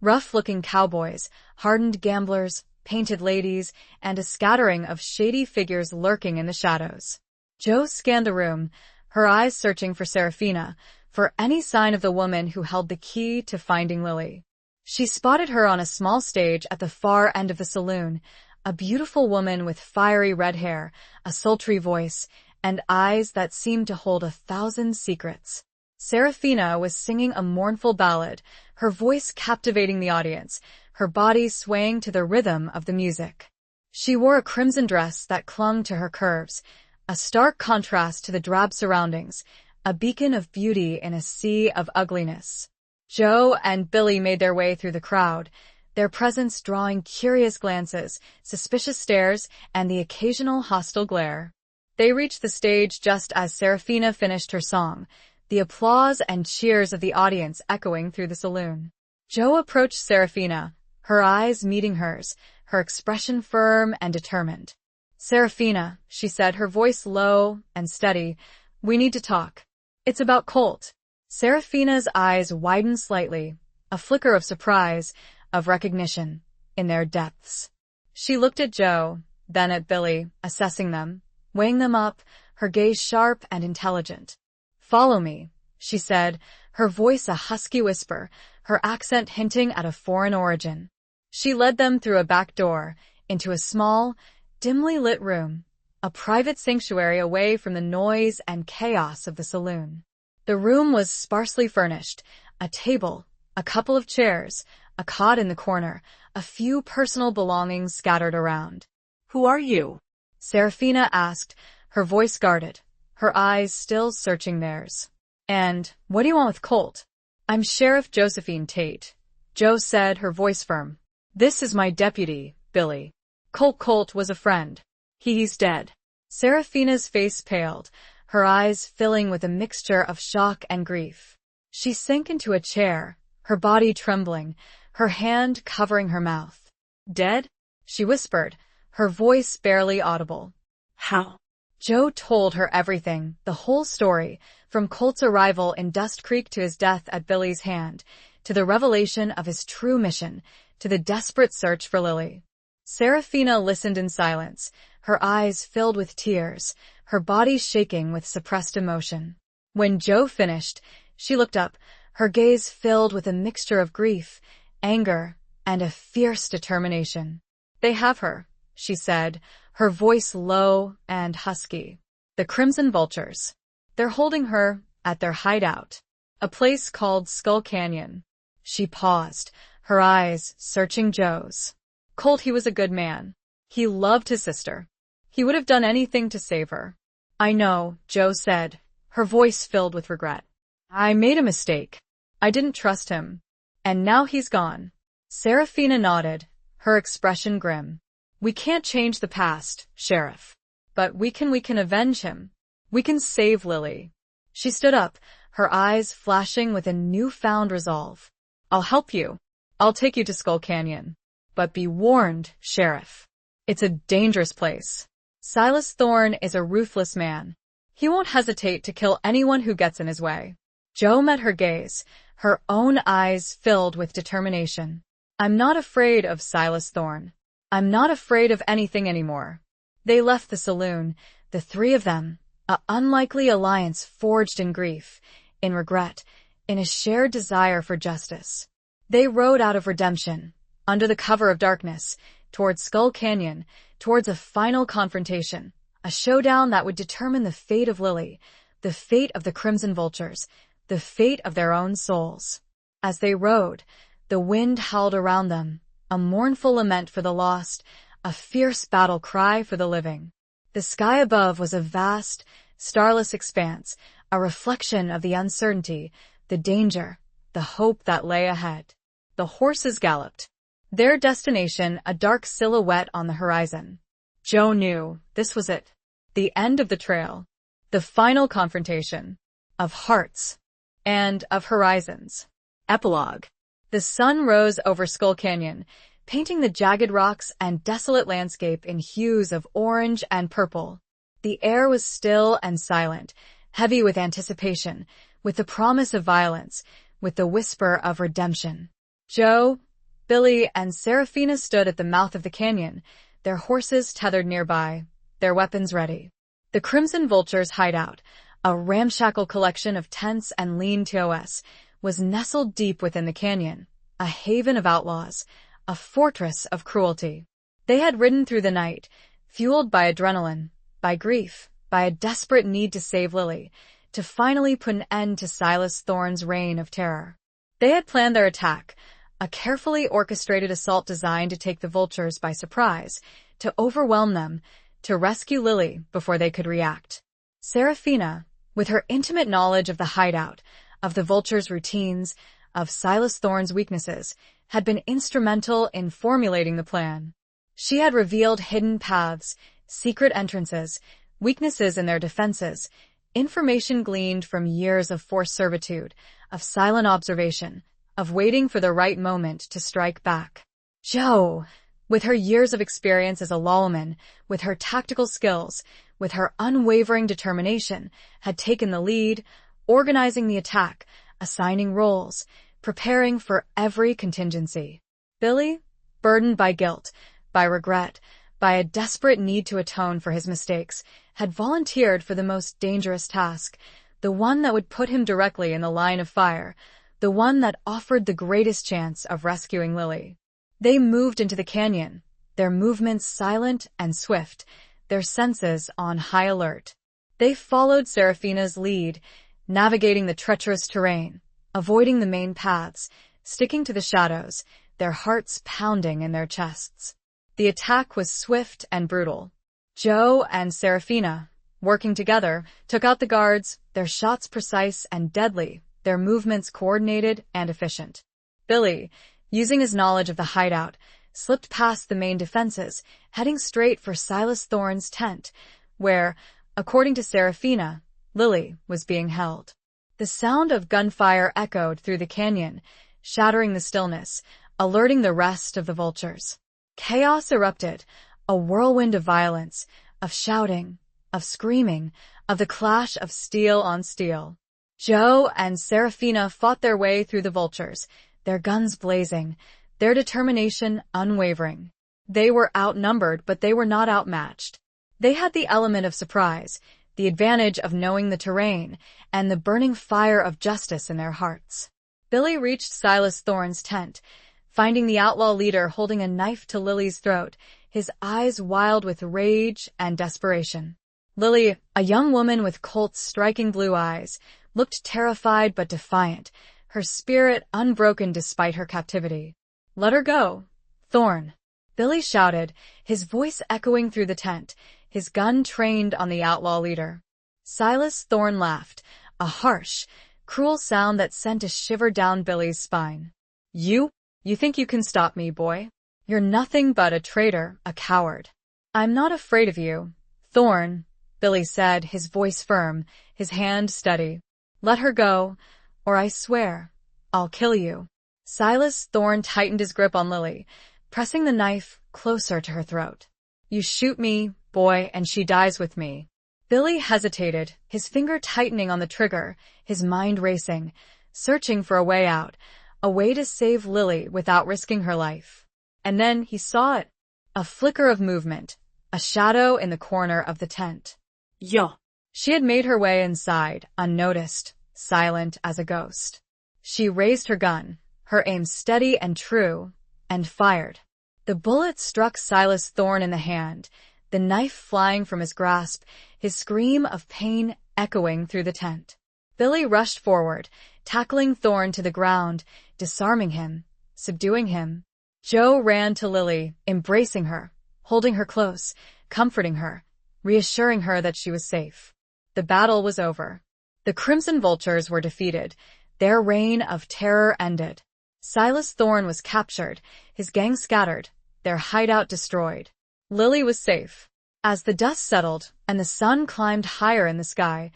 Rough-looking cowboys, hardened gamblers, painted ladies, and a scattering of shady figures lurking in the shadows. Jo scanned the room, her eyes searching for Serafina, for any sign of the woman who held the key to finding Lily. She spotted her on a small stage at the far end of the saloon, a beautiful woman with fiery red hair, a sultry voice, and eyes that seemed to hold 1,000 secrets. Serafina was singing a mournful ballad, her voice captivating the audience, her body swaying to the rhythm of the music. She wore a crimson dress that clung to her curves, a stark contrast to the drab surroundings, a beacon of beauty in a sea of ugliness. Jo and Billy made their way through the crowd, their presence drawing curious glances, suspicious stares, and the occasional hostile glare. They reached the stage just as Serafina finished her song, the applause and cheers of the audience echoing through the saloon. Jo approached Serafina, her eyes meeting hers, her expression firm and determined. "Serafina," she said, her voice low and steady, "we need to talk. It's about Colt." Serafina's eyes widened slightly, a flicker of surprise, of recognition, in their depths. She looked at Jo, then at Billy, assessing them, weighing them up, her gaze sharp and intelligent. "Follow me," she said, her voice a husky whisper, her accent hinting at a foreign origin. She led them through a back door, into a small, dimly lit room, a private sanctuary away from the noise and chaos of the saloon. The room was sparsely furnished, a table, a couple of chairs, a cot in the corner, a few personal belongings scattered around. "Who are you?" Serafina asked, her voice guarded, her eyes still searching theirs. "And what do you want with Colt?" "I'm Sheriff Josephine Tate," Jo said, her voice firm. "This is my deputy, Billy. Colt was a friend. He's dead." Serafina's face paled, her eyes filling with a mixture of shock and grief. She sank into a chair, her body trembling, her hand covering her mouth. "Dead?" she whispered, her voice barely audible. "How?" Jo told her everything, the whole story, from Colt's arrival in Dust Creek to his death at Billy's hand, to the revelation of his true mission, to the desperate search for Lily. Serafina listened in silence, her eyes filled with tears, her body shaking with suppressed emotion. When Jo finished, she looked up, her gaze filled with a mixture of grief, anger, and a fierce determination. "They have her," she said, her voice low and husky. "The Crimson Vultures. They're holding her at their hideout, a place called Skull Canyon." She paused, her eyes searching Jo's. "Colt, he was a good man. He loved his sister. He would have done anything to save her." "I know," Jo said, her voice filled with regret. "I made a mistake. I didn't trust him. And now he's gone." Serafina nodded, her expression grim. "We can't change the past, Sheriff. But we can avenge him. We can save Lily." She stood up, her eyes flashing with a newfound resolve. "I'll help you. I'll take you to Skull Canyon. But be warned, Sheriff. It's a dangerous place. Silas Thorne is a ruthless man. He won't hesitate to kill anyone who gets in his way." Jo met her gaze, her own eyes filled with determination. "I'm not afraid of Silas Thorne. I'm not afraid of anything anymore." They left the saloon, the three of them, an unlikely alliance forged in grief, in regret, in a shared desire for justice. They rode out of redemption, under the cover of darkness, towards Skull Canyon, towards a final confrontation, a showdown that would determine the fate of Lily, the fate of the Crimson Vultures, the fate of their own souls. As they rode, the wind howled around them, a mournful lament for the lost, a fierce battle cry for the living. The sky above was a vast, starless expanse, a reflection of the uncertainty, the danger, the hope that lay ahead. The horses galloped, their destination a dark silhouette on the horizon. Jo knew this was it, the end of the trail, the final confrontation, of hearts and of horizons. Epilogue. The sun rose over Skull Canyon, painting the jagged rocks and desolate landscape in hues of orange and purple. The air was still and silent, heavy with anticipation, with the promise of violence, with the whisper of redemption. Jo, Billy and Seraphina stood at the mouth of the canyon, their horses tethered nearby, their weapons ready. The Crimson Vulture's hideout, a ramshackle collection of tents and lean-tos, was nestled deep within the canyon, a haven of outlaws, a fortress of cruelty. They had ridden through the night, fueled by adrenaline, by grief, by a desperate need to save Lily, to finally put an end to Silas Thorne's reign of terror. They had planned their attack, a carefully orchestrated assault designed to take the Vultures by surprise, to overwhelm them, to rescue Lily before they could react. Seraphina, with her intimate knowledge of the hideout, of the Vultures' routines, of Silas Thorne's weaknesses, had been instrumental in formulating the plan. She had revealed hidden paths, secret entrances, weaknesses in their defenses, information gleaned from years of forced servitude, of silent observation, of waiting for the right moment to strike back. Jo, with her years of experience as a lawman, with her tactical skills, with her unwavering determination, had taken the lead, organizing the attack, assigning roles, preparing for every contingency. Billy, burdened by guilt, by regret, by a desperate need to atone for his mistakes, had volunteered for the most dangerous task, the one that would put him directly in the line of fire, the one that offered the greatest chance of rescuing Lily. They moved into the canyon, their movements silent and swift, their senses on high alert. They followed Seraphina's lead, navigating the treacherous terrain, avoiding the main paths, sticking to the shadows, their hearts pounding in their chests. The attack was swift and brutal. Jo and Seraphina, working together, took out the guards, their shots precise and deadly, their movements coordinated and efficient. Billy, using his knowledge of the hideout, slipped past the main defenses, heading straight for Silas Thorne's tent, where, according to Seraphina, Lily was being held. The sound of gunfire echoed through the canyon, shattering the stillness, alerting the rest of the Vultures. Chaos erupted, a whirlwind of violence, of shouting, of screaming, of the clash of steel on steel. Jo and Seraphina fought their way through the Vultures, their guns blazing, their determination unwavering. They were outnumbered, but they were not outmatched. They had the element of surprise, the advantage of knowing the terrain, and the burning fire of justice in their hearts. Billy reached Silas Thorne's tent, finding the outlaw leader holding a knife to Lily's throat, his eyes wild with rage and desperation. Lily, a young woman with Colt's striking blue eyes, looked terrified but defiant, her spirit unbroken despite her captivity. "Let her go, Thorne," Billy shouted, his voice echoing through the tent, his gun trained on the outlaw leader. Silas Thorne laughed, a harsh, cruel sound that sent a shiver down Billy's spine. You think you can stop me, boy? You're nothing but a traitor, a coward." "I'm not afraid of you, Thorne," Billy said, his voice firm, his hand steady. "Let her go, or I swear, I'll kill you." Silas Thorne tightened his grip on Lily, pressing the knife closer to her throat. "You shoot me, boy, and she dies with me." Billy hesitated, his finger tightening on the trigger, his mind racing, searching for a way out, a way to save Lily without risking her life. And then he saw it. A flicker of movement, a shadow in the corner of the tent. Yo. She had made her way inside, unnoticed, silent as a ghost. She raised her gun, her aim steady and true, and fired. The bullet struck Silas Thorne in the hand, the knife flying from his grasp, his scream of pain echoing through the tent. Billy rushed forward, tackling Thorne to the ground, disarming him, subduing him. Jo ran to Lily, embracing her, holding her close, comforting her, reassuring her that she was safe. The battle was over. The Crimson Vultures were defeated. Their reign of terror ended. Silas Thorne was captured, his gang scattered, their hideout destroyed. Lily was safe. As the dust settled and the sun climbed higher in the sky,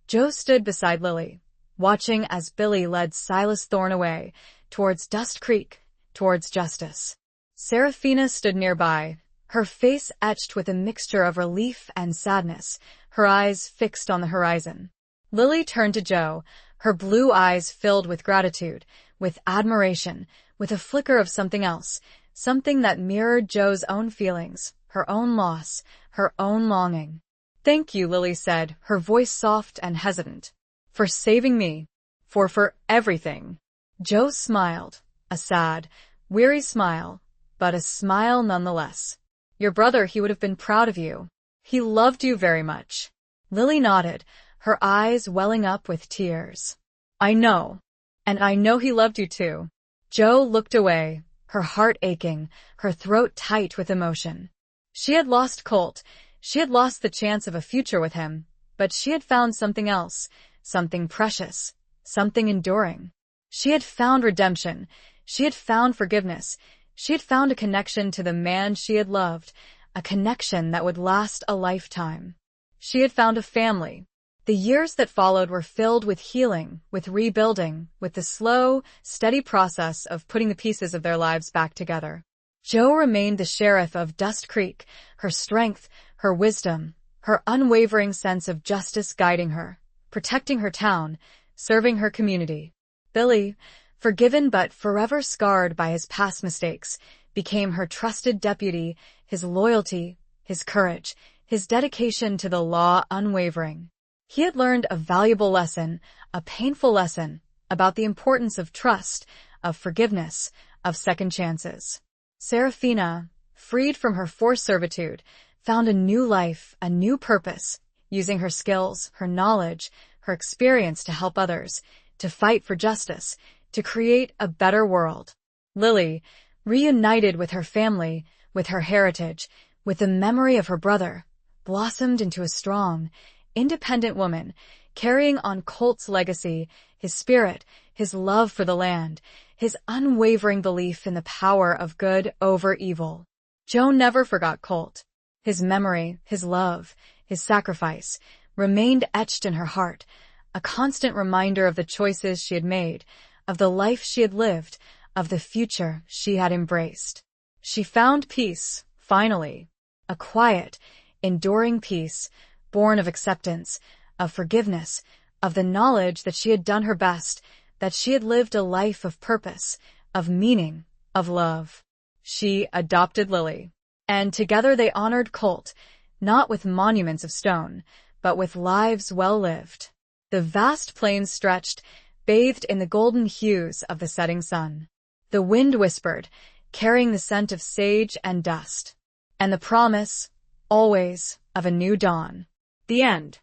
Jo stood beside Lily, watching as Billy led Silas Thorne away, towards Dust Creek, towards justice. Seraphina stood nearby, her face etched with a mixture of relief and sadness, her eyes fixed on the horizon. Lily turned to Jo, her blue eyes filled with gratitude, with admiration, with a flicker of something else, something that mirrored Joe's own feelings, her own loss, her own longing. "Thank you," Lily said, her voice soft and hesitant. "For saving me. For everything." Joe smiled, a sad, weary smile, but a smile nonetheless. "Your brother, he would have been proud of you. He loved you very much." Lily nodded, her eyes welling up with tears. "I know. And I know he loved you too." Joe looked away, her heart aching, her throat tight with emotion. She had lost Colt. She had lost the chance of a future with him, but she had found something else, something precious, something enduring. She had found redemption. She had found forgiveness. She had found a connection to the man she had loved, a connection that would last a lifetime. She had found a family. The years that followed were filled with healing, with rebuilding, with the slow, steady process of putting the pieces of their lives back together. Joe remained the sheriff of Dust Creek, her strength, her wisdom, her unwavering sense of justice guiding her, protecting her town, serving her community. Billy, forgiven but forever scarred by his past mistakes, became her trusted deputy, his loyalty, his courage, his dedication to the law unwavering. He had learned a valuable lesson, a painful lesson, about the importance of trust, of forgiveness, of second chances. Serafina, freed from her forced servitude, found a new life, a new purpose, using her skills, her knowledge, her experience to help others, to fight for justice, to create a better world. Lily, reunited with her family, with her heritage, with the memory of her brother, blossomed into a strong, independent woman, carrying on Colt's legacy, his spirit, his love for the land, his unwavering belief in the power of good over evil. Joe never forgot Colt. His memory, his love, his sacrifice, remained etched in her heart, a constant reminder of the choices she had made, of the life she had lived, of the future she had embraced. She found peace, finally, a quiet, enduring peace, born of acceptance, of forgiveness, of the knowledge that she had done her best, that she had lived a life of purpose, of meaning, of love. She adopted Lily, and together they honored Colt, not with monuments of stone, but with lives well lived. The vast plains stretched, bathed in the golden hues of the setting sun. The wind whispered, carrying the scent of sage and dust, and the promise, always, of a new dawn. The end.